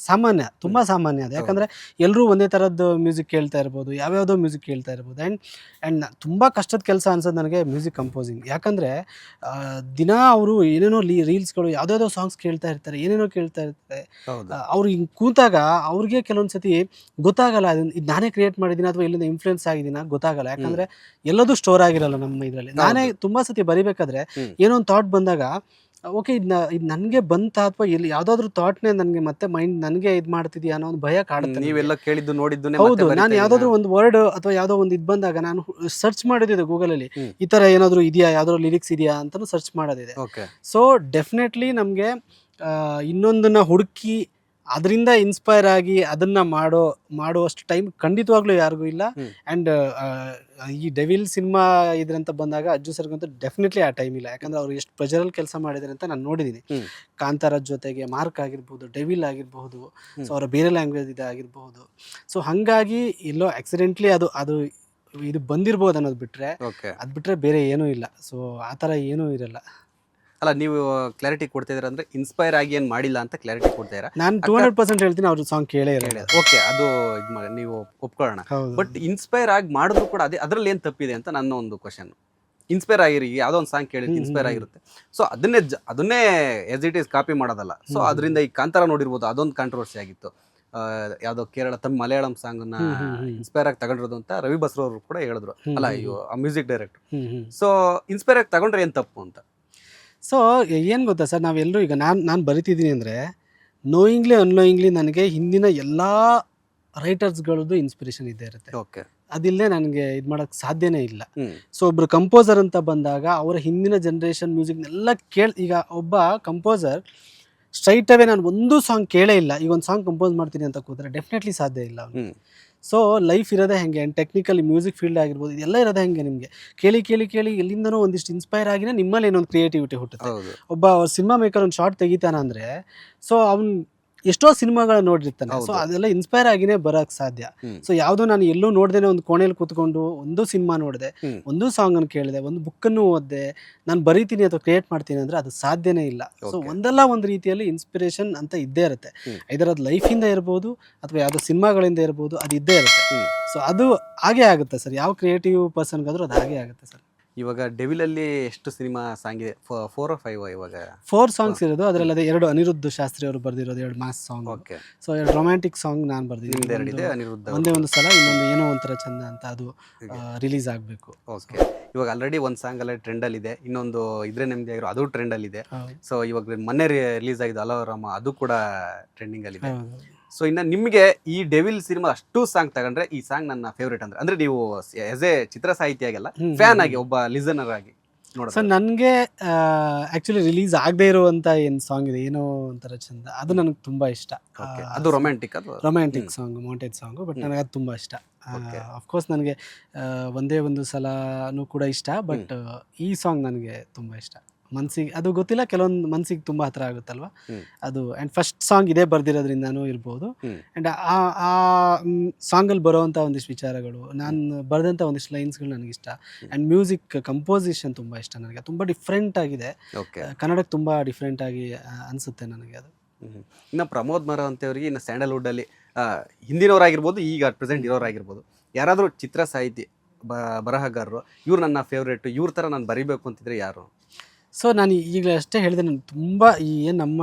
ಸಾಮಾನ್ಯ, ತುಂಬ ಸಾಮಾನ್ಯ ಅದು. ಯಾಕಂದರೆ ಎಲ್ಲರೂ ಒಂದೇ ಥರದ್ದು ಮ್ಯೂಸಿಕ್ ಕೇಳ್ತಾ ಇರ್ಬೋದು, ಯಾವ್ಯಾವುದೋ ಮ್ಯೂಸಿಕ್ ಕೇಳ್ತಾ ಇರ್ಬೋದು. ಆ್ಯಂಡ್ ತುಂಬ ಕಷ್ಟದ ಕೆಲಸ ಅನ್ಸೋದು ನನಗೆ ಮ್ಯೂಸಿಕ್ ಕಂಪೋಸಿಂಗ್. ಯಾಕಂದರೆ ದಿನ ಅವರು ಏನೇನೋ ರೀಲ್ಸ್ಗಳು ಯಾವುದ್ಯಾವುದೋ ಸಾಂಗ್ಸ್ ಕೇಳ್ತಾ ಇರ್ತಾರೆ, ಏನೇನೋ ಕೇಳ್ತಾ ಇರ್ತಾರೆ. ಅವ್ರು ಹಿಂಗೆ ಕೂತಾಗ ಅವ್ರಿಗೆ ಕೆಲವೊಂದು ಸತಿ ಗೊತ್ತಾಗಲ್ಲ ಇದು ನಾನೇ ಕ್ರಿಯೇಟ್ ಮಾಡಿದ್ದೀನಿ ಅಥವಾ ಇಲ್ಲಿಂದ ಇನ್ಫ್ಲುಯೆನ್ಸ್ ಆಗಿದ್ದೀನ ಗೊತ್ತಾಗಲ್ಲ. ಯಾಕಂದರೆ ಎಲ್ಲದೂ ಸ್ಟೋರ್ ಆಗಿರಲ್ಲ ನಮ್ಮ ಇದರಲ್ಲಿ. ನಾನೇ ತುಂಬ ಸತಿ ಬರಿಬೇಕಾದ್ರೆ ಏನೋ ಒಂದು ಥಾಟ್ ಬಂದಾಗ ಓಕೆ ಇದು ನನಗೆ ಬಂತ ಅಥವಾ ಇಲ್ಲಿ ಯಾವುದಾದ್ರೂ ಥಾಟ್ನೇ ನನಗೆ ಮತ್ತೆ ಮೈಂಡ್ ನನಗೆ ಇದು ಮಾಡ್ತಿದ್ಯಾ ಅನ್ನೋ ಒಂದು ಭಯ ಕಾಡುತ್ತೆ. ನೀವೆಲ್ಲ ಕೇಳಿದ್ದು ನೋಡಿದ್ದು? ಹೌದು, ನಾನು ಯಾವುದಾದ್ರೂ ಒಂದು ವರ್ಡ್ ಅಥವಾ ಯಾವುದೋ ಒಂದು ಇದು ಬಂದಾಗ ನಾನು ಸರ್ಚ್ ಮಾಡಿದ್ದೆ ಗೂಗಲಲ್ಲಿ, ಈ ಥರ ಏನಾದರೂ ಇದೆಯಾ, ಯಾವುದಾದ್ರು ಲಿರಿಕ್ಸ್ ಇದೆಯಾ ಅಂತಲೂ ಸರ್ಚ್ ಮಾಡೋದಿದೆ. ಸೊ ಡೆಫಿನೆಟ್ಲಿ ನಮಗೆ ಇನ್ನೊಂದನ್ನು ಹುಡುಕಿ ಅದರಿಂದ ಇನ್ಸ್ಪೈರ್ ಆಗಿ ಅದನ್ನು ಮಾಡುವಷ್ಟು ಟೈಮ್ ಖಂಡಿತವಾಗ್ಲೂ ಯಾರಿಗೂ ಇಲ್ಲ. ಆ್ಯಂಡ್ ಈ ಡೆವಿಲ್ ಸಿನಿಮಾ ಇದ್ರಂತ ಬಂದಾಗ ಅಜ್ಜು ಸರ್ಗಂತೂ ಡೆಫಿನೆಟ್ಲಿ ಆ ಟೈಮ್ ಇಲ್ಲ. ಯಾಕಂದರೆ ಅವ್ರು ಎಷ್ಟು ಪ್ರೆಜರಲ್ಲಿ ಕೆಲಸ ಮಾಡಿದ್ದಾರೆ ಅಂತ ನಾನು ನೋಡಿದ್ದೀನಿ. ಕಾಂತಾರದ ಜೊತೆಗೆ ಮಾರ್ಕ್ ಆಗಿರ್ಬೋದು, ಡೆವಿಲ್ ಆಗಿರ್ಬೋದು, ಸೊ ಅವರ ಬೇರೆ ಲ್ಯಾಂಗ್ವೇಜ್ ಆಗಿರ್ಬೋದು. ಸೊ ಹಾಗಾಗಿ ಎಲ್ಲೋ ಆಕ್ಸಿಡೆಂಟ್ಲಿ ಅದು ಇದು ಬಂದಿರ್ಬೋದು ಅನ್ನೋದು ಬಿಟ್ಟರೆ, ಅದು ಬಿಟ್ಟರೆ ಬೇರೆ ಏನೂ ಇಲ್ಲ. ಸೊ ಆ ಥರ ಏನೂ ಇರಲ್ಲ. ಅಲ್ಲ, ನೀವು ಕ್ಲಾರಿಟಿ ಕೊಡ್ತಾ ಇದ್ದೀರಾ ಅಂದರೆ ಇನ್ಸ್ಪೈರ್ ಆಗಿ ಏನು ಮಾಡಿಲ್ಲ ಅಂತ ಕ್ಲಾರಿಟಿ ಕೊಡ್ತಾ ಇದ್ದೀರಾ. ನಾನು 200% ಹೇಳ್ತೀನಿ, ಅವ್ರ ಸಾಂಗ್ ಕೇಳೇ ಇರಲ್ಲ. ಓಕೆ, ಅದು ನೀವು ಒಪ್ಕೊಳ್ಳೋಣ. ಬಟ್ ಇನ್ಸ್ಪೈರ್ ಆಗಿ ಮಾಡಿದ್ರು ಕೂಡ ಅದರಲ್ಲಿ ಏನು ತಪ್ಪಿದೆ ಅಂತ ನನ್ನ ಒಂದು ಕ್ವಶನ್. ಇನ್ಸ್ಪೈರ್ ಆಗಿರಿ, ಯಾವುದೋ ಒಂದು ಸಾಂಗ್ ಕೇಳಿದ್ರೆ ಇನ್ಸ್ಪೈರ್ ಆಗಿರುತ್ತೆ. ಸೊ ಅದನ್ನೇ ಎಸ್ ಇಟ್ ಈಸ್ ಕಾಪಿ ಮಾಡೋದಲ್ಲ. ಸೊ ಅದರಿಂದ ಈ ಕಾಂತಾರ ನೋಡಿರ್ಬೋದು, ಅದೊಂದು ಕಾಂಟ್ರವರ್ಸಿ ಆಗಿತ್ತು. ಯಾವುದೋ ಕೇರಳ ಮಲಯಾಳಂ ಸಾಂಗನ್ನ ಇನ್ಸ್ಪೈರ್ ಆಗಿ ತಗೊಂಡಿರೋದು ಅಂತ ರವಿ ಬಸ್ರವರು ಕೂಡ ಹೇಳಿದ್ರು, ಅಲ್ಲ ಆ ಮ್ಯೂಸಿಕ್ ಡೈರೆಕ್ಟರ್. ಸೊ ಇನ್ಸ್ಪೈರ್ ಆಗಿ ತಗೊಂಡ್ರೆ ಏನು ತಪ್ಪು ಅಂತ. ಸೊ ಏನು ಗೊತ್ತಾ ಸರ್, ನಾವೆಲ್ಲರೂ ಈಗ ನಾನು ಬರಿತಿದ್ದೀನಿ ಅಂದರೆ ನೋಯಿಂಗ್ಲಿ ಅನ್ಲೋಯಿಂಗ್ಲಿ ನನಗೆ ಹಿಂದಿನ ಎಲ್ಲ ರೈಟರ್ಸ್ಗಳದ್ದು ಇನ್ಸ್ಪಿರೇಷನ್ ಇದ್ದೇ ಇರುತ್ತೆ. ಓಕೆ, ಅದಿಲ್ಲದೆ ನನಗೆ ಇದು ಮಾಡೋಕ್ಕೆ ಸಾಧ್ಯನೇ ಇಲ್ಲ. ಸೊ ಒಬ್ಬರು ಕಂಪೋಸರ್ ಅಂತ ಬಂದಾಗ ಅವರ ಹಿಂದಿನ ಜನ್ರೇಷನ್ ಮ್ಯೂಸಿಕ್ನೆಲ್ಲ ಈಗ ಒಬ್ಬ ಕಂಪೋಸರ್ ಸ್ಟ್ರೈಟ್ ಅವೇ ನಾನು ಒಂದು ಸಾಂಗ್ ಕೇಳೇ ಇಲ್ಲ, ಈಗ ಒಂದು ಸಾಂಗ್ ಕಂಪೋಸ್ ಮಾಡ್ತೀನಿ ಅಂತ ಕೂತ್ರೆ ಡೆಫಿನೆಟ್ಲಿ ಸಾಧ್ಯ ಇಲ್ಲ. ಸೊ ಲೈಫ್ ಇರೋದೇ ಹೆಂಗೆ, ಆ್ಯಂಡ್ ಟೆಕ್ನಿಕಲಿ ಮ್ಯೂಸಿಕ್ ಫೀಲ್ಡ್ ಆಗಿರ್ಬೋದು, ಇದೆಲ್ಲ ಇರೋದೇ ಹೆಂಗೆ, ನಿಮಗೆ ಕೇಳಿ ಎಲ್ಲಿಂದನೋ ಒಂದಿಷ್ಟು ಇನ್ಸ್ಪೈರ್ ಆಗಿನೇ ನಿಮ್ಮಲ್ಲಿ ಏನೊಂದು ಕ್ರಿಯೇಟಿವಿಟಿ ಹುಟ್ಟುತ್ತೆ. ಒಬ್ಬ ಸಿನಿಮಾ ಮೇಕರ್ ಒಂದು ಶಾರ್ಟ್ ತೆಗಿತಾನ ಅಂದರೆ ಸೊ ಅವ್ನು ಎಷ್ಟೋ ಸಿನಿಮಾಗಳ ನೋಡಿರ್ತಾನೆ. ಸೊ ಅದೆಲ್ಲ ಇನ್ಸ್ಪೈರ್ ಆಗಿನೇ ಬರೋಕ್ಕೆ ಸಾಧ್ಯ. ಸೊ ಯಾವುದೋ ನಾನು ಎಲ್ಲೂ ನೋಡ್ದೇನೆ ಒಂದು ಕೋಣೆಯಲ್ಲಿ ಕೂತ್ಕೊಂಡು ಒಂದು ಸಿನಿಮಾ ನೋಡಿದೆ, ಒಂದು ಸಾಂಗನ್ನು ಕೇಳಿದೆ, ಒಂದು ಬುಕ್ಕನ್ನು ಓದಿದೆ, ನಾನು ಬರೀತೀನಿ ಅಥವಾ ಕ್ರಿಯೇಟ್ ಮಾಡ್ತೀನಿ ಅಂದರೆ ಅದು ಸಾಧ್ಯನೇ ಇಲ್ಲ. ಸೊ ಒಂದಲ್ಲ ಒಂದು ರೀತಿಯಲ್ಲಿ ಇನ್ಸ್ಪಿರೇಷನ್ ಅಂತ ಇದ್ದೇ ಇರುತ್ತೆ. ಇದರ ಅದು ಲೈಫಿಂದ ಇರ್ಬೋದು ಅಥವಾ ಯಾವುದೋ ಸಿನಿಮಾಗಳಿಂದ ಇರ್ಬೋದು, ಅದು ಇದ್ದೇ ಇರುತ್ತೆ. ಸೊ ಅದು ಹಾಗೇ ಆಗುತ್ತೆ ಸರ್, ಯಾವ ಕ್ರಿಯೇಟಿವ್ ಪರ್ಸನ್ಗಾದ್ರೂ ಅದು ಹಾಗೇ ಆಗುತ್ತೆ ಸರ್. ಇವಾಗ ಡೆವಿಲಲ್ಲಿ ಎಷ್ಟು ಸಿನಿಮಾ ಸಾಂಗ್ ಇದೆ? 4 or 5 ಇವಾಗ? 4 ಸಾಂಗ್ಸ್ ಇರೋದು. ಅದರಲ್ಲಿ ಅದೇ 2 ಅನಿರುದ್ಧ ಶಾಸ್ತ್ರಿ ಅವರು ಬರೆದಿರೋದು, 2 mass song. Okay. So 2 romantic song ನಾನು ನಿಮ್ದು 2 ಬರೆದಿದ್ದೀನಿ. ಇದೆ, ಅನಿರುದ್ಧ ಒಂದೇ ಒಂದು ಸಲ, ಇನ್ನೊಂದು ಏನೋ ಒಂಥರ ಚಂದ ಅಂತ, ಅದು ರಿಲೀಸ್ ಆಗಬೇಕು. ಓಕೆ. ಇವಾಗ ಆಲ್ರೆಡಿ ಒಂದು ಸಾಂಗ್ ಅಲ್ಲೇ ಟ್ರೆಂಡಲ್ಲಿ ಇದೆ, ಇನ್ನೊಂದು ಇದ್ರೆ ನೆಮ್ಮದಿ ಆಗಿರೋ ಅದು ಟ್ರೆಂಡಲ್ಲಿ ಇದೆ. ಸೊ ಇವಾಗ ಮೊನ್ನೆ ರಿಲೀಸ್ ಆಗಿದೆ ಅಲವರಾಮ, ಅದು ಕೂಡ ಟ್ರೆಂಡಿಂಗ್ ಅಲ್ಲಿ ಇದೆ. ಸೊ ಇನ್ನು ನಿಮಗೆ ಈ ಡೆವಿಲ್ ಸಿನಿಮಾ ಅಷ್ಟು ಸಾಂಗ್ ತಗೊಂಡ್ರೆ ಈ ಸಾಂಗ್ ನನ್ನ ಫೇವ್ರೇಟ್ ಅಂದ್ರೆ ನೀವು ಆಸ್ ಎ ಚಿತ್ರ ಸಾಹಿತಿ ಆಗಿಲ್ಲ, ಫ್ಯಾನ್ ಆಗಿ, ಒಬ್ಬ ಲಿಸನರ್ ಆಗಿ ನೋಡೋದು. ಸೊ ನನಗೆ ಆ್ಯಕ್ಚುಲಿ ರಿಲೀಸ್ ಆಗದೆ ಇರುವಂಥ ಏನು ಸಾಂಗ್ ಇದೆ, ಏನೋ ಒಂಥರ ಚಂದ, ಅದು ನನಗೆ ತುಂಬ ಇಷ್ಟ. ಅದು ರೊಮ್ಯಾಂಟಿಕ್, ಅದು ರೊಮ್ಯಾಂಟಿಕ್ ಸಾಂಗ್, ಮೌಂಟೇಜ್ ಸಾಂಗು. ಬಟ್ ನನಗೆ ಅದು ತುಂಬ ಇಷ್ಟ. ಅಫ್ಕೋರ್ಸ್ ನನಗೆ ಒಂದೇ ಒಂದು ಸಲನೂ ಕೂಡ ಇಷ್ಟ, ಬಟ್ ಈ ಸಾಂಗ್ ನನಗೆ ತುಂಬ ಇಷ್ಟ. ಮನ್ಸಿಗೆ ಅದು ಗೊತ್ತಿಲ್ಲ, ಕೆಲವೊಂದು ಮನ್ಸಿಗೆ ತುಂಬ ಹತ್ರ ಆಗುತ್ತಲ್ವ ಅದು. ಆ್ಯಂಡ್ ಫಸ್ಟ್ ಸಾಂಗ್ ಇದೇ ಬರ್ದಿರೋದ್ರಿಂದನೂ ಇರ್ಬೋದು. ಆ್ಯಂಡ್ ಆ ಸಾಂಗಲ್ಲಿ ಬರೋವಂಥ ಒಂದಿಷ್ಟು ವಿಚಾರಗಳು, ನಾನು ಬರೆದಂಥ ಒಂದಿಷ್ಟು ಲೈನ್ಸ್ಗಳು ನನಗಿಷ್ಟ. ಆ್ಯಂಡ್ ಮ್ಯೂಸಿಕ್ ಕಂಪೋಸಿಷನ್ ತುಂಬ ಇಷ್ಟ ನನಗೆ. ತುಂಬ ಡಿಫ್ರೆಂಟ್ ಆಗಿದೆ, ಕನ್ನಡಕ್ಕೆ ತುಂಬ ಡಿಫ್ರೆಂಟ್ ಆಗಿ ಅನಿಸುತ್ತೆ ನನಗೆ ಅದು. ಇನ್ನು ಪ್ರಮೋದ್ ಮರವಂತೆಯವ್ರಿಗೆ ಇನ್ನು ಸ್ಯಾಂಡಲ್ವುಡ್ಡಲ್ಲಿ ಹಿಂದಿನವರಾಗಿರ್ಬೋದು, ಈಗ ಪ್ರೆಸೆಂಟ್ ಇರೋರಾಗಿರ್ಬೋದು, ಯಾರಾದರೂ ಚಿತ್ರ ಸಾಹಿತಿ ಬರಹಗಾರರು ಇವ್ರು ನನ್ನ ಫೇವ್ರೇಟು, ಇವ್ರ ಥರ ನಾನು ಬರೀಬೇಕು ಅಂತಿದ್ರೆ ಯಾರು? ಸೊ ನಾನು ಈಗ ಅಷ್ಟೇ ಹೇಳಿದೆ, ನಾನು ತುಂಬ ಈ ಏನು ನಮ್ಮ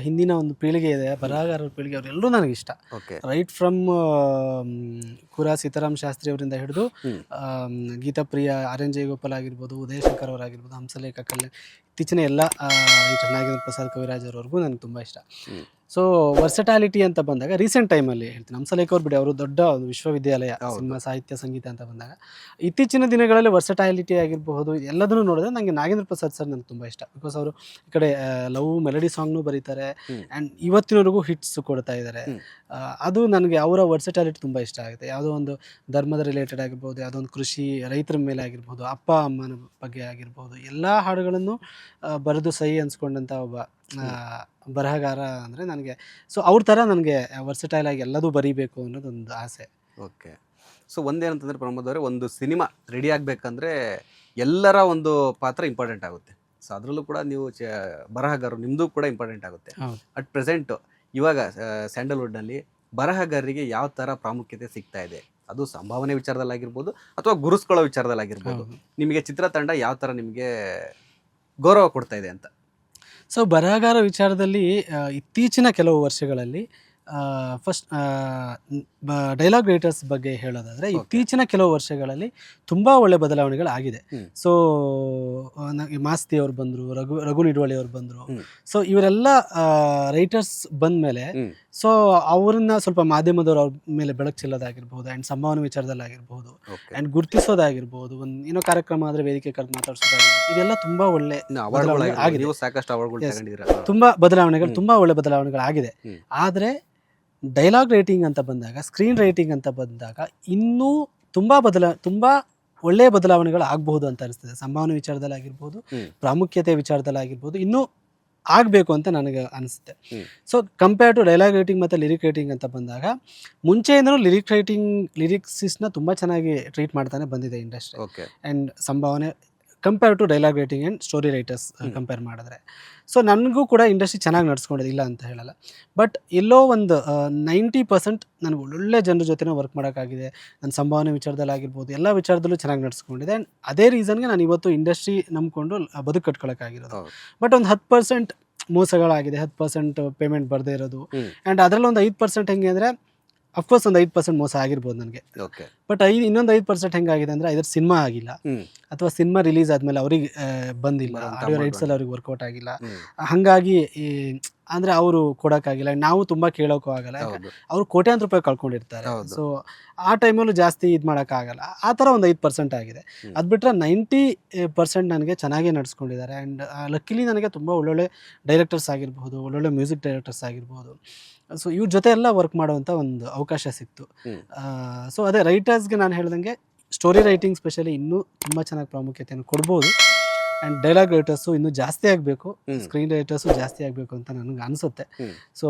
ಹಿಂದಿನ ಒಂದು ಪೀಳಿಗೆ ಇದೆ, ಬರಹಗಾರರ ಪೀಳಿಗೆ, ಅವರೆಲ್ಲರೂ ನನಗಿಷ್ಟ. ರೈಟ್ ಫ್ರಮ್ ಕುರಾ ಸೀತಾರಾಮ್ ಶಾಸ್ತ್ರಿ ಅವರಿಂದ ಹಿಡಿದು ಗೀತಾಪ್ರಿಯ, ಆರ್ ಎನ್ ಜಯಗೋಪಾಲ್ ಆಗಿರ್ಬೋದು, ಉದಯ ಶಂಕರ್ ಅವರಾಗಿರ್ಬೋದು, ಹಂಸಲೇಖ ಕಲ್ಯಾಣ್, ಇತ್ತೀಚಿನ ಎಲ್ಲ ರೈಟರ್ ನಾಗೇಂದ್ರ ಪ್ರಸಾದ್ ಕವಿರಾಜ್ ಅವರವರೆಗೂ ನನಗೆ ತುಂಬ ಇಷ್ಟ. ಸೊ ವರ್ಸಟಾಲಿಟಿ ಅಂತ ಬಂದಾಗ ರೀಸೆಂಟ್ ಟೈಮಲ್ಲಿ ಹೇಳ್ತೀನಿ, ಹಂಸಲೇಖ ಅವ್ರು ಬಿಡಿ, ಅವರು ದೊಡ್ಡ ಒಂದು ವಿಶ್ವವಿದ್ಯಾಲಯ, ಸಿನಿಮಾ ಸಾಹಿತ್ಯ ಸಂಗೀತ ಅಂತ ಬಂದಾಗ ಇತ್ತೀಚಿನ ದಿನಗಳಲ್ಲಿ ವರ್ಸಟಾಲಿಟಿ ಆಗಿರಬಹುದು ಎಲ್ಲದನ್ನು ನೋಡಿದ್ರೆ ನನಗೆ ನಾಗೇಂದ್ರ ಪ್ರಸಾದ್ ಸರ್ ನನಗೆ ತುಂಬ ಇಷ್ಟ. ಬಿಕಾಸ್ ಅವರು ಈ ಕಡೆ ಲವ್ ಮೆಲಡಿ ಸಾಂಗ್ನೂ ಬರೀತಾರೆ, ಆ್ಯಂಡ್ ಇವತ್ತಿನವರೆಗೂ ಹಿಟ್ಸ್ ಕೊಡ್ತಾ ಇದ್ದಾರೆ. ಅದು ನನಗೆ ಅವರ ವರ್ಸಟಾಲಿಟಿ ತುಂಬ ಇಷ್ಟ ಆಗುತ್ತೆ. ಯಾವುದೋ ಒಂದು ಧರ್ಮದ ರಿಲೇಟೆಡ್ ಆಗಿರ್ಬೋದು, ಯಾವುದೋ ಒಂದು ಕೃಷಿ, ರೈತರ ಮೇಲೆ ಆಗಿರ್ಬೋದು, ಅಪ್ಪ ಅಮ್ಮನ ಬಗ್ಗೆ ಆಗಿರ್ಬೋದು, ಎಲ್ಲ ಹಾಡುಗಳನ್ನು ಬರೆದು ಸಹಿ ಅನ್ಸ್ಕೊಂಡಂಥ ಒಬ್ಬ ಬರಹಗಾರ ಅಂದರೆ ನನಗೆ. ಸೊ ಅವ್ರ ಥರ ನನಗೆ ವರ್ಸಟೈಲ್ ಆಗಿ ಎಲ್ಲದೂ ಬರೀಬೇಕು ಅನ್ನೋದೊಂದು ಆಸೆ. ಓಕೆ. ಸೊ ಒಂದೇನಂತಂದರೆ ಪ್ರಮೋದ್ ಅವರೇ, ಒಂದು ಸಿನಿಮಾ ರೆಡಿ ಆಗಬೇಕಂದ್ರೆ ಎಲ್ಲರ ಒಂದು ಪಾತ್ರ ಇಂಪಾರ್ಟೆಂಟ್ ಆಗುತ್ತೆ. ಸೊ ಅದರಲ್ಲೂ ಕೂಡ ನೀವು ಬರಹಗಾರರು, ನಿಮ್ಮದು ಕೂಡ ಇಂಪಾರ್ಟೆಂಟ್ ಆಗುತ್ತೆ. ಅಟ್ ಪ್ರೆಸೆಂಟು ಇವಾಗ ಸ್ಯಾಂಡಲ್ವುಡ್ನಲ್ಲಿ ಬರಹಗಾರರಿಗೆ ಯಾವ ಥರ ಪ್ರಾಮುಖ್ಯತೆ ಸಿಗ್ತಾ ಇದೆ? ಅದು ಸಂಭಾವನೆ ವಿಚಾರದಲ್ಲಾಗಿರ್ಬೋದು ಅಥವಾ ಗುರುಸ್ಕೊಳ್ಳೋ ವಿಚಾರದಲ್ಲಾಗಿರ್ಬೋದು, ನಿಮಗೆ ಚಿತ್ರತಂಡ ಯಾವ ಥರ ನಿಮಗೆ ಗೌರವ ಕೊಡ್ತಾ ಇದೆ ಅಂತ? ಸೊ ಬರಹಗಾರ ವಿಚಾರದಲ್ಲಿ ಇತ್ತೀಚಿನ ಕೆಲವು ವರ್ಷಗಳಲ್ಲಿ ಫಸ್ಟ್ ಡೈಲಾಗ್ ರೈಟರ್ಸ್ ಬಗ್ಗೆ ಹೇಳೋದಾದರೆ, ಇತ್ತೀಚಿನ ಕೆಲವು ವರ್ಷಗಳಲ್ಲಿ ತುಂಬ ಒಳ್ಳೆ ಬದಲಾವಣೆಗಳಾಗಿದೆ. ಸೊ ಮಾಸ್ತಿ ಅವ್ರು ಬಂದರು, ರಘು ನಿಡುವಳಿ ಅವ್ರು ಬಂದರು. ಸೊ ಇವರೆಲ್ಲ ರೈಟರ್ಸ್ ಬಂದ ಮೇಲೆ ಸೊ ಅವ್ರನ್ನ ಸ್ವಲ್ಪ ಮಾಧ್ಯಮದವ್ರು ಅವ್ರ ಮೇಲೆ ಬೆಳಕು ಚೆಲ್ಲೋದಾಗಿರ್ಬೋದು, ಆ್ಯಂಡ್ ಸಂಭಾವನೆ ವಿಚಾರದಲ್ಲಾಗಿರ್ಬೋದು, ಆ್ಯಂಡ್ ಗುರುತಿಸೋದಾಗಿರ್ಬೋದು, ಒಂದು ಏನೋ ಕಾರ್ಯಕ್ರಮ ಆದರೆ ವೇದಿಕೆ ಕರೆದು ಮಾತಾಡ್ಸೋದಾಗಿರ್ಬೋದು, ಇದೆಲ್ಲ ತುಂಬ ಒಳ್ಳೆ ಆಗಿದೆ. ತುಂಬ ಬದಲಾವಣೆಗಳು, ತುಂಬ ಒಳ್ಳೆ ಬದಲಾವಣೆಗಳಾಗಿದೆ. ಆದರೆ ಡೈಲಾಗ್ ರೈಟಿಂಗ್ ಅಂತ ಬಂದಾಗ, ಸ್ಕ್ರೀನ್ ರೈಟಿಂಗ್ ಅಂತ ಬಂದಾಗ ಇನ್ನೂ ತುಂಬ ಒಳ್ಳೆಯ ಬದಲಾವಣೆಗಳು ಆಗಬಹುದು ಅಂತ ಅನಿಸ್ತದೆ. ಸಂಭಾವನೆ ವಿಚಾರದಲ್ಲಾಗಿರ್ಬೋದು, ಪ್ರಾಮುಖ್ಯತೆ ವಿಚಾರದಲ್ಲಾಗಿರ್ಬೋದು, ಇನ್ನೂ ಆಗಬೇಕು ಅಂತ ನನಗೆ ಅನಿಸುತ್ತೆ. So compare to dialogue writing ಮತ್ತು ಲಿರಿಕ್ ರೈಟಿಂಗ್ ಅಂತ ಬಂದಾಗ, ಮುಂಚೆಯಿಂದಲೂ ಲಿರಿಕ್ಸಿಸ್ನ ತುಂಬ ಚೆನ್ನಾಗಿ ಟ್ರೀಟ್ ಮಾಡ್ತಾನೆ ಬಂದಿದೆ ಇಂಡಸ್ಟ್ರಿ. ಆ್ಯಂಡ್ ಸಂಭಾವನೆ compare to dialogue writing and story writers compare ಮಾಡಿದ್ರೆ, ಸೊ ನನಗೂ ಕೂಡ ಇಂಡಸ್ಟ್ರಿ ಚೆನ್ನಾಗಿ ನಡ್ಸ್ಕೊಂಡಿದೆ, ಇಲ್ಲ ಅಂತ ಹೇಳಲ್ಲ. ಬಟ್ ಎಲ್ಲೋ ಒಂದು 90% ನನಗೆ ಒಳ್ಳೊಳ್ಳೆ ಜನರ ಜೊತೆ ವರ್ಕ್ ಮಾಡೋಕ್ಕಾಗಿದೆ. ನನ್ನ ಸಂಭಾವನೆ ವಿಚಾರದಲ್ಲಾಗಿರ್ಬೋದು, ಎಲ್ಲ ವಿಚಾರದಲ್ಲೂ ಚೆನ್ನಾಗಿ ನಡ್ಸ್ಕೊಂಡಿದೆ. ಆ್ಯಂಡ್ ಅದೇ ರೀಸನ್ಗೆ ನಾನು ಇವತ್ತು ಇಂಡಸ್ಟ್ರಿ ನಂಬಿಕೊಂಡು ಬದುಕು ಕಟ್ಕೊಳ್ಳೋಕ್ಕಾಗಿರೋದು. ಬಟ್ ಒಂದು 10% ಮೋಸಗಳಾಗಿದೆ, 10% ಪೇಮೆಂಟ್ ಬರದೇ ಇರೋದು. ಆ್ಯಂಡ್ ಅದರಲ್ಲಿ ಒಂದು 5% ಹೆಂಗೆ ಅಂದರೆ, ಅಫ್ಕೋರ್ಸ್ ಒಂದು 5% ಮೋಸ ಆಗಿರ್ಬೋದು ನನಗೆ. ಬಟ್ ಇನ್ನೊಂದು 5% ಹೆಂಗಾಗಿದೆ ಅಂದರೆ, ಇದರ ಸಿನಿಮಾ ಆಗಿಲ್ಲ, ಅಥವಾ ಸಿನಿಮಾ ರಿಲೀಸ್ ಆದಮೇಲೆ ಅವ್ರಿಗೆ ಬಂದಿಲ್ಲ, ಆಡಿಯೋ ರೈಟ್ಸಲ್ಲಿ ಅವ್ರಿಗೆ ವರ್ಕೌಟ್ ಆಗಿಲ್ಲ, ಹಾಗಾಗಿ ಅಂದರೆ ಅವರು ಕೊಡೋಕ್ಕಾಗಿಲ್ಲ, ನಾವು ತುಂಬ ಕೇಳೋಕ್ಕೂ ಆಗಲ್ಲ, ಅವರು ಕೋಟ್ಯಾಂತರ ರೂಪಾಯಿ ಕಳ್ಕೊಂಡಿರ್ತಾರೆ. ಸೊ ಆ ಟೈಮಲ್ಲೂ ಜಾಸ್ತಿ ಇದು ಮಾಡೋಕ್ಕಾಗಲ್ಲ. ಆ ಥರ ಒಂದು 5% ಆಗಿದೆ. ಅದು ಬಿಟ್ಟರೆ 90% ನನಗೆ ಚೆನ್ನಾಗೇ ನಡೆಸ್ಕೊಂಡಿದ್ದಾರೆ. ಆ್ಯಂಡ್ ಲಕ್ಕಿಲಿ ನನಗೆ ತುಂಬ ಒಳ್ಳೊಳ್ಳೆ ಡೈರೆಕ್ಟರ್ಸ್ ಆಗಿರ್ಬೋದು, ಒಳ್ಳೊಳ್ಳೆ ಮ್ಯೂಸಿಕ್ ಡೈರೆಕ್ಟರ್ಸ್ ಆಗಿರ್ಬೋದು, ಸೊ ಇವ್ರ ಜೊತೆ ಎಲ್ಲ ವರ್ಕ್ ಮಾಡುವಂಥ ಒಂದು ಅವಕಾಶ ಸಿಕ್ತು. ಸೊ ಅದೇ ರೈಟರ್ಸ್ಗೆ ನಾನು ಹೇಳ್ದಂಗೆ ಸ್ಟೋರಿ ರೈಟಿಂಗ್ ಸ್ಪೆಷಲಿ ಇನ್ನೂ ತುಂಬ ಚೆನ್ನಾಗಿ ಪ್ರಾಮುಖ್ಯತೆಯನ್ನು ಕೊಡ್ಬೋದು. ಆ್ಯಂಡ್ ಡೈಲಾಗ್ ರೈಟರ್ಸು ಇನ್ನೂ ಜಾಸ್ತಿ ಆಗಬೇಕು, ಸ್ಕ್ರೀನ್ ರೈಟರ್ಸು ಜಾಸ್ತಿ ಆಗಬೇಕು ಅಂತ ನನಗೆ ಅನಿಸುತ್ತೆ. ಸೊ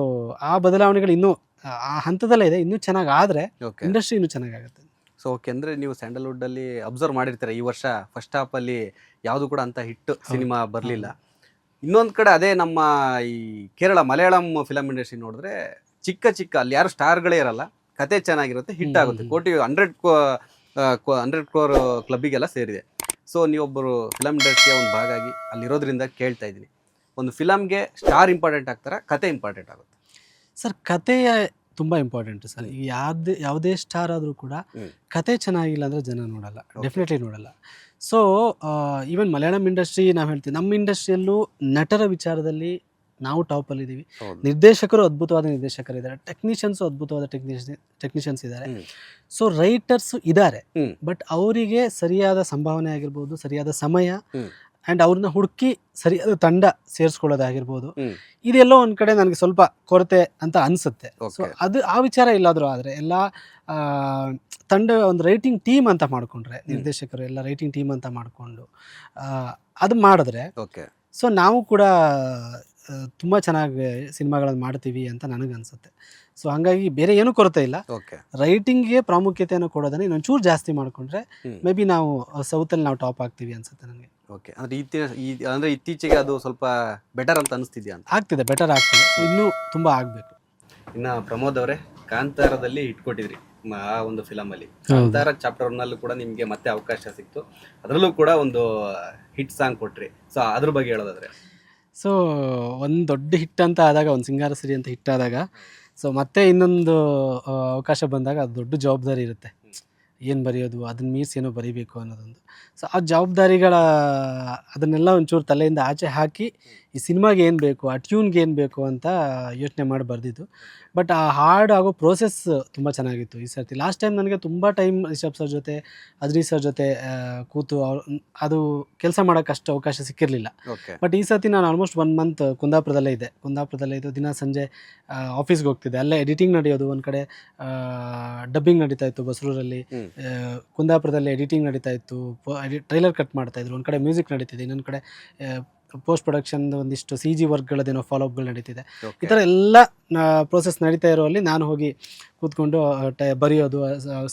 ಆ ಬದಲಾವಣೆಗಳು ಇನ್ನೂ ಆ ಹಂತದಲ್ಲೇ ಇದೆ. ಇನ್ನೂ ಚೆನ್ನಾಗಿ ಆದರೆ ಇಂಡಸ್ಟ್ರಿ ಇನ್ನೂ ಚೆನ್ನಾಗಾಗುತ್ತೆ. ಸೊ ಓಕೆ, ಅಂದರೆ ನೀವು ಸ್ಯಾಂಡಲ್ವುಡ್ಡಲ್ಲಿ ಅಬ್ಸರ್ವ್ ಮಾಡಿರ್ತೀರ, ಈ ವರ್ಷ ಫಸ್ಟ್ ಹಾಫಲ್ಲಿ ಯಾವುದು ಕೂಡ ಅಂತ ಹಿಟ್ ಸಿನಿಮಾ ಬರಲಿಲ್ಲ. ಇನ್ನೊಂದು ಕಡೆ ಅದೇ ನಮ್ಮ ಈ ಕೇರಳ ಮಲಯಾಳಂ ಫಿಲಮ್ ಇಂಡಸ್ಟ್ರಿ ನೋಡಿದ್ರೆ ಚಿಕ್ಕ ಅಲ್ಲಿ ಯಾರು ಸ್ಟಾರ್ಗಳೇ ಇರಲ್ಲ, ಕತೆ ಚೆನ್ನಾಗಿರುತ್ತೆ, ಹಿಟ್ ಆಗುತ್ತೆ, 100 crore ಕ್ಲಬ್ಬಿಗೆಲ್ಲ ಸೇರಿದೆ. ಸೊ ನೀವೊಬ್ಬರು ಫಿಲಮ್ ಇಂಡಸ್ಟ್ರಿಯ ಒಂದು ಭಾಗ ಆಗಿ ಅಲ್ಲಿರೋದ್ರಿಂದ ಕೇಳ್ತಾ ಇದ್ದೀನಿ, ಒಂದು ಫಿಲಮ್ಗೆ ಸ್ಟಾರ್ ಇಂಪಾರ್ಟೆಂಟ್ ಆಗ್ತಾರಾ, ಕತೆ ಇಂಪಾರ್ಟೆಂಟ್ ಆಗುತ್ತೆ? ಸರ್ ಕತೆಯ ತುಂಬ ಇಂಪಾರ್ಟೆಂಟ್ ಸರ್. ಈಗ ಯಾವುದೇ ಸ್ಟಾರ್ ಆದರೂ ಕೂಡ ಕತೆ ಚೆನ್ನಾಗಿಲ್ಲ ಅಂದರೆ ಜನ ನೋಡಲ್ಲ, ಡೆಫಿನೆಟ್ಲಿ ನೋಡಲ್ಲ. ಸೊ ಈವನ್ ಮಲಯಾಳಂ ಇಂಡಸ್ಟ್ರಿ ನಾವು ಹೇಳ್ತೀವಿ, ನಮ್ಮ ಇಂಡಸ್ಟ್ರಿಯಲ್ಲೂ ನಟರ ವಿಚಾರದಲ್ಲಿ ನಾವು ಟಾಪಲ್ಲಿದ್ದೀವಿ. ನಿರ್ದೇಶಕರು ಅದ್ಭುತವಾದ ನಿರ್ದೇಶಕರಿದ್ದಾರೆ, ಟೆಕ್ನಿಷಿಯನ್ಸು ಅದ್ಭುತವಾದ ಟೆಕ್ನಿಷಿಯನ್ಸ್ ಇದ್ದಾರೆ. ಸೊ ರೈಟರ್ಸು ಇದ್ದಾರೆ, ಬಟ್ ಅವರಿಗೆ ಸರಿಯಾದ ಸಂಭಾವನೆ ಆಗಿರ್ಬೋದು, ಸರಿಯಾದ ಸಮಯ ಆ್ಯಂಡ್ ಅವ್ರನ್ನ ಹುಡುಕಿ ಸರಿಯಾದ ತಂಡ ಸೇರಿಸ್ಕೊಳ್ಳೋದಾಗಿರ್ಬೋದು, ಇದೆಲ್ಲೋ ಒಂದು ಕಡೆ ನನಗೆ ಸ್ವಲ್ಪ ಕೊರತೆ ಅಂತ ಅನಿಸುತ್ತೆ. ಸೊ ಅದು ಆ ವಿಚಾರ ಇಲ್ಲಾದರೂ ಆದರೆ ಎಲ್ಲ ತಂಡ ಒಂದು ರೈಟಿಂಗ್ ಟೀಮ್ ಅಂತ ಮಾಡಿಕೊಂಡ್ರೆ, ನಿರ್ದೇಶಕರು ಎಲ್ಲ ರೈಟಿಂಗ್ ಟೀಮ್ ಅಂತ ಮಾಡಿಕೊಂಡು ಅದು ಮಾಡಿದ್ರೆ ಸೊ ನಾವು ಕೂಡ ತುಂಬ ಚೆನ್ನಾಗಿ ಸಿನಿಮಾಗಳನ್ನು ಮಾಡ್ತೀವಿ ಅಂತ ನನಗನ್ಸುತ್ತೆ. ಸೊ ಹಾಗಾಗಿ ಬೇರೆ ಏನೂ ಕೊರತೆ ಇಲ್ಲ, ರೈಟಿಂಗ್ಗೆ ಪ್ರಾಮುಖ್ಯತೆಯನ್ನು ಕೊಡೋದನ್ನ ಇನ್ನೊಂಚೂರು ಜಾಸ್ತಿ ಮಾಡಿಕೊಂಡ್ರೆ ಮೇ ಬಿ ನಾವು ಸೌತಲ್ಲಿ ನಾವು ಟಾಪ್ ಆಗ್ತೀವಿ ಅನ್ಸುತ್ತೆ ನನಗೆ. ಓಕೆ, ಅಂದರೆ ಇತ್ತೀಚೆಗೆ ಅದು ಸ್ವಲ್ಪ ಬೆಟರ್ ಅಂತ ಅನಿಸ್ತಿದ್ಯಾ? ಆಗ್ತಿದೆ, ಬೆಟರ್ ಆಗ್ತಿದೆ, ಇನ್ನೂ ತುಂಬ ಆಗಬೇಕು. ಇನ್ನು ಪ್ರಮೋದ್ ಅವರೇ, ಕಾಂತಾರದಲ್ಲಿ ಹಿಟ್ ಕೊಟ್ಟಿದ್ರಿ ಆ ಒಂದು ಫಿಲಮಲ್ಲಿ. ಕಾಂತಾರ ಚಾಪ್ಟರ್ ನಲ್ಲೂ ಕೂಡ ನಿಮಗೆ ಮತ್ತೆ ಅವಕಾಶ ಸಿಕ್ತು, ಅದರಲ್ಲೂ ಕೂಡ ಒಂದು ಹಿಟ್ ಸಾಂಗ್ ಕೊಟ್ರಿ. ಸೊ ಅದ್ರ ಬಗ್ಗೆ ಹೇಳೋದಾದ್ರೆ? ಸೊ ಒಂದು ದೊಡ್ಡ ಹಿಟ್ ಅಂತ ಆದಾಗ, ಒಂದು ಸಿಂಗಾರ ಸಿರಿ ಅಂತ ಹಿಟ್ ಆದಾಗ, ಸೊ ಮತ್ತೆ ಇನ್ನೊಂದು ಅವಕಾಶ ಬಂದಾಗ ಅದು ದೊಡ್ಡ ಜವಾಬ್ದಾರಿ ಇರುತ್ತೆ. ಏನು ಬರೆಯೋದು, ಅದನ್ನ ಮೀರಿಸಿ ಏನೋ ಬರೀಬೇಕು ಅನ್ನೋದೊಂದು. ಸೊ ಆ ಜವಾಬ್ದಾರಿಗಳ ಅದನ್ನೆಲ್ಲ ಒಂಚೂರು ತಲೆಯಿಂದ ಆಚೆ ಹಾಕಿ ಈ ಸಿನಿಮಾಗೆ ಏನು ಬೇಕು, ಆ ಟ್ಯೂನ್ಗೆ ಏನು ಬೇಕು ಅಂತ ಯೋಚನೆ ಮಾಡಿ ಬರೆದಿದ್ದು. ಬಟ್ ಆ ಹಾಡು ಆಗೋ ಪ್ರೋಸೆಸ್ ತುಂಬ ಚೆನ್ನಾಗಿತ್ತು ಈ ಸರ್ತಿ. ಲಾಸ್ಟ್ ಟೈಮ್ ನನಗೆ ತುಂಬ ಟೈಮ್ ರಿಷಬ್ ಸರ್ ಜೊತೆ, ಅದ್ರಿ ಸರ್ ಜೊತೆ ಕೂತು ಅದು ಕೆಲಸ ಮಾಡೋಕ್ಕಷ್ಟು ಅವಕಾಶ ಸಿಕ್ಕಿರಲಿಲ್ಲ. ಬಟ್ ಈ ಸರ್ತಿ ನಾನು ಆಲ್ಮೋಸ್ಟ್ 1 ಮಂತ್ ಕುಂದಾಪುರದಲ್ಲೇ ಇದ್ದು ದಿನ ಸಂಜೆ ಆಫೀಸ್ಗೆ ಹೋಗ್ತಿದ್ದೆ. ಅಲ್ಲೇ ಎಡಿಟಿಂಗ್ ನಡೆಯೋದು, ಒಂದು ಕಡೆ ಡಬ್ಬಿಂಗ್ ನಡೀತಾ ಇತ್ತು ಬಸರೂರಲ್ಲಿ, ಕುಂದಾಪುರದಲ್ಲಿ ಎಡಿಟಿಂಗ್ ನಡೀತಾ ಇತ್ತು, ಟ್ರೈಲರ್ ಕಟ್ ಮಾಡ್ತಾಯಿದ್ರು, ಒಂದು ಕಡೆ ಮ್ಯೂಸಿಕ್ ನಡೀತಿದೆ, ಇನ್ನೊಂದು ಕಡೆ ಪೋಸ್ಟ್ ಪ್ರೊಡಕ್ಷನ್ ಒಂದಿಷ್ಟು CG ವರ್ಕ್ಗಳದೇನೋ ಫಾಲೋಅಪ್ಗಳು ನಡೀತಿದೆ. ಈ ಥರ ಎಲ್ಲ ಪ್ರೋಸೆಸ್ ನಡೀತಾ ಇರೋಲ್ಲಿ ನಾನು ಹೋಗಿ ಕೂತ್ಕೊಂಡು ಬರೆಯೋದು,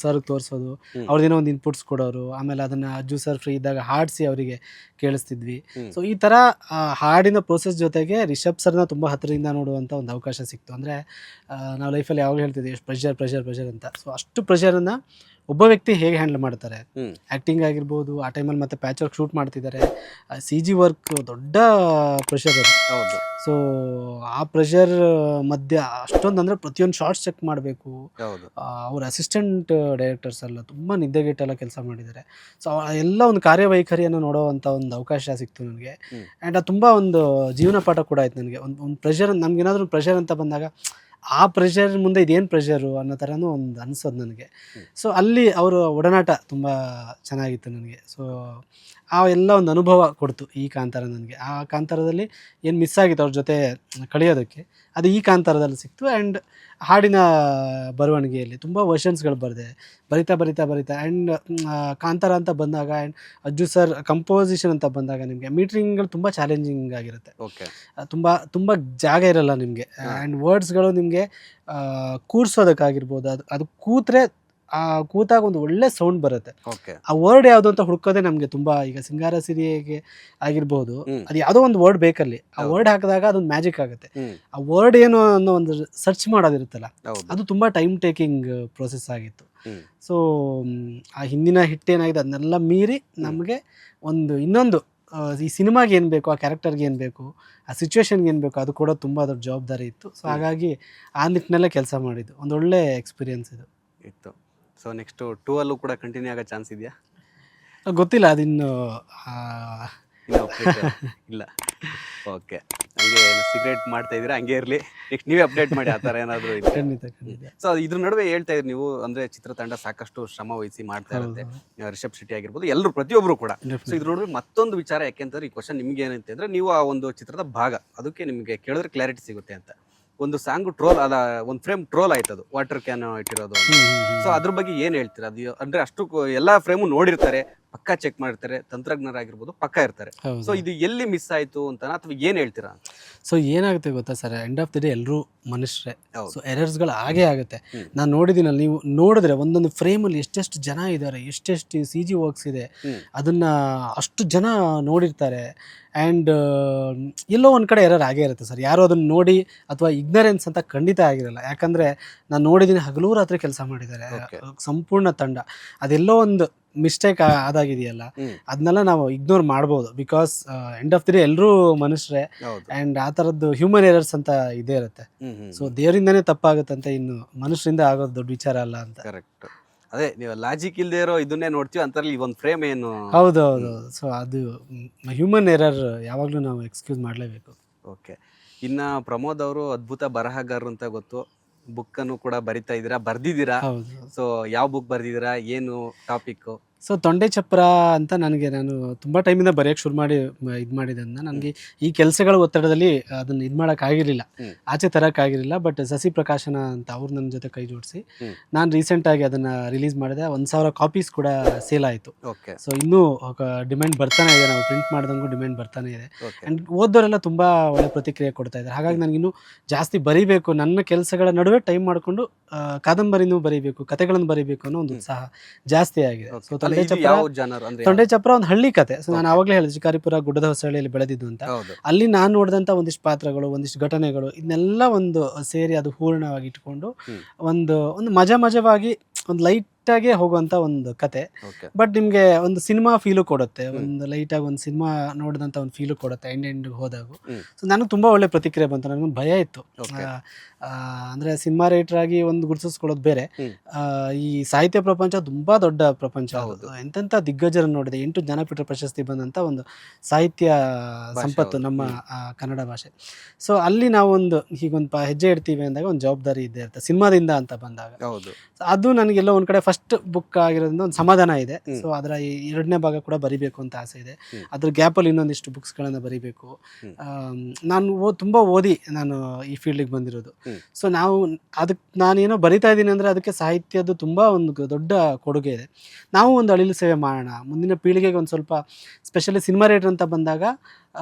ಸರ್ಗೆ ತೋರಿಸೋದು, ಅವ್ರದ್ದೇನೋ ಒಂದು ಇನ್ಪುಟ್ಸ್ ಕೊಡೋರು, ಆಮೇಲೆ ಅದನ್ನು ಅಜ್ಜು ಸರ್ ಫ್ರೀ ಇದ್ದಾಗ ಹಾಡಿಸಿ ಅವರಿಗೆ ಕೇಳಿಸ್ತಿದ್ವಿ. ಸೊ ಈ ಥರ ಹಾಡಿನ ಪ್ರೋಸೆಸ್ ಜೊತೆಗೆ ರಿಷಬ್ ಸರ್ನ ತುಂಬ ಹತ್ತಿರದಿಂದ ನೋಡುವಂಥ ಒಂದು ಅವಕಾಶ ಸಿಕ್ತು. ಅಂದರೆ ನಾವು ಲೈಫಲ್ಲಿ ಯಾವಾಗ ಹೇಳ್ತಿದ್ವಿ ಎಷ್ಟು ಪ್ರೆಷರ್ ಅಂತ. ಸೊ ಅಷ್ಟು ಪ್ರೆಷರನ್ನು ಒಬ್ಬ ವ್ಯಕ್ತಿ ಹೇಗೆ ಹ್ಯಾಂಡಲ್ ಮಾಡ್ತಾರೆ, ಆ್ಯಕ್ಟಿಂಗ್ ಆಗಿರ್ಬೋದು, ಆ ಟೈಮಲ್ಲಿ ಮತ್ತೆ ಪ್ಯಾಚ್ ವರ್ಕ್ ಶೂಟ್ ಮಾಡ್ತಿದ್ದಾರೆ, CG ವರ್ಕ್ ದೊಡ್ಡ ಪ್ರೆಷರ್ ಅದು. ಹೌದು. ಸೊ ಆ ಪ್ರೆಷರ್ ಮಧ್ಯೆ ಅಷ್ಟೊಂದು ಅಂದರೆ ಪ್ರತಿಯೊಂದು ಶಾರ್ಟ್ಸ್ ಚೆಕ್ ಮಾಡಬೇಕು. ಅವ್ರ ಅಸಿಸ್ಟೆಂಟ್ ಡೈರೆಕ್ಟರ್ಸ್ ಎಲ್ಲ ತುಂಬ ನಿದ್ದೆಗೆಟ್ಟೆಲ್ಲ ಕೆಲಸ ಮಾಡಿದ್ದಾರೆ. ಸೊ ಎಲ್ಲ ಒಂದು ಕಾರ್ಯವೈಖರಿಯನ್ನು ನೋಡೋವಂಥ ಒಂದು ಅವಕಾಶ ಸಿಕ್ತು ನನಗೆ. ಆ್ಯಂಡ್ ಅದು ತುಂಬ ಒಂದು ಜೀವನ ಪಾಠ ಕೂಡ ಆಯ್ತು ನನಗೆ. ಒಂದು ಪ್ರೆಷರ್, ನಮಗೇನಾದರೂ ಪ್ರೆಷರ್ ಅಂತ ಬಂದಾಗ ಆ ಪ್ರೆಷರ್ ಮುಂದೆ ಇದೇನು ಪ್ರೆಷರು ಅನ್ನೋ ಥರನೂ ಒಂದು ಅನಿಸೋದು ನನಗೆ. ಸೊ ಅಲ್ಲಿ ಅವರ ಒಡನಾಟ ತುಂಬ ಚೆನ್ನಾಗಿತ್ತು ನನಗೆ. ಸೊ ಆ ಎಲ್ಲ ಒಂದು ಅನುಭವ ಕೊಡ್ತು ಈ ಕಾಂತಾರ ನನಗೆ. ಆ ಕಾಂತಾರದಲ್ಲಿ ಏನು ಮಿಸ್ ಆಗಿತ್ತು ಅವ್ರ ಜೊತೆ ಕಳೆಯೋದಕ್ಕೆ, ಅದು ಈ ಕಾಂತಾರದಲ್ಲಿ ಸಿಕ್ತು. ಆ್ಯಂಡ್ ಹಾಡಿನ ಬರವಣಿಗೆಯಲ್ಲಿ ತುಂಬ ವರ್ಷನ್ಸ್ಗಳು ಬರಿತಾ ಆ್ಯಂಡ್ ಕಾಂತಾರ ಅಂತ ಬಂದಾಗ ಆ್ಯಂಡ್ ಅಜ್ಜು ಸರ್ ಕಂಪೋಸಿಷನ್ ಅಂತ ಬಂದಾಗ ನಿಮಗೆ ಮೀಟ್ರಿಂಗ್ಗಳು ತುಂಬ ಚಾಲೆಂಜಿಂಗ್ ಆಗಿರುತ್ತೆ. ತುಂಬ ಜಾಗ ಇರಲ್ಲ ನಿಮಗೆ. ಆ್ಯಂಡ್ ವರ್ಡ್ಸ್ಗಳು ನಿಮಗೆ ಕೂರಿಸೋದಕ್ಕಾಗಿರ್ಬೋದು, ಅದು ಕೂತ್ರೆ ಆ ಕೂತಾಗ ಒಂದು ಒಳ್ಳೆ ಸೌಂಡ್ ಬರುತ್ತೆ. ಆ ವರ್ಡ್ ಯಾವುದು ಅಂತ ಹುಡ್ಕೋದೇ ನಮಗೆ ತುಂಬ. ಈಗ ಸಿಂಗಾರ ಸಿರಿಯಗೆ ಆಗಿರ್ಬೋದು, ಅದು ಯಾವುದೋ ಒಂದು ವರ್ಡ್ ಬೇಕಲ್ಲಿ, ಆ ವರ್ಡ್ ಹಾಕಿದಾಗ ಅದೊಂದು ಮ್ಯಾಜಿಕ್ ಆಗುತ್ತೆ. ಆ ವರ್ಡ್ ಏನು ಅನ್ನೋ ಒಂದು ಸರ್ಚ್ ಮಾಡೋದಿರುತ್ತಲ್ಲ, ಅದು ತುಂಬ ಟೈಮ್ ಟೇಕಿಂಗ್ ಪ್ರೋಸೆಸ್ ಆಗಿತ್ತು. ಸೊ ಆ ಹಿಂದಿನ ಹಿಟ್ ಏನಾಗಿದೆ ಅದನ್ನೆಲ್ಲ ಮೀರಿ ನಮಗೆ ಇನ್ನೊಂದು ಈ ಸಿನಿಮಾಗೆ ಏನು ಬೇಕು, ಆ ಕ್ಯಾರೆಕ್ಟರ್ಗೆ ಏನು ಬೇಕು, ಆ ಸಿಚುವೇಶನ್ಗೆ ಏನು ಬೇಕು, ಅದು ಕೂಡ ತುಂಬ ದೊಡ್ಡ ಜವಾಬ್ದಾರಿ ಇತ್ತು. ಸೊ ಹಾಗಾಗಿ ಆ ನಿಟ್ಟಿನಲ್ಲೇ ಕೆಲಸ ಮಾಡಿದ್ದು ಒಂದೊಳ್ಳೆ ಎಕ್ಸ್ಪೀರಿಯನ್ಸ್ ಇತ್ತು. ಸೊ ನೆಕ್ಸ್ಟ್ 2 ಅಲ್ಲೂ ಕೂಡ ಕಂಟಿನ್ಯೂ ಆಗೋ ಚಾನ್ಸ್ ಇದೆಯಾ? ಗೊತ್ತಿಲ್ಲ, ಅದಿನ್ನು ಇಲ್ಲ. ಓಕೆ, ಹಂಗೆ ಸೀಕ್ರೆಟ್ ಮಾಡ್ತಾ ಇದ್ದೀರಾ, ಹಂಗೆ ಇರಲಿ. ನೆಕ್ಸ್ಟ್ ನೀವೇ ಅಪ್ಡೇಟ್ ಮಾಡಿ ಆ ಥರ ಏನಾದರೂ. ಖಂಡಿತ. ಸೊ ಇದ್ರ ನಡುವೆ ಹೇಳ್ತಾ ಇದ್ರಿ ನೀವು, ಅಂದರೆ ಚಿತ್ರತಂಡ ಸಾಕಷ್ಟು ಶ್ರಮ ವಹಿಸಿ ಮಾಡ್ತಾ ಇರುತ್ತೆ, ರಿಷಬ್ ಶೆಟ್ಟಿ ಆಗಿರ್ಬೋದು, ಎಲ್ಲರೂ ಪ್ರತಿಯೊಬ್ಬರು ಕೂಡ. ಸೊ ಇದ್ರ ನಡುವೆ ಮತ್ತೊಂದು ವಿಚಾರ, ಯಾಕೆಂತಂದ್ರೆ ಈ ಕ್ವಶನ್ ನಿಮ್ಗೆ ಏನಂತಂದ್ರೆ, ನೀವು ಆ ಒಂದು ಚಿತ್ರದ ಭಾಗ, ಅದಕ್ಕೆ ನಿಮಗೆ ಕೇಳಿದ್ರೆ ಕ್ಲಾರಿಟಿ ಸಿಗುತ್ತೆ ಅಂತ. ಒಂದು ಸಾಂಗು ಟ್ರೋಲ್ ಅದ, ಒಂದು ಫ್ರೇಮ್ ಟ್ರೋಲ್ ಆಯ್ತು, ಅದು ವಾಟರ್ ಕ್ಯಾನ್ ಇಟ್ಟಿರೋದು. ಸೊ ಅದ್ರ ಬಗ್ಗೆ ಏನು ಹೇಳ್ತೀರಾ? ಅದು ಅಂದ್ರೆ ಅಷ್ಟು ಎಲ್ಲ ಫ್ರೇಮು ನೋಡಿರ್ತಾರೆ, ಪಕ್ಕ ಚೆಕ್ ಮಾಡಿರ್ತಾರೆ, ತಂತ್ರಜ್ಞರಾಗಿರ್ಬೋದು ಪಕ್ಕ ಇರ್ತಾರೆ. ಸೊ ಇದು ಎಲ್ಲಿ ಮಿಸ್ ಆಯ್ತು ಅಂತ, ಅಥವಾ ಏನು ಹೇಳ್ತೀರಾ? ಸೊ ಏನಾಗುತ್ತೆ ಗೊತ್ತಾ sir, end of the day ಎಲ್ಲರೂ ಮನುಷ್ಯರೇ. ಸೊ ಎರರ್ಸ್ಗಳು ಆಗೇ ಆಗುತ್ತೆ. ನಾನು ನೋಡಿದ್ದೀನಲ್ಲ, ನೀವು ನೋಡಿದ್ರೆ ಒಂದೊಂದು ಫ್ರೇಮಲ್ಲಿ ಎಷ್ಟೆಷ್ಟು ಜನ ಇದ್ದಾರೆ, ಎಷ್ಟೆಷ್ಟು CG ವರ್ಕ್ಸ್ ಇದೆ, ಅದನ್ನ ಅಷ್ಟು ಜನ ನೋಡಿರ್ತಾರೆ. ಆ್ಯಂಡ್ ಎಲ್ಲೋ ಒಂದು ಕಡೆ ಎರರ್ ಆಗೇ ಇರುತ್ತೆ ಸರ್. ಯಾರು ಅದನ್ನು ನೋಡಿ ಅಥವಾ ಇಗ್ನರೆನ್ಸ್ ಅಂತ ಖಂಡಿತ ಆಗಿರಲ್ಲ. ಯಾಕಂದರೆ ನಾನು ನೋಡಿದ್ದೀನಿ, ಹಗಲು ರಾತ್ರಿ ಕೆಲಸ ಮಾಡಿದ್ದಾರೆ ಸಂಪೂರ್ಣ ತಂಡ. ಅದೆಲ್ಲೋ ಒಂದು ಮಿಸ್ಟೇಕ್ ಆದಾಗಿದೆಯಲ್ಲ, ಅದನ್ನೆಲ್ಲ ನಾವು ಇಗ್ನೋರ್ ಮಾಡ್ಬೋದು. Because end of the day ಎಲ್ಲರೂ ಮನುಷ್ಯರೇ, ಆ್ಯಂಡ್ ಆ ಥರದ್ದು ಹ್ಯೂಮನ್ ಎರರ್ಸ್ ಅಂತ ಇದೇ ಇರುತ್ತೆ. ಸೊ ದೇವರಿಂದನೇ ತಪ್ಪಾಗುತ್ತಂತೆ, ಇನ್ನು ಮನುಷ್ಯರಿಂದ ಆಗೋದು ದೊಡ್ಡ ವಿಚಾರ ಅಲ್ಲ ಅಂತ. ಕರೆಕ್ಟ್. ಅದೇ ನೀವು ಲಾಜಿಕ್ ಇಲ್ಲದೆ ಇರೋ ಇದನ್ನೇ ನೋಡ್ತೀವಿ ಅಂತರಲ್ಲಿ ಒಂದು ಫ್ರೇಮ್ ಏನು. ಹೌದು. ಸೊ ಅದು ಹ್ಯೂಮನ್ ಎರರ್ ಯಾವಾಗಲೂ ನಾವು ಎಕ್ಸ್ಕ್ಯೂಸ್ ಮಾಡಲೇಬೇಕು. ಓಕೆ. ಇನ್ನು ಪ್ರಮೋದ್ ಅವರು ಅದ್ಭುತ ಬರಹಗಾರರು ಅಂತ ಗೊತ್ತು. ಬುಕ್ಕನ್ನು ಕೂಡ ಬರಿತಾ ಇದ್ದೀರಾ, ಬರ್ದಿದ್ದೀರಾ. ಹೌದು. ಸೊ ಯಾವ ಬುಕ್ ಬರ್ದಿದ್ದೀರಾ, ಏನು ಟಾಪಿಕ್ಕು? ಸೊ ತೊಂಡೆ ಚಪ್ರ ಅಂತ ನಾನು ತುಂಬ ಟೈಮಿಂದ ಬರೆಯೋಕ್ಕೆ ಶುರು ಮಾಡಿ ಇದು ಮಾಡಿದ್ದನ್ನು ನನಗೆ ಈ ಕೆಲಸಗಳ ಒತ್ತಡದಲ್ಲಿ ಅದನ್ನು ಇದು ಮಾಡೋಕ್ಕಾಗಿರಲಿಲ್ಲ, ಆಚೆ ತರೋಕ್ಕಾಗಿರಲಿಲ್ಲ. ಬಟ್ ಸಸಿ ಪ್ರಕಾಶನ ಅಂತ ಅವ್ರು ನನ್ನ ಜೊತೆ ಕೈ ಜೋಡಿಸಿ ನಾನು ರೀಸೆಂಟಾಗಿ ಅದನ್ನು ರಿಲೀಸ್ ಮಾಡಿದೆ. 1000 ಕಾಪೀಸ್ ಕೂಡ ಸೇಲ್ ಆಯಿತು. ಓಕೆ. ಸೊ ಇನ್ನೂ ಡಿಮ್ಯಾಂಡ್ ಬರ್ತಾನೆ ಇದೆ, ನಾವು ಪ್ರಿಂಟ್ ಮಾಡ್ದಂಗೂ ಡಿಮ್ಯಾಂಡ್ ಬರ್ತಾನೆ ಇದೆ. ಆ್ಯಂಡ್ ಓದೋರೆಲ್ಲ ತುಂಬ ಒಳ್ಳೆ ಪ್ರತಿಕ್ರಿಯೆ ಕೊಡ್ತಾ ಇದ್ದಾರೆ. ಹಾಗಾಗಿ ನನಗಿನ್ನೂ ಜಾಸ್ತಿ ಬರೀಬೇಕು, ನನ್ನ ಕೆಲಸಗಳ ನಡುವೆ ಟೈಮ್ ಮಾಡಿಕೊಂಡು ಕಾದಂಬರಿನೂ ಬರೀಬೇಕು, ಕತೆಗಳನ್ನು ಬರೀಬೇಕು ಅನ್ನೋ ಒಂದು ಉತ್ಸಾಹ ಜಾಸ್ತಿ ಆಗಿದೆ. ಸೊ ತೊಂಡೆ ಚಪ್ರ ಒಂದು ಹಳ್ಳಿ ಕತೆ. ಸೊ ನಾನು ಆವಾಗಲೇ ಹೇಳಿದೆ, ಶಿಕಾರಿಪುರ ಗುಡ್ಡದ ಹೊಸಳ್ಳಿಯಲ್ಲಿ ಬೆಳೆದಿದ್ದು ಅಂತ. ಅಲ್ಲಿ ನಾನು ನೋಡಿದಂಥ ಒಂದಿಷ್ಟು ಪಾತ್ರಗಳು, ಒಂದಿಷ್ಟು ಘಟನೆಗಳು, ಇದನ್ನೆಲ್ಲ ಒಂದು ಸೇರಿ ಅದು ಪೂರ್ಣವಾಗಿ ಇಟ್ಕೊಂಡು ಒಂದು ಮಜವಾಗಿ ಒಂದು ಲೈಟಾಗೆ ಹೋಗುವಂಥ ಒಂದು ಕತೆ. ಬಟ್ ನಿಮಗೆ ಒಂದು ಸಿನಿಮಾ ಫೀಲು ಕೊಡುತ್ತೆ, ಒಂದು ಲೈಟಾಗಿ ಒಂದು ಸಿನಿಮಾ ನೋಡಿದಂಥ ಒಂದು ಫೀಲು ಕೊಡುತ್ತೆ ಎಂಡ್ ಹೋದಾಗ. ಸೊ ನನಗೆ ತುಂಬ ಒಳ್ಳೆ ಪ್ರತಿಕ್ರಿಯೆ ಬಂತು. ನನಗೊಂದು ಭಯ ಇತ್ತು, ಅಂದರೆ ಸಿನಿಮಾ ರೈಟರ್ ಆಗಿ ಒಂದು ಗುರುತಿಸ್ಕೊಳ್ಳೋದು ಬೇರೆ, ಈ ಸಾಹಿತ್ಯ ಪ್ರಪಂಚ ತುಂಬ ದೊಡ್ಡ ಪ್ರಪಂಚ. ಎಂತೆಂಥ ದಿಗ್ಗಜರನ್ನು ನೋಡಿದೆ, 8 ಜ್ಞಾನಪೀಠ ಪ್ರಶಸ್ತಿ ಬಂದಂಥ ಒಂದು ಸಾಹಿತ್ಯ ಸಂಪತ್ತು ನಮ್ಮ ಕನ್ನಡ ಭಾಷೆ. ಸೊ ಅಲ್ಲಿ ನಾವೊಂದು ಹೀಗೊಂದು ಹೆಜ್ಜೆ ಇಡ್ತೀವಿ ಅಂದಾಗ ಒಂದು ಜವಾಬ್ದಾರಿ ಇದ್ದೇ ಇರುತ್ತೆ ಸಿನಿಮಾದಿಂದ ಅಂತ ಬಂದಾಗ. ಅದು ನನಗೆಲ್ಲೋ ಒಂದು ಕಡೆ ಫಸ್ಟ್ ಬುಕ್ ಆಗಿರೋದ್ರಿಂದ ಒಂದು ಸಮಾಧಾನ ಇದೆ. ಸೊ ಅದರ 2ನೇ ಭಾಗ ಕೂಡ ಬರಿಬೇಕು ಅಂತ ಆಸೆ ಇದೆ. ಅದ್ರ ಗ್ಯಾಪಲ್ಲಿ ಇನ್ನೊಂದಿಷ್ಟು ಬುಕ್ಸ್ಗಳನ್ನು ಬರಿಬೇಕು. ನಾನು ತುಂಬ ಓದಿ ನಾನು ಈ ಫೀಲ್ಡಿಗೆ ಬಂದಿರೋದು. ಸೊ ನಾನೇನೋ ಬರಿತಾ ಇದ್ದೀನಿ ಅಂದರೆ ಅದಕ್ಕೆ ಸಾಹಿತ್ಯದ್ದು ತುಂಬ ಒಂದು ದೊಡ್ಡ ಕೊಡುಗೆ ಇದೆ. ನಾವು ಒಂದು ಅಳಿಲು ಸೇವೆ ಮಾಡೋಣ, ಮುಂದಿನ ಪೀಳಿಗೆಗೆ ಒಂದು ಸ್ವಲ್ಪ, ಸ್ಪೆಷಲಿ ಸಿನಿಮಾ ರೈಟರ್ ಅಂತ ಬಂದಾಗ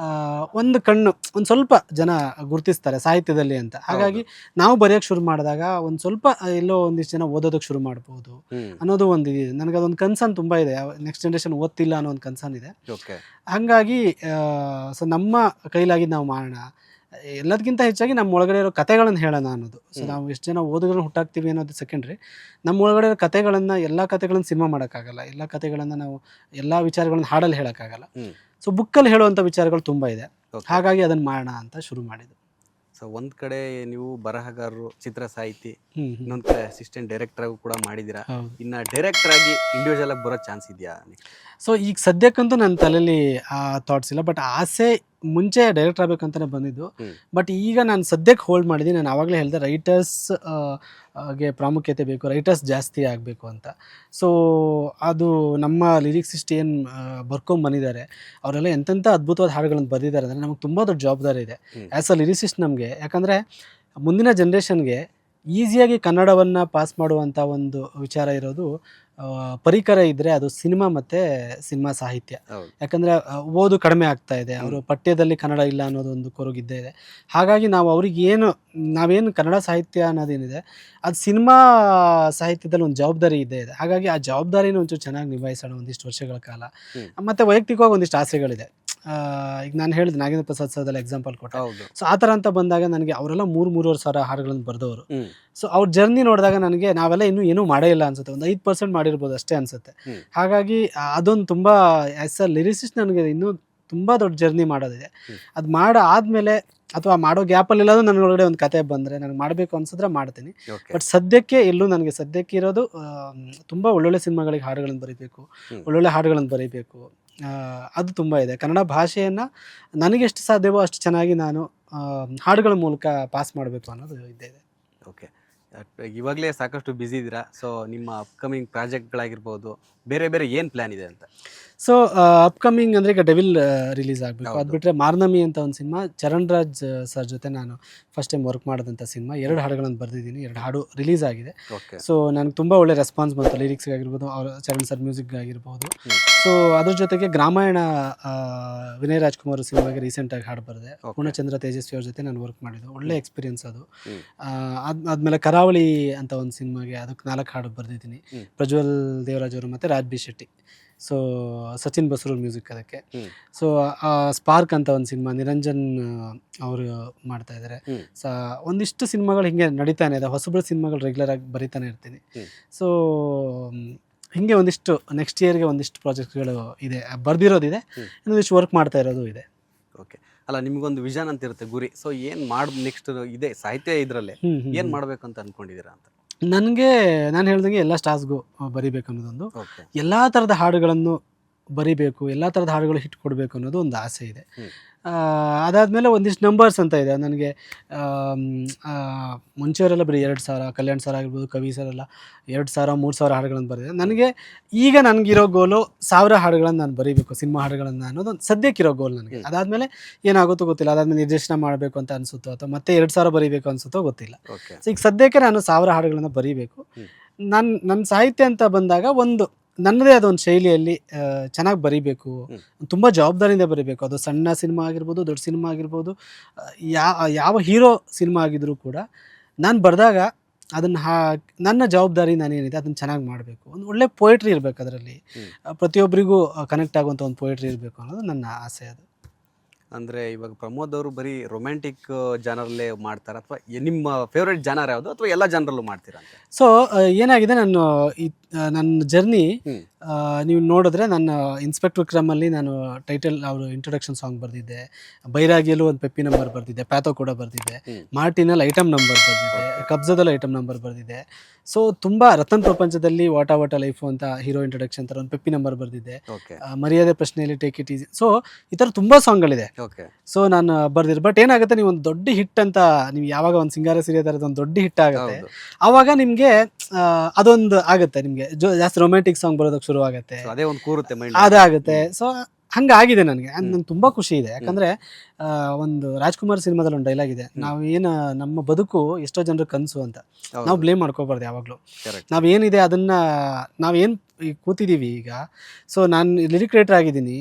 ಒಂದು ಕಣ್ಣು ಒಂದು ಸ್ವಲ್ಪ ಜನ ಗುರುತಿಸ್ತಾರೆ ಸಾಹಿತ್ಯದಲ್ಲಿ ಅಂತ. ಹಾಗಾಗಿ ನಾವು ಬರೆಯೋಕ್ಕೆ ಶುರು ಮಾಡಿದಾಗ ಒಂದು ಸ್ವಲ್ಪ ಎಲ್ಲೋ ಒಂದಿಷ್ಟು ಜನ ಓದೋದಕ್ಕೆ ಶುರು ಮಾಡ್ಬೋದು ಅನ್ನೋದು ಒಂದು ಇದೆ. ನನಗೆ ಅದೊಂದು ಕನ್ಸರ್ನ್ ತುಂಬ ಇದೆ, ನೆಕ್ಸ್ಟ್ ಜನ್ರೇಷನ್ ಓದ್ತಿಲ್ಲ ಅನ್ನೋ ಒಂದು ಕನ್ಸರ್ನ್ ಇದೆ. ಹಾಗಾಗಿ ಸೊ ನಮ್ಮ ಕೈಲಾಗಿ ನಾವು ಮಾಡೋಣ, ಎಲ್ಲದಕ್ಕಿಂತ ಹೆಚ್ಚಾಗಿ ನಮ್ಮ ಒಳಗಡೆ ಇರೋ ಕತೆಗಳನ್ನು ಹೇಳೋಣ ಅನ್ನೋದು. ಸೊ ನಾವು ಎಷ್ಟು ಜನ ಓದುಗರನ್ನ ಹುಟ್ಟಾಕ್ತೀವಿ ಅನ್ನೋದು ಸೆಕೆಂಡ್ರಿ. ನಮ್ಮ ಒಳಗಡೆ ಇರೋ ಕತೆಗಳನ್ನು, ಎಲ್ಲ ಕತೆಗಳನ್ನು ಸಿನಿಮಾ ಮಾಡೋಕ್ಕಾಗಲ್ಲ, ಎಲ್ಲ ಕತೆಗಳನ್ನು ನಾವು ಎಲ್ಲ ವಿಚಾರಗಳನ್ನು ಹಾಡಲ್ಲಿ ಹೇಳೋಕ್ಕಾಗಲ್ಲ. ಸೊ ಬುಕ್ಕಲ್ಲಿ ಹೇಳುವಂಥ ವಿಚಾರಗಳು ತುಂಬ ಇದೆ. ಹಾಗಾಗಿ ಅದನ್ನು ಮಾಡೋಣ ಅಂತ ಶುರು ಮಾಡಿದ್ದು. ಸೊ ಒಂದು ಕಡೆ ನೀವು ಬರಹಗಾರರು, ಚಿತ್ರ ಸಾಹಿತಿ, ಇನ್ನೊಂದು ಕಡೆ ಅಸಿಸ್ಟೆಂಟ್ ಡೈರೆಕ್ಟರ್ ಆಗೂ ಕೂಡ ಮಾಡಿದ್ದೀರಾ. ಇನ್ನು ಡೈರೆಕ್ಟರ್ ಆಗಿ ಇಂಡಿವಿಜುವಲ್ ಆಗಿ ಬರೋ ಚಾನ್ಸ್ ಇದೆಯಾ? ಸೊ ಈಗ ಸದ್ಯಕ್ಕಂತೂ ನನ್ನ ತಲೆಯಲ್ಲಿ ಆ ಥಾಟ್ಸ್ ಇಲ್ಲ. ಬಟ್ ಆಸೆ ಮುಂಚೆ ಡೈರೆಕ್ಟರ್ ಆಗಬೇಕಂತಲೇ ಬಂದಿದ್ದು. ಬಟ್ ಈಗ ನಾನು ಸದ್ಯಕ್ಕೆ ಹೋಲ್ಡ್ ಮಾಡಿದ್ದೀನಿ. ನಾನು ಆವಾಗಲೇ ಹೇಳಿದೆ, ರೈಟರ್ಸ್ ಗೆ ಪ್ರಾಮುಖ್ಯತೆ ಬೇಕು, ರೈಟರ್ಸ್ ಜಾಸ್ತಿ ಆಗಬೇಕು ಅಂತ. ಸೊ ಅದು ನಮ್ಮ ಲಿರಿಕ್ಸಿಸ್ಟ್ ಏನು ಬರ್ಕೊಂಬಂದಿದ್ದಾರೆ, ಅವರೆಲ್ಲ ಎಂತೆಂಥ ಅದ್ಭುತವಾದ ಹಾಡುಗಳನ್ನು ಬರೆದಿದ್ದಾರೆ ಅಂದರೆ ನಮಗೆ ತುಂಬ ದೊಡ್ಡ ಜವಾಬ್ದಾರಿ ಇದೆ ಆ್ಯಸ್ ಅ ಲಿರಿಸಿಸ್ಟ್ ನಮಗೆ. ಯಾಕಂದರೆ ಮುಂದಿನ ಜನ್ರೇಷನ್ಗೆ ಈಸಿಯಾಗಿ ಕನ್ನಡವನ್ನು ಪಾಸ್ ಮಾಡುವಂಥ ಒಂದು ವಿಚಾರ ಇರೋದು ಪರಿಕರ ಇದ್ದರೆ ಅದು ಸಿನಿಮಾ ಮತ್ತು ಸಿನಿಮಾ ಸಾಹಿತ್ಯ. ಯಾಕಂದರೆ ಓದು ಕಡಿಮೆ ಆಗ್ತಾ ಇದೆ, ಅವರು ಪಠ್ಯದಲ್ಲಿ ಕನ್ನಡ ಇಲ್ಲ ಅನ್ನೋದೊಂದು ಕೊರಗಿದ್ದೇ ಇದೆ. ಹಾಗಾಗಿ ನಾವೇನು ಕನ್ನಡ ಸಾಹಿತ್ಯ ಅನ್ನೋದೇನಿದೆ ಅದು ಸಿನಿಮಾ ಸಾಹಿತ್ಯದಲ್ಲಿ ಒಂದು ಜವಾಬ್ದಾರಿ ಇದ್ದೇ ಇದೆ. ಹಾಗಾಗಿ ಆ ಜವಾಬ್ದಾರಿನ ಒಂಚೂರು ಚೆನ್ನಾಗಿ ನಿಭಾಯಿಸೋಣ ಒಂದಿಷ್ಟು ವರ್ಷಗಳ ಕಾಲ. ಮತ್ತು ವೈಯಕ್ತಿಕವಾಗಿ ಒಂದಿಷ್ಟು ಆಸೆಗಳಿದೆ. ಈಗ ನಾನು ಹೇಳಿದೆ ನಾಗೇಂದ್ರ ಪ್ರಸಾದ್ ಸರ್ದಲ್ಲಿ ಎಕ್ಸಾಂಪಲ್ ಕೊಟ್ಟೆ. ಸೊ ಆ ಥರ ಅಂತ ಬಂದಾಗ ನನಗೆ ಅವರೆಲ್ಲ 3-3.5 ಸಾವಿರ ಹಾಡುಗಳನ್ನು ಬರೆದವರು. ಸೊ ಅವ್ರ ಜರ್ನಿ ನೋಡಿದಾಗ ನನಗೆ ನಾವೆಲ್ಲ ಏನೂ ಮಾಡೇ ಇಲ್ಲ ಅನ್ಸುತ್ತೆ, ಒಂದು 5% ಮಾಡಿರ್ಬೋದು ಅಷ್ಟೇ ಅನ್ಸುತ್ತೆ. ಹಾಗಾಗಿ ಅದೊಂದು ತುಂಬ ಆ್ಯಸ್ ಅ ಲಿರಿಸಿಸ್ಟ್ ನನಗೆ ಇನ್ನೂ ತುಂಬ ದೊಡ್ಡ ಜರ್ನಿ ಮಾಡೋದಿದೆ. ಅದು ಆದಮೇಲೆ ಅಥವಾ ಮಾಡೋ ಗ್ಯಾಪಲ್ಲಿ ಎಲ್ಲಾದರೂ ನನ್ನ ಒಳಗಡೆ ಒಂದು ಕತೆ ಬಂದರೆ ನನಗೆ ಮಾಡಬೇಕು ಅನ್ಸಿದ್ರೆ ಮಾಡ್ತೀನಿ. ಬಟ್ ಸದ್ಯಕ್ಕೆ ಇರೋದು ತುಂಬ ಒಳ್ಳೊಳ್ಳೆ ಸಿನಿಮಾಗಳಿಗೆ ಹಾಡುಗಳನ್ನು ಬರೀಬೇಕು, ಒಳ್ಳೊಳ್ಳೆ ಹಾಡುಗಳನ್ನು ಬರೀಬೇಕು, ಅದು ತುಂಬ ಇದೆ. ಕನ್ನಡ ಭಾಷೆಯನ್ನು ನನಗೆಷ್ಟು ಸಾಧ್ಯವೋ ಅಷ್ಟು ಚೆನ್ನಾಗಿ ನಾನು ಹಾಡುಗಳ ಮೂಲಕ ಪಾಸ್ ಮಾಡಬೇಕು ಅನ್ನೋದು ಇದ್ದೇ ಇದೆ. ಓಕೆ, ಇವಾಗಲೇ ಸಾಕಷ್ಟು ಬ್ಯುಸಿ ಇದ್ದೀರಾ. ಸೊ ನಿಮ್ಮ ಅಪ್ಕಮಿಂಗ್ ಪ್ರಾಜೆಕ್ಟ್ಗಳಾಗಿರ್ಬೋದು, ಬೇರೆ ಬೇರೆ ಏನು ಪ್ಲ್ಯಾನ್ ಇದೆ ಅಂತ? ಸೊ ಅಪ್ಕಮಿಂಗ್ ಅಂದರೆ ಈಗ ಡೆವಿಲ್ ರಿಲೀಸ್ ಆಗಬೇಕು. ಅದು ಬಿಟ್ಟರೆ ಮಾರ್ನಮಿ ಅಂತ ಒಂದು ಸಿನಿಮಾ ಚರಣ್ ರಾಜ್ ಸರ್ ಜೊತೆ ನಾನು ಫಸ್ಟ್ ಟೈಮ್ ವರ್ಕ್ ಮಾಡಿದಂಥ ಸಿನಿಮಾ. 2 ಹಾಡುಗಳನ್ನು ಬರೆದಿದ್ದೀನಿ, 2 ಹಾಡು ರಿಲೀಸ್ ಆಗಿದೆ. ಸೊ ನನಗೆ ತುಂಬ ಒಳ್ಳೆ ರೆಸ್ಪಾನ್ಸ್ ಬಂತು, ಲಿರಿಕ್ಸ್ಗಾಗಿರ್ಬೋದು, ಅವ್ರ ಚರಣ್ ಸರ್ ಮ್ಯೂಸಿಕ್ಗಾಗಿರ್ಬೋದು. ಸೊ ಅದ್ರ ಜೊತೆಗೆ ಗ್ರಾಮಾಯಣ ವಿನಯ್ ರಾಜ್ಕುಮಾರ್ ಸಿನಿಮಾಗೆ ರೀಸೆಂಟಾಗಿ ಹಾಡು ಬರೆದೆ. ಪೂರ್ಣಚಂದ್ರ ತೇಜಸ್ವಿ ಅವ್ರ ಜೊತೆ ನಾನು ವರ್ಕ್ ಮಾಡಿದ್ದು, ಒಳ್ಳೆ ಎಕ್ಸ್ಪೀರಿಯನ್ಸ್ ಅದು. ಆದಮೇಲೆ ಕರಾವಳಿ ಅಂತ ಒಂದು ಸಿನಿಮಾಗೆ ಅದಕ್ಕೆ 4 ಹಾಡು ಬರೆದಿದ್ದೀನಿ, ಪ್ರಜ್ವಲ್ ದೇವರಾಜ್ ಅವರು ಮತ್ತು Raj B Shetty. So Sachin Basrur music ಅದಕ್ಕೆ. ಹ್ಮ್. ಸೊ ಸ್ಪಾರ್ಕ್ ಅಂತ ಒಂದು ಸಿನಿಮಾ ನಿರಂಜನ್ ಅವರು ಮಾಡ್ತಾ ಇದ್ದಾರೆ. ಒಂದಿಷ್ಟು ಸಿನಿಮಾಗಳು ಹಿಂಗೆ ನಡೀತಾನೆ ಇದೆ, ಹೊಸಬ್ರ ಸಿನಿಮಾಗಳು ರೆಗ್ಯುಲರ್ ಆಗಿ ಬರಿತಾನೆ ಇರ್ತೀನಿ. ಸೊ ಹಿಂಗೆ ಒಂದಿಷ್ಟು ನೆಕ್ಸ್ಟ್ ಇಯರ್ಗೆ ಒಂದಿಷ್ಟು ಪ್ರಾಜೆಕ್ಟ್ಗಳು ಇದೆ, ಬರ್ದಿರೋದಿದೆ, ಇನ್ನೊಂದಿಷ್ಟು ವರ್ಕ್ ಮಾಡ್ತಾ ಇರೋದು ಇದೆ. ಓಕೆ, ಅಲ್ಲ ನಿಮ್ಗೊಂದು ವಿಷನ್ ಅಂತ ಇರುತ್ತೆ, ಗುರಿ. ಸೊ ಏನು ನೆಕ್ಸ್ಟ್ ಇದೆ ಸಾಹಿತ್ಯ ಇದರಲ್ಲೇ ಏನು ಮಾಡಬೇಕು ಅಂತ ಅನ್ಕೊಂಡಿದ್ದೀರಾ ಅಂತ? ನನಗೆ ನಾನು ಹೇಳ್ದಂಗೆ ಎಲ್ಲ ಸ್ಟಾರ್ಸ್ಗೂ ಬರಿಬೇಕು ಅನ್ನೋದೊಂದು, ಓಕೆ, ಎಲ್ಲ ಥರದ ಹಾಡುಗಳನ್ನು ಬರಿಬೇಕು, ಎಲ್ಲ ಥರದ ಹಾಡುಗಳು ಹಿಟ್ ಕೊಡಬೇಕು ಅನ್ನೋದು ಒಂದು ಆಸೆ ಇದೆ. ಅದಾದಮೇಲೆ ಒಂದಿಷ್ಟು ನಂಬರ್ಸ್ ಅಂತ ಇದೆ ನನಗೆ. ಮುಂಚೆಯವರೆಲ್ಲ ಬರೀ 2,000, ಕಲ್ಯಾಣ್ ಸರ್ ಆಗಿರ್ಬೋದು, ಕವಿ ಸರ್ ಎಲ್ಲ 2,000, 3,000 ಹಾಡುಗಳನ್ನು ಬರೆದಿದೆ. ನನಗೆ ಈಗ ನನಗಿರೋ ಗೋಲು 1,000 ಹಾಡುಗಳನ್ನು ನಾನು ಬರೀಬೇಕು, ಸಿನಿಮಾ ಹಾಡುಗಳನ್ನು ಅನ್ನೋದು ಸದ್ಯಕ್ಕಿರೋ ಗೋಲ್ ನನಗೆ. ಅದಾದಮೇಲೆ ಏನಾಗುತ್ತೋ ಗೊತ್ತಿಲ್ಲ, ಅದಾದಮೇಲೆ ನಿರ್ದೇಶನ ಮಾಡಬೇಕು ಅಂತ ಅನಿಸುತ್ತೋ ಅಥವಾ ಮತ್ತೆ 2,000 ಬರೀಬೇಕು ಅನಿಸುತ್ತೋ ಗೊತ್ತಿಲ್ಲ. ಸೊ ಈಗ ಸದ್ಯಕ್ಕೆ ನಾನು 1,000 ಹಾಡುಗಳನ್ನು ಬರೀಬೇಕು. ನನ್ನ ಸಾಹಿತ್ಯ ಅಂತ ಬಂದಾಗ ಒಂದು ನನ್ನದೇ ಆದ ಒಂದು ಶೈಲಿಯಲ್ಲಿ ಚೆನ್ನಾಗಿ ಬರೀಬೇಕು, ತುಂಬ ಜವಾಬ್ದಾರಿಯಿಂದ ಬರೀಬೇಕು. ಅದು ಸಣ್ಣ ಸಿನಿಮಾ ಆಗಿರ್ಬೋದು, ದೊಡ್ಡ ಸಿನಿಮಾ ಆಗಿರ್ಬೋದು, ಯಾವ ಹೀರೋ ಸಿನಿಮಾ ಆಗಿದ್ರೂ ಕೂಡ ನಾನು ಬರೆದಾಗ ಅದನ್ನು ನನ್ನ ಜವಾಬ್ದಾರಿ ನಾನೇನಿದೆ ಅದನ್ನು ಚೆನ್ನಾಗಿ ಮಾಡಬೇಕು. ಒಂದು ಒಳ್ಳೆ ಪೊಯೆಟ್ರಿ ಇರಬೇಕು ಅದರಲ್ಲಿ, ಪ್ರತಿಯೊಬ್ಬರಿಗೂ ಕನೆಕ್ಟ್ ಆಗುವಂಥ ಒಂದು ಪೊಯೆಟ್ರಿ ಇರಬೇಕು ಅನ್ನೋದು ನನ್ನ ಆಸೆ. ಅದು ಅಂದರೆ ಇವಾಗ ಪ್ರಮೋದ್ ಅವರು ಬರೀ ರೊಮ್ಯಾಂಟಿಕ್ ಜಾನರಲ್ಲೇ ಮಾಡ್ತಾರೆ ಅಥವಾ ನಿಮ್ಮ ಫೇವ್ರೇಟ್ ಜಾನರ್ ಯಾವುದು ಅಥವಾ ಎಲ್ಲ ಜಾನರಲ್ಲೂ ಮಾಡ್ತೀರಾ ಅಂತ? ಸೊ ಏನಾಗಿದೆ, ನನ್ನ ಜರ್ನಿ ನೀವು ನೋಡಿದ್ರೆ ನನ್ನ ಇನ್ಸ್ಪೆಕ್ಟರ್ ವಿಕ್ರಮಲ್ಲಿ ನಾನು ಟೈಟಲ್ ಅವರು ಇಂಟ್ರೊಡಕ್ಷನ್ ಸಾಂಗ್ ಬರೆದಿದ್ದೆ, ಬೈರಾಗಿಯಲ್ಲೂ ಒಂದು ಪೆಪ್ಪಿ ನಂಬರ್ ಬರೆದಿದ್ದೆ, ಪ್ಯಾಥೋ ಕೂಡ ಬರೆದಿದ್ದೆ, ಮಾರ್ಟಿನಲ್ಲಿ ಐಟಮ್ ನಂಬರ್ ಬರೆದಿದ್ದೆ, ಕಬ್ಜದಲ್ಲಿ ಐಟಮ್ ನಂಬರ್ ಬರೆದಿದ್ದೆ. ಸೊ ತುಂಬ ರತನ್ ಪ್ರಪಂಚದಲ್ಲಿ ವಾಟ ಲೈಫು ಅಂತ ಹೀರೋ ಇಂಟ್ರೊಡಕ್ಷನ್ ಥರ ಒಂದು ಪೆಪ್ಪಿ ನಂಬರ್ ಬರೆದಿದ್ದೆ, ಮರ್ಯಾದೆ ಪ್ರಶ್ನೆಯಲ್ಲಿ ಟೇಕ್ ಇಟ್ ಈಸಿ. ಸೊ ಈ ಥರ ತುಂಬ ಸಾಂಗ್ಗಳಿದೆ. ಸೊ ನಾನು ಬರ್ದಿದ್ದೆ. ಬಟ್ ಏನಾಗುತ್ತೆ, ನೀವು ಒಂದು ದೊಡ್ಡ ಹಿಟ್ ಅಂತ ನೀವು ಯಾವಾಗ ಒಂದು ಸಿಂಗಾರ ಸಿರಿಯ ಥರದ ಒಂದು ದೊಡ್ಡ ಹಿಟ್ ಆಗುತ್ತೆ, ಆವಾಗ ನಿಮಗೆ ಅದೊಂದು ಆಗುತ್ತೆ, ನಿಮಗೆ ಜಾಸ್ತಿ ರೊಮ್ಯಾಂಟಿಕ್ ಸಾಂಗ್ ಬರೋದಕ್ಕೆ ಶುರು ಆಗುತ್ತೆ, ಅದೇ ಒಂದು ಕೂರುತ್ತೆ, ಅದಾಗುತ್ತೆ. ಸೊ ಹಂಗಾಗಿದೆ ನನಗೆ. ನಂಗೆ ತುಂಬ ಖುಷಿ ಇದೆ, ಯಾಕಂದರೆ ಒಂದು ರಾಜ್ಕುಮಾರ್ ಸಿನಿಮಾದಲ್ಲಿ ಒಂದು ಡೈಲಾಗ್ ಇದೆ, ನಾವೇನು ನಮ್ಮ ಬದುಕು ಎಷ್ಟೋ ಜನರ ಕನಸು ಅಂತ. ನಾವು ಬ್ಲೇಮ್ ಮಾಡ್ಕೋಬಾರ್ದು ಯಾವಾಗಲೂ. ನಾವೇನಿದೆ ಅದನ್ನು ನಾವೇನು ಕೂತಿದ್ದೀವಿ ಈಗ. ಸೊ ನಾನು ಲಿರಿಕ್ ರೈಟರ್ ಆಗಿದ್ದೀನಿ.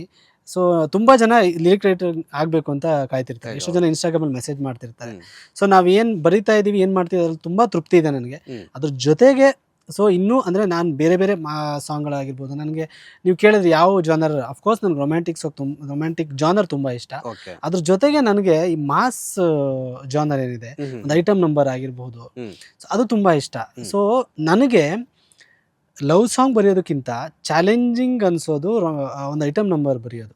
ಸೊ ತುಂಬ ಜನ ಲಿರಿಕ್ ರೈಟರ್ ಆಗಬೇಕು ಅಂತ ಕಾಯ್ತಿರ್ತಾರೆ, ಎಷ್ಟೋ ಜನ ಇನ್ಸ್ಟಾಗ್ರಾಮಲ್ಲಿ ಮೆಸೇಜ್ ಮಾಡ್ತಿರ್ತಾರೆ. ಸೊ ನಾವೇನು ಬರಿತಾ ಇದ್ದೀವಿ, ಏನು ಮಾಡ್ತೀವಿ, ಅದ್ರಲ್ಲಿ ತುಂಬ ತೃಪ್ತಿ ಇದೆ ನನಗೆ. ಅದ್ರ ಜೊತೆಗೆ ಸೊ ಇನ್ನೂ ಅಂದರೆ ನಾನು ಬೇರೆ ಸಾಂಗ್ಗಳಾಗಿರ್ಬೋದು, ನನಗೆ ನೀವು ಕೇಳಿದ್ರೆ ಯಾವ ಜಾನರ್, ಅಫ್ಕೋರ್ಸ್ ನನಗೆ ರೊಮ್ಯಾಂಟಿಕ್ ಜಾನರ್ ತುಂಬ ಇಷ್ಟ. ಅದ್ರ ಜೊತೆಗೆ ನನಗೆ ಈ ಮಾಸ್ ಜಾನರ್ ಏನಿದೆ, ಒಂದು ಐಟಮ್ ನಂಬರ್ ಆಗಿರ್ಬೋದು, ಅದು ತುಂಬ ಇಷ್ಟ. ಸೊ ನನಗೆ ಲವ್ ಸಾಂಗ್ ಬರೆಯೋದಕ್ಕಿಂತ ಚಾಲೆಂಜಿಂಗ್ ಅನಿಸೋದು ಒಂದು ಐಟಮ್ ನಂಬರ್ ಬರೆಯೋದು.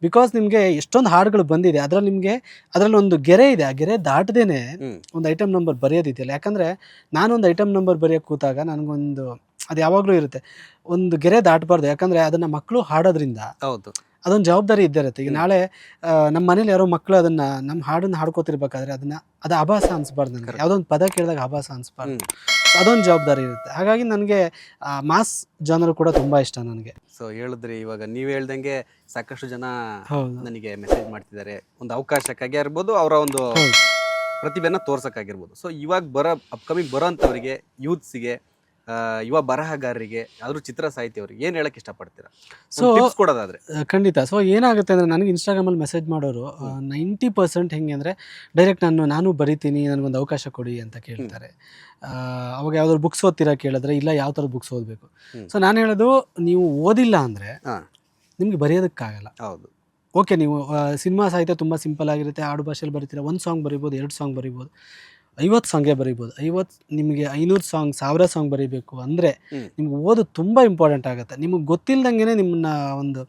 ಬಿಕಾಸ್ ನಿಮಗೆ ಎಷ್ಟೊಂದು ಹಾಡುಗಳು ಬಂದಿದೆ, ಅದರಲ್ಲಿ ಒಂದು ಗೆರೆ ಇದೆ, ಆ ಗೆರೆ ದಾಟದೇನೆ ಒಂದು ಐಟಮ್ ನಂಬರ್ ಬರೆಯೋದಿದೆಯಲ್ಲ. ಯಾಕಂದರೆ ನಾನೊಂದು ಐಟಮ್ ನಂಬರ್ ಬರೆಯೋಕ್ಕೆ ಕೂತಾಗ ನನಗೊಂದು ಅದು ಯಾವಾಗಲೂ ಇರುತ್ತೆ, ಒಂದು ಗೆರೆ ದಾಟಬಾರ್ದು. ಯಾಕಂದರೆ ಅದನ್ನು ಮಕ್ಕಳು ಹಾಡೋದ್ರಿಂದ ಅದೊಂದು ಜವಾಬ್ದಾರಿ ಇದ್ದೇ ಇರುತ್ತೆ. ಈಗ ನಾಳೆ ನಮ್ಮ ಮನೇಲಿ ಯಾರೋ ಮಕ್ಕಳು ನಮ್ಮ ಹಾಡನ್ನು ಹಾಡ್ಕೋತಿರ್ಬೇಕಾದ್ರೆ ಅದು ಆಭಾಸ ಅನಿಸ್ಬಾರ್ದು ನನಗೆ. ಯಾವುದೋ ಒಂದು ಪದ ಕೇಳಿದಾಗ ಆಭಾಸ ಅನಿಸ್ಬಾರ್ದು, ಅದೊಂದು ಜವಾಬ್ದಾರಿ ಇರುತ್ತೆ. ಹಾಗಾಗಿ ನನಗೆ ಮಾಸ್ ಜಾನರ್ ಕೂಡ ತುಂಬ ಇಷ್ಟ ನನಗೆ. ಸೊ ಹೇಳಿದ್ರಿ, ಇವಾಗ ನೀವು ಹೇಳ್ದಂಗೆ ಸಾಕಷ್ಟು ಜನ ನನಗೆ ಮೆಸೇಜ್ ಮಾಡ್ತಿದ್ದಾರೆ ಒಂದು ಅವಕಾಶಕ್ಕಾಗಿ ಆಗಿರ್ಬೋದು, ಅವರ ಒಂದು ಪ್ರತಿಭೆನ ತೋರ್ಸಕ್ಕಾಗಿರ್ಬೋದು. ಸೊ ಇವಾಗ ಅಪ್ಕಮಿಂಗ್ ಬರೋಂಥವ್ರಿಗೆ, ಯೂತ್ಸಿಗೆ, ಯುವ ಬರಹಗಾರರಿಗೆ, ಆದರೂ ಚಿತ್ರ ಸಾಹಿತ್ಯವರಿಗೆ ಏನು ಹೇಳಕ್ಕೆ ಇಷ್ಟಪಡ್ತೀರಾ? ಸೊ ಕೊಡೋದಾದ್ರೆ ಖಂಡಿತ. ಸೊ ಏನಾಗುತ್ತೆ ಅಂದರೆ, ನನಗೆ ಇನ್ಸ್ಟಾಗ್ರಾಮಲ್ಲಿ ಮೆಸೇಜ್ ಮಾಡೋರು 90% ಹೆಂಗೆ ಅಂದರೆ, ಡೈರೆಕ್ಟ್ ನಾನು ಬರಿತೀನಿ, ನನಗೊಂದು ಅವಕಾಶ ಕೊಡಿ ಅಂತ ಕೇಳ್ತಾರೆ. ಅವಾಗ ಯಾವ್ದಾದ್ರು ಬುಕ್ಸ್ ಓದ್ತೀರಾ ಕೇಳಿದ್ರೆ, ಇಲ್ಲ ಯಾವ ಥರದ ಬುಕ್ಸ್ ಓದಬೇಕು. ಸೊ ನಾನು ಹೇಳೋದು, ನೀವು ಓದಿಲ್ಲ ಅಂದರೆ ನಿಮಗೆ ಬರೆಯೋದಕ್ಕಾಗಲ್ಲ. ಹೌದು, ಓಕೆ, ನೀವು ಸಿನಿಮಾ ಸಾಹಿತ್ಯ ತುಂಬ ಸಿಂಪಲ್ ಆಗಿರುತ್ತೆ, ಆಡು ಭಾಷೆಯಲ್ಲಿ ಬರೀತೀರಾ, 1 ಸಾಂಗ್ ಬರಿಬೋದು, 2 ಸಾಂಗ್ ಬರಿಬೋದು, 50 ಸಾಂಗೇ ಬರಿಬೋದು. ನಿಮಗೆ 500 ಸಾಂಗ್, 1000 ಸಾಂಗ್ ಬರೀಬೇಕು ಅಂದರೆ ನಿಮ್ಗೆ ಓದು ತುಂಬ ಇಂಪಾರ್ಟೆಂಟ್ ಆಗುತ್ತೆ. ನಿಮಗೆ ಗೊತ್ತಿಲ್ಲದಂಗೆ ನಿಮ್ಮನ್ನ ಒಂದು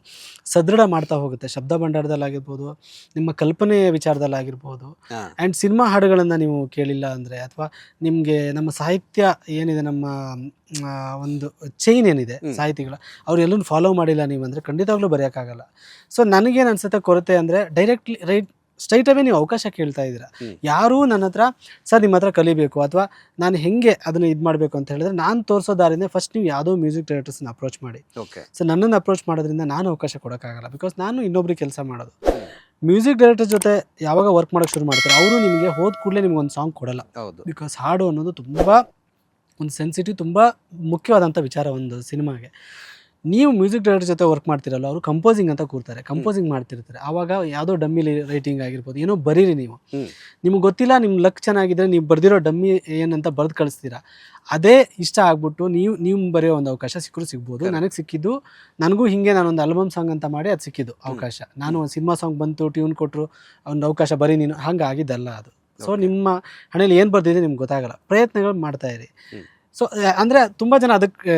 ಸದೃಢ ಮಾಡ್ತಾ ಹೋಗುತ್ತೆ, ಶಬ್ದ ಭಂಡಾರದಲ್ಲಾಗಿರ್ಬೋದು, ನಿಮ್ಮ ಕಲ್ಪನೆ ವಿಚಾರದಲ್ಲಾಗಿರ್ಬೋದು. ಆ್ಯಂಡ್ ಸಿನಿಮಾ ಹಾಡುಗಳನ್ನು ನೀವು ಕೇಳಿಲ್ಲ ಅಂದರೆ, ಅಥವಾ ನಿಮಗೆ ನಮ್ಮ ಸಾಹಿತ್ಯ ಏನಿದೆ, ನಮ್ಮ ಒಂದು ಚೈನ್ ಏನಿದೆ ಸಾಹಿತಿಗಳ, ಅವ್ರು ಎಲ್ಲೂ ಫಾಲೋ ಮಾಡಿಲ್ಲ ನೀವು ಅಂದರೆ ಖಂಡಿತವಾಗ್ಲೂ ಬರೆಯೋಕ್ಕಾಗಲ್ಲ. ಸೊ ನನಗೇನು ಅನ್ಸುತ್ತೆ ಕೊರತೆ ಅಂದರೆ, ಡೈರೆಕ್ಟ್ಲಿ ಸ್ಟ್ರೈಟ್ ಅವೇ ನೀವು ಅವಕಾಶ ಕೇಳ್ತಾ ಇದ್ದೀರಾ. ಯಾರೂ ನನ್ನ ಹತ್ರ ಸರ್ ನಿಮ್ಮ ಹತ್ರ ಕಲಿಬೇಕು ಅಥವಾ ನಾನು ಹೆಂಗೆ ಅದನ್ನು ಇದು ಮಾಡಬೇಕು ಅಂತ ಹೇಳಿದ್ರೆ, ನಾನು ತೋರಿಸೋ ದಾರಿನೇ ಫಸ್ಟ್ ನೀವು ಯಾವುದೋ ಮ್ಯೂಸಿಕ್ ಡೈರೆಕ್ಟರ್ಸ್ನ ಅಪ್ರೋಚ್ ಮಾಡಿ. ಸೊ ನನ್ನನ್ನು ಅಪ್ರೋಚ್ ಮಾಡೋದ್ರಿಂದ ನಾನು ಅವಕಾಶ ಕೊಡೋಕ್ಕಾಗಲ್ಲ, ಬಿಕಾಸ್ ನಾನು ಇನ್ನೊಬ್ರಿಗೆ ಕೆಲಸ ಮಾಡೋದು. ಮ್ಯೂಸಿಕ್ ಡೈರೆಕ್ಟರ್ ಜೊತೆ ಯಾವಾಗ ವರ್ಕ್ ಮಾಡೋಕ್ಕೆ ಶುರು ಮಾಡ್ತಾರೆ, ಅವರು ನಿಮಗೆ ಹೋದ ಕೂಡಲೇ ನಿಮ್ಗೆ ಒಂದು ಸಾಂಗ್ ಕೊಡಲ್ಲ. ಬಿಕಾಸ್ ಹಾಡು ಅನ್ನೋದು ತುಂಬ ಒಂದು ಸೆನ್ಸಿಟಿವ್, ತುಂಬ ಮುಖ್ಯವಾದಂಥ ವಿಚಾರ ಒಂದು ಸಿನಿಮಾಗೆ. ನೀವು ಮ್ಯೂಸಿಕ್ ಡೈರೆಕ್ಟರ್ ಜೊತೆ ವರ್ಕ್ ಮಾಡ್ತಿರಲ್ಲ, ಅವರು ಕಂಪೋಸಿಂಗ್ ಅಂತ ಕೂರ್ತಾರೆ, ಕಂಪೋಸಿಂಗ್ ಮಾಡ್ತಿರ್ತಾರೆ. ಆವಾಗ ಯಾವುದೋ ಡಮ್ಮಿ ರೈಟಿಂಗ್ ಆಗಿರ್ಬೋದು, ಏನೋ ಬರೀರಿ ನೀವು, ನಿಮ್ಗೆ ಗೊತ್ತಿಲ್ಲ, ನಿಮ್ಮ ಲಕ್ ಚೆನ್ನಾಗಿದ್ರೆ ನೀವು ಬರ್ದಿರೋ ಡಮ್ಮಿ ಏನಂತ ಬರೆದು ಕಳಿಸ್ತೀರಾ, ಅದೇ ಇಷ್ಟ ಆಗ್ಬಿಟ್ಟು ನೀವು ಬರೆಯೋ ಒಂದು ಅವಕಾಶ ಸಿಕ್ಕರೂ ಸಿಗ್ಬೋದು. ನನಗೆ ಸಿಕ್ಕಿದ್ದು, ನನಗೂ ಹಿಂಗೆ ನಾನೊಂದು ಆಲ್ಬಮ್ ಸಾಂಗ್ ಅಂತ ಮಾಡಿ ಅದು ಸಿಕ್ಕಿದ್ದು ಅವಕಾಶ. ನಾನು ಒಂದು ಸಿನಿಮಾ ಸಾಂಗ್ ಬಂತು, ಟ್ಯೂನ್ ಕೊಟ್ಟರು, ಒಂದು ಅವಕಾಶ ಬರೀ ನೀನು, ಹಂಗೆ ಆಗಿದ್ದಲ್ಲ ಅದು. ಸೊ ನಿಮ್ಮ ಹಣೆಯಲ್ಲಿ ಏನು ಬರ್ದಿದೆ ನಿಮ್ಗೆ ಗೊತ್ತಾಗಲ್ಲ, ಪ್ರಯತ್ನಗಳು ಮಾಡ್ತಾ ಇರಿ. ಸೊ ಅಂದರೆ ತುಂಬ ಜನ ಅದಕ್ಕೆ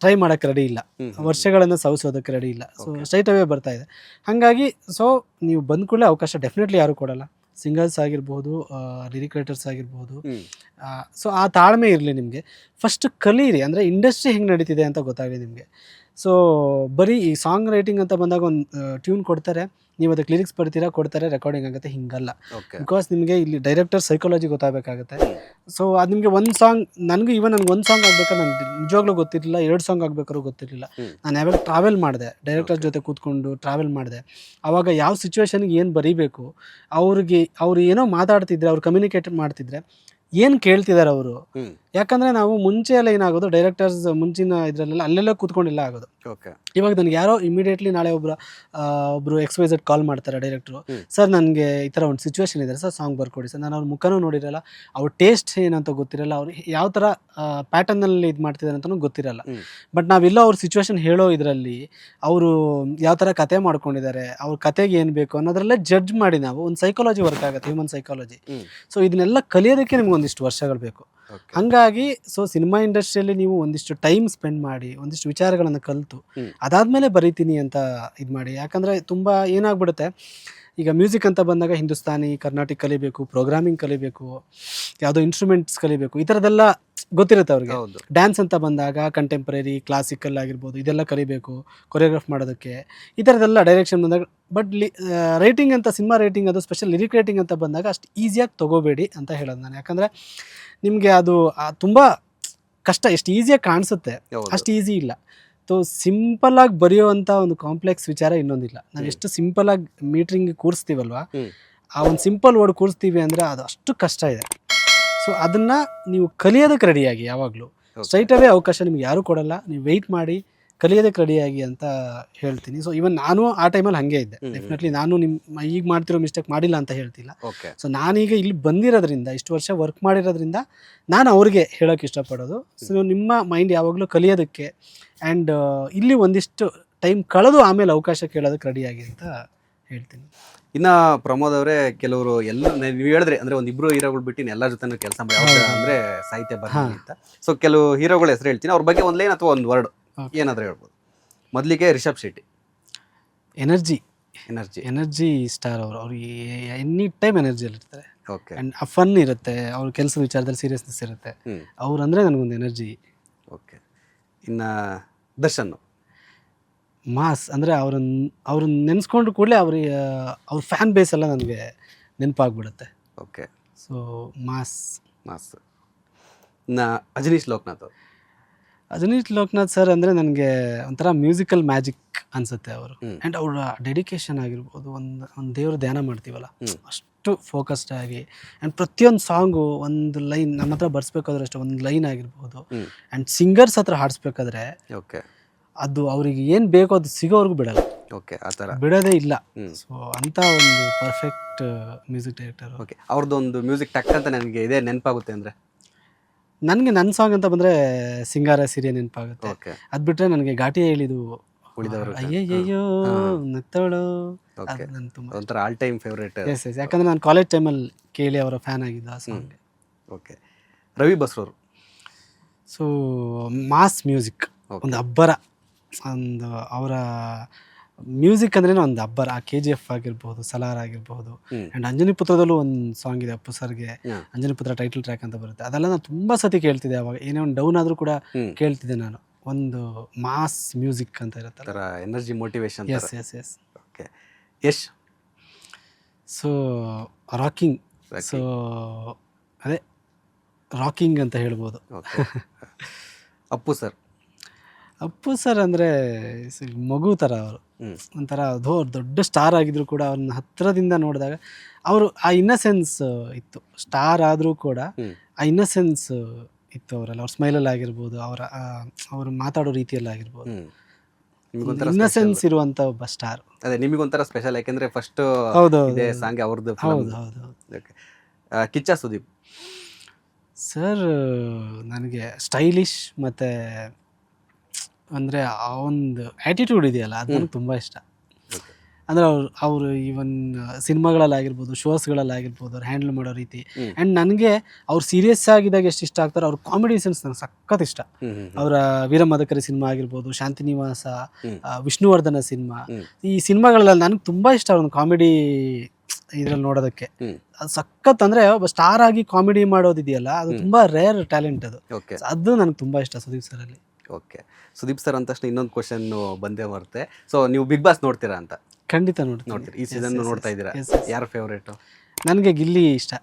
ಟ್ರೈ ಮಾಡೋಕ್ಕೆ ರೆಡಿ ಇಲ್ಲ, ವರ್ಷಗಳನ್ನು ಸವಿಸೋದಕ್ಕೆ ರೆಡಿ ಇಲ್ಲ. ಸೊ ಸ್ಟ್ರೈಟ್ ಅವೇ ಬರ್ತಾ ಇದೆ. ಹಾಗಾಗಿ ಸೊ ನೀವು ಬಂದ ಕೂಡಲೇ ಅವಕಾಶ ಡೆಫಿನೆಟ್ಲಿ ಯಾರೂ ಕೊಡಲ್ಲ. ಸಿಂಗರ್ಸ್ ಆಗಿರ್ಬೋದು, ಲಿರಿಕ್ ರೈಟರ್ಸ್ ಆಗಿರ್ಬೋದು. ಸೊ ಆ ತಾಳ್ಮೆ ಇರಲಿ ನಿಮಗೆ. ಫಸ್ಟ್ ಕಲೀರಿ, ಅಂದರೆ ಇಂಡಸ್ಟ್ರಿ ಹೆಂಗೆ ನಡೀತಿದೆ ಅಂತ ಗೊತ್ತಾಗಲಿ ನಿಮಗೆ. ಸೊ ಬರೀ ಈ ಸಾಂಗ್ ರೈಟಿಂಗ್ ಅಂತ ಬಂದಾಗ ಒಂದು ಟ್ಯೂನ್ ಕೊಡ್ತಾರೆ, ನೀವು ಅದಕ್ಕೆ ಲಿರಿಕ್ಸ್ ಬರ್ತೀರಾ, ಕೊಡ್ತಾರೆ, ರೆಕಾರ್ಡಿಂಗ್ ಆಗುತ್ತೆ, ಹಿಂಗಲ್ಲ. ಬಿಕಾಸ್ ನಿಮಗೆ ಇಲ್ಲಿ ಡೈರೆಕ್ಟರ್ ಸೈಕಾಲಜಿ ಗೊತ್ತಾಗಬೇಕಾಗುತ್ತೆ. ಸೊ ಅದು ನಿಮಗೆ ಒಂದು ಸಾಂಗ್, ನನಗೆ ಒಂದು ಸಾಂಗ್ ಆಗ್ಬೇಕಾದ್ರೆ ನನಗೆ ನಿಜವಾಗ್ಲೂ ಗೊತ್ತಿರಲಿಲ್ಲ, 2 ಸಾಂಗ್ ಆಗ್ಬೇಕಾದ್ರೂ ಗೊತ್ತಿರಲಿಲ್ಲ. ನಾನು ಯಾವಾಗ ಟ್ರಾವೆಲ್ ಮಾಡಿದೆ, ಡೈರೆಕ್ಟರ್ ಜೊತೆ ಕೂತ್ಕೊಂಡು ಟ್ರಾವೆಲ್ ಮಾಡಿದೆ, ಆವಾಗ ಯಾವ ಸಿಚುವೇಶನ್ಗೆ ಏನು ಬರೀಬೇಕು, ಅವ್ರು ಏನೋ ಮಾತಾಡ್ತಿದ್ರೆ, ಅವ್ರು ಕಮ್ಯುನಿಕೇಟ್ ಮಾಡ್ತಿದ್ರೆ ಏನು ಕೇಳ್ತಿದ್ದಾರೆ ಅವರು. ಯಾಕಂದರೆ ನಾವು ಮುಂಚೆ ಎಲ್ಲ ಏನಾಗೋದು, ಡೈರೆಕ್ಟರ್ಸ್ ಮುಂಚಿನ ಇದರಲ್ಲೆಲ್ಲ ಅಲ್ಲೆಲ್ಲ ಕೂತ್ಕೊಂಡಿಲ್ಲ ಆಗೋದು. ಇವಾಗ ನನಗೆ ಯಾರೋ ಇಮಿಡಿಯೇಟ್ಲಿ ನಾಳೆ ಒಬ್ಬರು XYZ ಕಾಲ್ ಮಾಡ್ತಾರೆ ಡೈರೆಕ್ಟ್ರು, ಸರ್ ನನಗೆ ಈ ಥರ ಒಂದು ಸಿಚುವೇಶನ್ ಇದೆ ಸರ್, ಸಾಂಗ್ ಬರ್ಕೊಡಿ ಸರ್. ನಾನು ಅವ್ರ ಮುಖನೂ ನೋಡಿರಲ್ಲ, ಅವ್ರ ಟೇಸ್ಟ್ ಏನಂತ ಗೊತ್ತಿರಲ್ಲ, ಅವ್ರು ಯಾವ ಥರ ಪ್ಯಾಟರ್ನಲ್ಲಿ ಇದು ಮಾಡ್ತಿದ್ದಾರೆ ಅಂತಲೂ ಗೊತ್ತಿರಲ್ಲ. ಬಟ್ ನಾವೆಲ್ಲೋ ಅವ್ರ ಸಿಚುವೇಶನ್ ಹೇಳೋ ಇದರಲ್ಲಿ ಅವರು ಯಾವ ಥರ ಕತೆ ಮಾಡ್ಕೊಂಡಿದ್ದಾರೆ, ಅವ್ರ ಕತೆಗೆ ಏನು ಬೇಕು ಅನ್ನೋದ್ರಲ್ಲೇ ಜಡ್ಜ್ ಮಾಡಿ ನಾವು ಒಂದು ಸೈಕಾಲಜಿ ವರ್ಕ್ ಆಗುತ್ತೆ, ಹ್ಯೂಮನ್ ಸೈಕಾಲಜಿ. ಸೊ ಇದನ್ನೆಲ್ಲ ಕಲಿಯೋದಕ್ಕೆ ನಿಮ್ಗೆ ಒಂದಿಷ್ಟು ವರ್ಷಗಳು ಬೇಕು. ಹಾಗಾಗಿ ಸೊ ಸಿನಿಮಾ ಇಂಡಸ್ಟ್ರಿಯಲ್ಲಿ ನೀವು ಒಂದಿಷ್ಟು ಟೈಮ್ ಸ್ಪೆಂಡ್ ಮಾಡಿ, ಒಂದಿಷ್ಟು ವಿಚಾರಗಳನ್ನು ಕಲಿತು ಅದಾದಮೇಲೆ ಬರೀತೀನಿ ಅಂತ ಇದು ಮಾಡಿ. ಯಾಕಂದರೆ ತುಂಬ ಏನಾಗ್ಬಿಡುತ್ತೆ, ಈಗ ಮ್ಯೂಸಿಕ್ ಅಂತ ಬಂದಾಗ ಹಿಂದೂಸ್ತಾನಿ, ಕರ್ನಾಟಿಕ್ ಕಲಿಬೇಕು, ಪ್ರೋಗ್ರಾಮಿಂಗ್ ಕಲಿಬೇಕು, ಯಾವುದೋ ಇನ್ಸ್ಟ್ರೂಮೆಂಟ್ಸ್ ಕಲಿಬೇಕು, ಈ ಥರದ್ದೆಲ್ಲ ಗೊತ್ತಿರುತ್ತೆ ಅವ್ರಿಗೆ. ಡ್ಯಾನ್ಸ್ ಅಂತ ಬಂದಾಗ ಕಂಟೆಂಪ್ರರಿ, ಕ್ಲಾಸಿಕಲ್ ಆಗಿರ್ಬೋದು, ಇದೆಲ್ಲ ಕಲಿಬೇಕು, ಕೊರಿಯೋಗ್ರಾಫ್ ಮಾಡೋದಕ್ಕೆ, ಈ ಥರದ್ದೆಲ್ಲ ಡೈರೆಕ್ಷನ್ ಬಂದಾಗ. ಬಟ್ ರೈಟಿಂಗ್ ಅಂತ, ಸಿನಿಮಾ ರೈಟಿಂಗ್ ಅದು ಸ್ಪೆಷಲ್ ಲಿರಿಕ್ ರೈಟಿಂಗ್ ಅಂತ ಬಂದಾಗ ಅಷ್ಟು ಈಸಿಯಾಗಿ ತೊಗೋಬೇಡಿ ಅಂತ ಹೇಳೋದು ನಾನು. ಯಾಕಂದರೆ ನಿಮಗೆ ಅದು ತುಂಬ ಕಷ್ಟ, ಎಷ್ಟು ಈಸಿಯಾಗಿ ಕಾಣಿಸುತ್ತೆ ಅಷ್ಟು ಈಸಿ ಇಲ್ಲ. ಸೊ ಸಿಂಪಲ್ಲಾಗಿ ಬರೆಯೋವಂಥ ಒಂದು ಕಾಂಪ್ಲೆಕ್ಸ್ ವಿಚಾರ ಇನ್ನೊಂದಿಲ್ಲ. ನಾವು ಎಷ್ಟು ಸಿಂಪಲ್ಲಾಗಿ ಮೀಟ್ರಿಂಗ್ ಕೂರಿಸ್ತೀವಲ್ವ, ಆ ಒಂದು ಸಿಂಪಲ್ ವರ್ಡ್ ಕೂರಿಸ್ತೀವಿ ಅಂದರೆ ಅದು ಅಷ್ಟು ಕಷ್ಟ ಇದೆ. ಸೊ ಅದನ್ನು ನೀವು ಕಲಿಯೋದಕ್ಕೆ ರೆಡಿಯಾಗಿ, ಯಾವಾಗಲೂ ಸ್ಟ್ರೈಟ್ ಅವೇ ಅವಕಾಶ ನಿಮ್ಗೆ ಯಾರೂ ಕೊಡಲ್ಲ, ನೀವು ವೆಯ್ಟ್ ಮಾಡಿ ಕಲಿಯೋದಕ್ಕೆ ರೆಡಿಯಾಗಿ ಅಂತ ಹೇಳ್ತೀನಿ. ಸೊ ಇವನ್ ನಾನು ಆ ಟೈಮಲ್ಲಿ ಹಾಗೆ ಇದ್ದೆ. ಡೆಫಿನೆಟ್ಲಿ ನಾನು ಈಗ ಮಾಡ್ತಿರೋ ಮಿಸ್ಟೇಕ್ ಮಾಡಿಲ್ಲ ಅಂತ ಹೇಳ್ತಿಲ್ಲ. ಸೊ ನಾನೀಗ ಇಲ್ಲಿ ಬಂದಿರೋದ್ರಿಂದ, ಇಷ್ಟು ವರ್ಷ ವರ್ಕ್ ಮಾಡಿರೋದ್ರಿಂದ ನಾನು ಅವ್ರಿಗೆ ಹೇಳೋಕ್ಕೆ ಇಷ್ಟಪಡೋದು, ಸೊ ನಿಮ್ಮ ಮೈಂಡ್ ಯಾವಾಗಲೂ ಕಲಿಯೋದಕ್ಕೆ ಆ್ಯಂಡ್ ಇಲ್ಲಿ ಒಂದಿಷ್ಟು ಟೈಮ್ ಕಳೆದು ಆಮೇಲೆ ಅವಕಾಶ ಕೇಳೋದಕ್ಕೆ ರೆಡಿಯಾಗಿ ಅಂತ ಹೇಳ್ತೀನಿ. ಇನ್ನು ಪ್ರಮೋದ್ ಅವರೇ, ಕೆಲವರು ನೀವು ಹೇಳಿದ್ರೆ ಅಂದರೆ ಒಂದಿಬ್ರು ಹೀರೋಗಳು ಬಿಟ್ಟು ಎಲ್ಲರ ಜೊತೆ ಕೆಲಸ ಮಾಡಿ ಅಂದರೆ ಸಾಹಿತ್ಯ ಬರ್ತೀನಿ ಅಂತ. ಸೊ ಕೆಲವು ಹೀರೋಗಳ ಹೆಸರು ಹೇಳ್ತೀನಿ, ಅವ್ರ ಬಗ್ಗೆ ಒಂದು ಲೈನ್ ಅಥವಾ ಒಂದು ವರ್ಡ್ ಏನಾದರೂ ಹೇಳ್ಬೋದು. ಮೊದಲಿಗೆ ರಿಷಬ್ ಶೆಟ್ಟಿ, ಎನರ್ಜಿ ಸ್ಟಾರ್ ಅವರು. ಅವ್ರಿಗೆ ಎನಿ ಟೈಮ್ ಎನರ್ಜಿಯಲ್ಲಿ ಇರ್ತಾರೆ. ಓಕೆ. ಆ್ಯಂಡ್ ಆ ಫನ್ ಇರುತ್ತೆ, ಅವ್ರ ಕೆಲಸದ ವಿಚಾರದಲ್ಲಿ ಸೀರಿಯಸ್ನೆಸ್ ಇರುತ್ತೆ. ಅವ್ರು ಅಂದರೆ ನನಗೊಂದು ಎನರ್ಜಿ. ಓಕೆ. ಇನ್ನು ದರ್ಶನ್, ಮಾಸ್. ಅಂದರೆ ಅವ್ರನ್ನ ನೆನೆಸ್ಕೊಂಡ್ರು ಕೂಡಲೇ ಅವ್ರ ಫ್ಯಾನ್ ಬೇಸ್ ಎಲ್ಲ ನನಗೆ ನೆನಪಾಗ್ಬಿಡುತ್ತೆ. ಓಕೆ. So mass. ಇನ್ನು ಅಜನೀಶ್ ಲೋಕನಾಥ್ ಸರ್ ಅಂದರೆ ನನಗೆ ಒಂಥರ ಮ್ಯೂಸಿಕಲ್ ಮ್ಯಾಜಿಕ್ ಅನಿಸುತ್ತೆ ಅವರು. ಆ್ಯಂಡ್ ಅವರ ಡೆಡಿಕೇಶನ್ ಆಗಿರ್ಬೋದು, ಒಂದು ದೇವ್ರ ಧ್ಯಾನ ಮಾಡ್ತೀವಲ್ಲ, ಅಷ್ಟು ಫೋಕಸ್ಡ್ ಆಗಿ, ಆ್ಯಂಡ್ ಪ್ರತಿಯೊಂದು ಸಾಂಗು ಒಂದು ಲೈನ್ ನಮ್ಮ ಹತ್ರ ಬರ್ಸ್ಬೇಕಾದ್ರೆ ಅಷ್ಟೇ, ಒಂದು ಲೈನ್ ಆಗಿರ್ಬೋದು, ಆ್ಯಂಡ್ ಸಿಂಗರ್ಸ್ ಹತ್ರ ಹಾಡಿಸ್ಬೇಕಾದ್ರೆ ಓಕೆ, ಅದು ಅವ್ರಿಗೆ ಏನು ಬೇಕೋ ಅದು ಸಿಗೋವರೆಗೂ ಬಿಡಲ್ಲ. ಓಕೆ, ಆ ಥರ ಬಿಡೋದೇ ಇಲ್ಲ. ಸೊ ಅಂಥ ಒಂದು ಪರ್ಫೆಕ್ಟ್ ಮ್ಯೂಸಿಕ್ ಡೈರೆಕ್ಟರ್. ಓಕೆ. ಅವ್ರದ್ದೊಂದು ಮ್ಯೂಸಿಕ್ ಟಕ್ ಅಂತ ನನಗೆ ಇದೇ ನೆನಪಾಗುತ್ತೆ ಅಂದರೆ, ನನಗೆ ನನ್ನ ಸಾಂಗ್ ಅಂತ ಬಂದರೆ ಸಿಂಗಾರ ಸಿರಿಯ ನೆನಪಾಗುತ್ತೆ. ಅದು ಬಿಟ್ಟರೆ ನನಗೆ ಘಾಟಿ ಹೇಳಿದು ಅಯ್ಯಯ್ಯೋ ನತ್ತೋಳು, ನನ್ನ ತುಂಬ ಒಂಥರ ಆಲ್ ಟೈಮ್ ಫೇವ್ರೇಟ್. ಎಸ್. ಯಾಕಂದರೆ ನಾನು ಕಾಲೇಜ್ ಟೈಮಲ್ಲಿ ಕೇಳಿ ಅವರ ಫ್ಯಾನ್ ಆಗಿದ್ದು ಆ song. Okay. Ravi Basrur. So mass music, ಒಂದು ಅಬ್ಬರ, ಒಂದು ಅವರ ಮ್ಯೂಸಿಕ್ ಅಂದ್ರೆ ಒಂದು ಅಬ್ಬರ. KGF ಆಗಿರ್ಬೋದು, ಸಲಾರ್ ಆಗಿರ್ಬೋದು, ಆ್ಯಂಡ್ ಅಂಜನಿ ಪುತ್ರದಲ್ಲೂ ಒಂದು ಸಾಂಗ್ ಇದೆ ಅಪ್ಪು ಸರ್ಗೆ, ಅಂಜನಿ ಪುತ್ರ ಟೈಟಲ್ ಟ್ರ್ಯಾಕ್ ಅಂತ ಬರುತ್ತೆ. ಅದೆಲ್ಲ ನಾನು ತುಂಬ ಸತಿ ಕೇಳ್ತಿದ್ದೆ. ಅವಾಗ ಏನೇ ಒಂದು ಡೌನ್ ಆದರೂ ಕೂಡ ಕೇಳ್ತಿದ್ದೆ ನಾನು. ಒಂದು ಮಾಸ್ ಮ್ಯೂಸಿಕ್ ಅಂತ ಇರುತ್ತೆ, energy, motivation. Yes. Okay. Yash. So rocking. So ಅದೇ ರಾಕಿಂಗ್ ಅಂತ ಹೇಳ್ಬೋದು. ಅಪ್ಪು ಸರ್ ಅಂದರೆ ಮಗು ಥರ ಅವರು. ಒಂಥರ ದೊಡ್ಡ ಸ್ಟಾರ್ ಆಗಿದ್ರು ಕೂಡ ಅವ್ರನ್ನ ಹತ್ತಿರದಿಂದ ನೋಡಿದಾಗ ಅವರು ಆ ಇನ್ನಸೆನ್ಸ್ ಇತ್ತು. ಸ್ಟಾರ್ ಆದರೂ ಕೂಡ ಆ ಇನ್ನಸೆನ್ಸ್ ಇತ್ತು ಅವರಲ್ಲಿ. ಅವ್ರ ಸ್ಮೈಲಲ್ಲಿ ಆಗಿರ್ಬೋದು, ಅವರು ಮಾತಾಡೋ ರೀತಿಯಲ್ಲಿ ಆಗಿರ್ಬೋದು. ನಿಮಗೊಂಥರ ಇನ್ನಸೆನ್ಸ್ ಇರುವಂತ ಒಬ್ಬ ಸ್ಟಾರ್. ಅದೇ ನಿಮಗೊಂಥರ ಸ್ಪೆಷಲ್, ಯಾಕೆಂದ್ರೆ ಫಸ್ಟ್ ಹೌದು ಇದೆ ಸಾಂಗ್ ಅವ್ರದ್ದು. ಹೌದು ಹೌದು. ಕಿಚ್ಚ ಸುದೀಪ್ ಸರ್ ನನಗೆ ಸ್ಟೈಲಿಶ್ ಮತ್ತು ಅಂದರೆ ಆ ಒಂದು ಆ್ಯಟಿಟ್ಯೂಡ್ ಇದೆಯಲ್ಲ ಅದು ನನಗೆ ತುಂಬ ಇಷ್ಟ. ಅಂದರೆ ಅವರು ಈವನ್ ಸಿನಿಮಾಗಳಲ್ಲಾಗಿರ್ಬೋದು, ಶೋಸ್ಗಳಲ್ಲಾಗಿರ್ಬೋದು, ಅವ್ರು ಹ್ಯಾಂಡಲ್ ಮಾಡೋ ರೀತಿ. ಆ್ಯಂಡ್ ನನಗೆ ಅವ್ರು ಸೀರಿಯಸ್ ಆಗಿದ್ದಾಗ ಎಷ್ಟು ಇಷ್ಟ ಆಗ್ತಾರೆ, ಅವ್ರ ಕಾಮಿಡಿ ಸೆನ್ಸ್ ನನಗೆ ಸಖತ್ ಇಷ್ಟ. ಅವರ ವೀರಮದಕರಿ ಸಿನಿಮಾ ಆಗಿರ್ಬೋದು, ಶಾಂತಿನಿವಾಸ, ವಿಷ್ಣುವರ್ಧನ ಸಿನಿಮಾ, ಈ ಸಿನಿಮಾಗಳೆಲ್ಲ ನನಗೆ ತುಂಬ ಇಷ್ಟ. ಅವ್ರನ್ನ ಕಾಮಿಡಿ ಇದ್ರಲ್ಲಿ ನೋಡೋದಕ್ಕೆ ಅದು ಸಖತ್. ಅಂದರೆ ಒಬ್ಬ ಸ್ಟಾರ್ ಆಗಿ ಕಾಮಿಡಿ ಮಾಡೋದಿದೆಯಲ್ಲ, ಅದು ತುಂಬ ರೇರ್ ಟ್ಯಾಲೆಂಟ್ ಅದು. ಅದು ನನಗೆ ತುಂಬ ಇಷ್ಟ ಸುದೀಪ್ ಸರಲ್ಲಿ. ಓಕೆ, ಸುದೀಪ್ ಸರ್ ಅಂತ ತಕ್ಷಣ ಇನ್ನೊಂದು ಕ್ವಶನ್ ಬಂದೇ ಬರುತ್ತೆ. ಸೊ ನೀವು ಬಿಗ್ ಬಾಸ್ ನೋಡ್ತೀರಾ ಅಂತ? ಖಂಡಿತ ನೋಡ್ತೀರಿ. ಈ ಸೀಸನ್ ನೋಡ್ತಾ ಇದ್ದೀರಾ? ಯಾರ ಫೇವರೇಟ್? ನನಗೆ ಗಿಲ್ಲಿ ಇಷ್ಟ.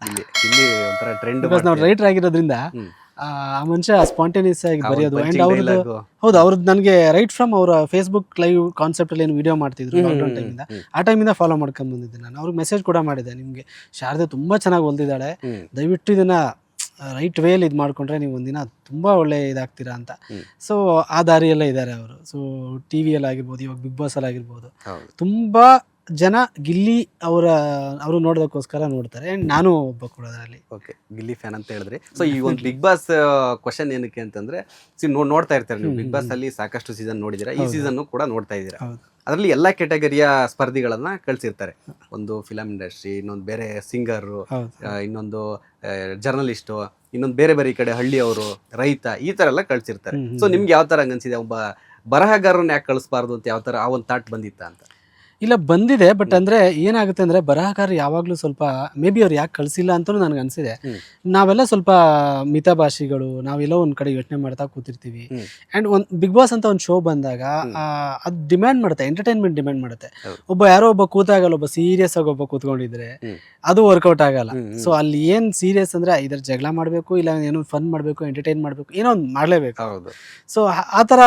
ಗಿಲ್ಲಿ ಒಂಥರ ಟ್ರೆಂಡ್. ಬಿಕಾಸ್ ನಾವು ರೈಟರ್ ಆಗಿರೋದ್ರಿಂದ ಆ ಮನುಷ್ಯ ಸ್ಪಾಂಟೇನಿಯಸ್ ಆಗಿ ಬರೆಯೋದು. ಆ್ಯಂಡ್ ಅವ್ರದ್ದು ಹೌದು, ಅವ್ರದ್ದು ನನಗೆ ರೈಟ್ ಫ್ರಮ್ ಅವರ ಫೇಸ್ಬುಕ್ ಲೈವ್ ಕಾನ್ಸೆಪ್ಟಲ್ಲಿ ಏನು ವಿಡಿಯೋ ಮಾಡ್ತಿದ್ರು ಲಾಕ್ಡೌನ್ ಟೈಮಿಂದ, ಆ ಟೈಮಿಂದ ಫಾಲೋ ಮಾಡ್ಕೊಂಡು ಬಂದಿದ್ದೆ ನಾನು. ಅವ್ರಿಗೆ ಮೆಸೇಜ್ ಕೂಡ ಮಾಡಿದೆ, ನಿಮಗೆ ಶಾರದೆ ತುಂಬ ಚೆನ್ನಾಗಿ ಹೊಲ್ದಿದ್ದಾಳೆ, ದಯವಿಟ್ಟು ಇದನ್ನು ರೈಟ್ ವೇಲಿ ಇದು ಮಾಡಿಕೊಂಡ್ರೆ ನೀವು ಒಂದಿನ ತುಂಬ ಒಳ್ಳೆ ಇದಾಗ್ತೀರಾ ಅಂತ. ಸೊ ಆ ದಾರಿಯೆಲ್ಲ ಇದ್ದಾರೆ ಅವರು. ಸೊ ಟಿ ವಿಯಲ್ಲಿ ಆಗಿರ್ಬೋದು, ಇವಾಗ ಬಿಗ್ ಬಾಸಲ್ಲಿ ಆಗಿರ್ಬೋದು, ತುಂಬ ಜನ ಗಿಲ್ಲಿ ಅವರು ನೋಡೋದಕ್ಕೋಸ್ಕರ ನೋಡ್ತಾರೆ. ಆ್ಯಂಡ್ ನಾನು ಒಬ್ಬ ಕೂಡ ಅದರಲ್ಲಿ. ಓಕೆ, ಗಿಲ್ಲಿ ಫ್ಯಾನ್ ಅಂತ ಹೇಳಿದ್ರಿ. ಸೊ ಈ ಒಂದು ಬಿಗ್ ಬಾಸ್ ಕ್ವಶನ್ ಏನಕ್ಕೆ ಅಂತಂದ್ರೆ, ನೋಡ್ತಾ ಇರ್ತಾರೆ ನೀವು ಬಿಗ್ ಬಾಸ್ ಅಲ್ಲಿ ಸಾಕಷ್ಟು ಸೀಸನ್ ನೋಡಿದ್ದೀರಾ, ಈ ಸೀಸನ್ ಕೂಡ ನೋಡ್ತಾ ಇದ್ದೀರಾ. ಅದರಲ್ಲಿ ಎಲ್ಲ ಕ್ಯಾಟಗರಿಯ ಸ್ಪರ್ಧಿಗಳನ್ನ ಕಳ್ಸಿರ್ತಾರೆ. ಒಂದು ಫಿಲಮ್ ಇಂಡಸ್ಟ್ರಿ, ಇನ್ನೊಂದು ಬೇರೆ ಸಿಂಗರು, ಇನ್ನೊಂದು ಜರ್ನಲಿಸ್ಟು, ಇನ್ನೊಂದು ಬೇರೆ ಬೇರೆ ಈ ಕಡೆ ಹಳ್ಳಿಯವರು, ರೈತ, ಈ ತರ ಎಲ್ಲ ಕಳ್ಸಿರ್ತಾರೆ. ಸೊ ನಿಮ್ಗೆ ಯಾವ ತರ ಅನ್ಸಿದೆ, ಒಬ್ಬ ಬರಹಗಾರರನ್ನ ಯಾಕೆ ಕಳಿಸ್ಬಾರ್ದು ಅಂತ ಯಾವ ತರ ಆ ಒಂದು ಥಾಟ್ ಬಂದಿತ್ತ ಅಂತ? ಇಲ್ಲ, ಬಂದಿದೆ. ಬಟ್ ಅಂದರೆ ಏನಾಗುತ್ತೆ ಅಂದರೆ, ಬರಹಗಾರ ಯಾವಾಗಲೂ ಸ್ವಲ್ಪ ಮೇ ಬಿ ಅವ್ರು ಯಾಕೆ ಕಳಿಸಿಲ್ಲ ಅಂತಲೂ ನನಗೆ ಅನಿಸಿದೆ. ನಾವೆಲ್ಲ ಸ್ವಲ್ಪ ಮಿತಭಾಷಿಗಳು, ನಾವೆಲ್ಲೋ ಒಂದು ಕಡೆ ಯೋಚನೆ ಮಾಡ್ತಾ ಕೂತಿರ್ತೀವಿ. ಆ್ಯಂಡ್ ಒಂದು ಬಿಗ್ ಬಾಸ್ ಅಂತ ಒಂದು ಶೋ ಬಂದಾಗ ಅದು ಡಿಮ್ಯಾಂಡ್ ಮಾಡುತ್ತೆ, ಎಂಟರ್ಟೈನ್ಮೆಂಟ್ ಡಿಮ್ಯಾಂಡ್ ಮಾಡುತ್ತೆ. ಯಾರೋ ಒಬ್ಬ ಕೂತಾಗಲ್ಲ, ಒಬ್ಬ ಸೀರಿಯಸ್ ಆಗಿ ಒಬ್ಬ ಕೂತ್ಕೊಂಡಿದ್ರೆ ಅದು ವರ್ಕೌಟ್ ಆಗಲ್ಲ. ಸೊ ಅಲ್ಲಿ ಏನು ಸೀರಿಯಸ್ ಅಂದರೆ ಇದರ ಜಗಳ ಮಾಡಬೇಕು, ಇಲ್ಲ ಏನೋ ಫನ್ ಮಾಡಬೇಕು, ಎಂಟರ್ಟೈನ್ ಮಾಡಬೇಕು, ಏನೋ ಒಂದು ಮಾಡಲೇಬೇಕು. ಸೊ ಆ ಥರ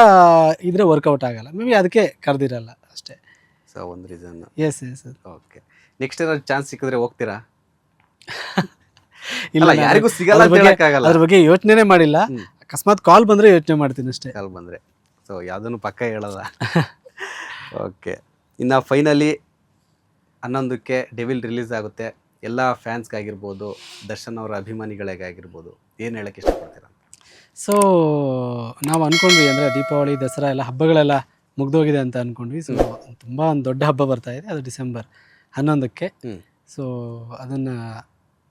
ಇದ್ರೆ ವರ್ಕೌಟ್ ಆಗಲ್ಲ. ಮೇ ಬಿ ಅದಕ್ಕೆ ಕರೆದಿರಲ್ಲ ಅಷ್ಟೇ. ಒಂದು reason. Yes yes. Okay, next ಏನಾದ್ರು ಚಾನ್ಸ್ ಸಿಕ್ಕಿದ್ರೆ ಹೋಗ್ತೀರಾ? ಇಲ್ಲ, ಯಾರಿಗೂ ಸಿಗಲ್ಲ ಅಂತ ಹೇಳಕ್ಕಾಗಲ್ಲ. ಅದ್ರ ಬಗ್ಗೆ ಯೋಚನೆ ಮಾಡಿಲ್ಲ. ಅಕಸ್ಮಾತ್ ಕಾಲ್ ಬಂದ್ರೆ ಯೋಚನೆ ಮಾಡ್ತೀನಿ ಅಷ್ಟೇ. ಕಾಲ್ ಬಂದ್ರೆ ಸೊ ಯಾವುದನ್ನು ಪಕ್ಕ ಹೇಳಲ್ಲ. ಓಕೆ, ಇನ್ನು ಫೈನಲಿ 11ಕ್ಕೆ ಡೆವಿಲ್ ರಿಲೀಸ್ ಆಗುತ್ತೆ. ಎಲ್ಲ ಫ್ಯಾನ್ಸ್ಗಾಗಿರ್ಬೋದು, ದರ್ಶನ್ ಅವರ ಅಭಿಮಾನಿಗಳಿಗಾಗಿರ್ಬೋದು, ಏನು ಹೇಳಕ್ಕೆ ಇಷ್ಟಪಡ್ತೀರಾ? ಸೊ ನಾವು ಅಂದ್ಕೊಂಡ್ವಿ ಅಂದರೆ ದೀಪಾವಳಿ, ದಸರಾ ಎಲ್ಲ ಹಬ್ಬಗಳೆಲ್ಲ ಮುಗ್ದೋಗಿದೆ ಅಂತ ಅಂದ್ಕೊಂಡ್ವಿ. ಸೊ ತುಂಬ ಒಂದು ದೊಡ್ಡ ಹಬ್ಬ ಬರ್ತಾ ಇದೆ, ಅದು ಡಿಸೆಂಬರ್ 11ಕ್ಕೆ. ಸೊ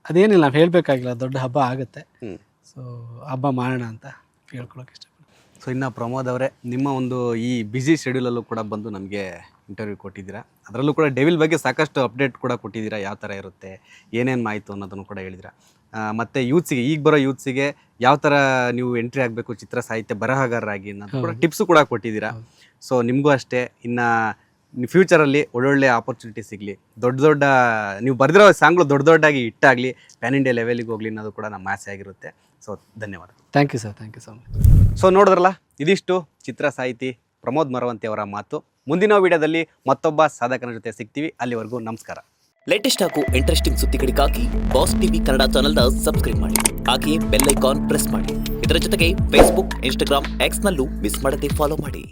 ಅದೇನಿಲ್ಲ, ನಾವು ಹೇಳಬೇಕಾಗಿಲ್ಲ, ದೊಡ್ಡ ಹಬ್ಬ ಆಗುತ್ತೆ. ಸೊ ಹಬ್ಬ ಮಾಡೋಣ ಅಂತ ಹೇಳ್ಕೊಳಕ್ಕೆ ಇಷ್ಟಪಡ್ತೀನಿ. ಸೊ ಇನ್ನು ಪ್ರಮೋದ್ ಅವರೇ, ನಿಮ್ಮ ಒಂದು ಈ ಬ್ಯುಸಿ ಶೆಡ್ಯೂಲಲ್ಲೂ ಕೂಡ ಬಂದು ನಮಗೆ ಇಂಟರ್ವ್ಯೂ ಕೊಟ್ಟಿದ್ದೀರಾ. ಅದರಲ್ಲೂ ಕೂಡ ಡೆವಿಲ್ ಬಗ್ಗೆ ಸಾಕಷ್ಟು ಅಪ್ಡೇಟ್ ಕೂಡ ಕೊಟ್ಟಿದ್ದೀರಾ, ಯಾವ ಥರ ಇರುತ್ತೆ, ಏನೇನು ಮಾಹಿತಿ ಅನ್ನೋದನ್ನು ಕೂಡ ಹೇಳಿದ್ದೀರಾ. ಮತ್ತು ಯೂತ್ಸಿಗೆ, ಈಗ ಬರೋ ಯೂತ್ಸಿಗೆ ಯಾವ ಥರ ನೀವು ಎಂಟ್ರಿ ಆಗಬೇಕು ಚಿತ್ರ ಸಾಹಿತ್ಯ ಬರಹಗಾರರಾಗಿ ಅನ್ನೋದು ಕೂಡ ಟಿಪ್ಸು ಕೂಡ ಕೊಟ್ಟಿದ್ದೀರಾ. ಸೊ ನಿಮಗೂ ಅಷ್ಟೇ, ಇನ್ನು ಫ್ಯೂಚರಲ್ಲಿ ಒಳ್ಳೊಳ್ಳೆ ಆಪರ್ಚುನಿಟಿ ಸಿಗಲಿ, ದೊಡ್ಡ ನೀವು ಬರೆದಿರೋ ಸಾಂಗ್ಗಳು ದೊಡ್ಡದಾಗಿ ಹಿಟ್ಟಾಗಲಿ, ಪ್ಯಾನ್ ಇಂಡಿಯಾ ಲೆವೆಲಿಗೆ ಹೋಗಲಿ ಅನ್ನೋದು ಕೂಡ ನಮ್ಮ ಆಸೆ ಆಗಿರುತ್ತೆ. ಸೊ ಧನ್ಯವಾದ. Thank you sir, thank you so much. So ನೋಡಿದ್ರಲ್ಲ, ಇದಿಷ್ಟು ಚಿತ್ರ ಸಾಹಿತಿ ಪ್ರಮೋದ್ ಮರವಂತಿ ಅವರ ಮಾತು. ಮುಂದಿನ ವಿಡಿಯೋದಲ್ಲಿ ಮತ್ತೊಬ್ಬ ಸಾಧಕನ ಜೊತೆ ಸಿಗ್ತೀವಿ. ಅಲ್ಲಿವರೆಗೂ ನಮಸ್ಕಾರ. ಲೇಟೆಸ್ಟ್ ಹಾಗೂ ಇಂಟ್ರೆಸ್ಟಿಂಗ್ ಸುದ್ದಿಗಳಿಗಾಗಿ ಬಾಸ್ ಟಿವಿ ಕನ್ನಡ ಚಾನೆಲ್ನ ಸಬ್ಸ್ಕ್ರೈಬ್ ಮಾಡಿ, ಹಾಗೆಯೇ ಬೆಲ್ ಐಕಾನ್ ಪ್ರೆಸ್ ಮಾಡಿ. ಇದರ ಜೊತೆಗೆ ಫೇಸ್ಬುಕ್, ಇನ್ಸ್ಟಾಗ್ರಾಮ್, ಎಕ್ಸ್ನಲ್ಲೂ ಮಿಸ್ ಮಾಡದೆ ಫಾಲೋ ಮಾಡಿ.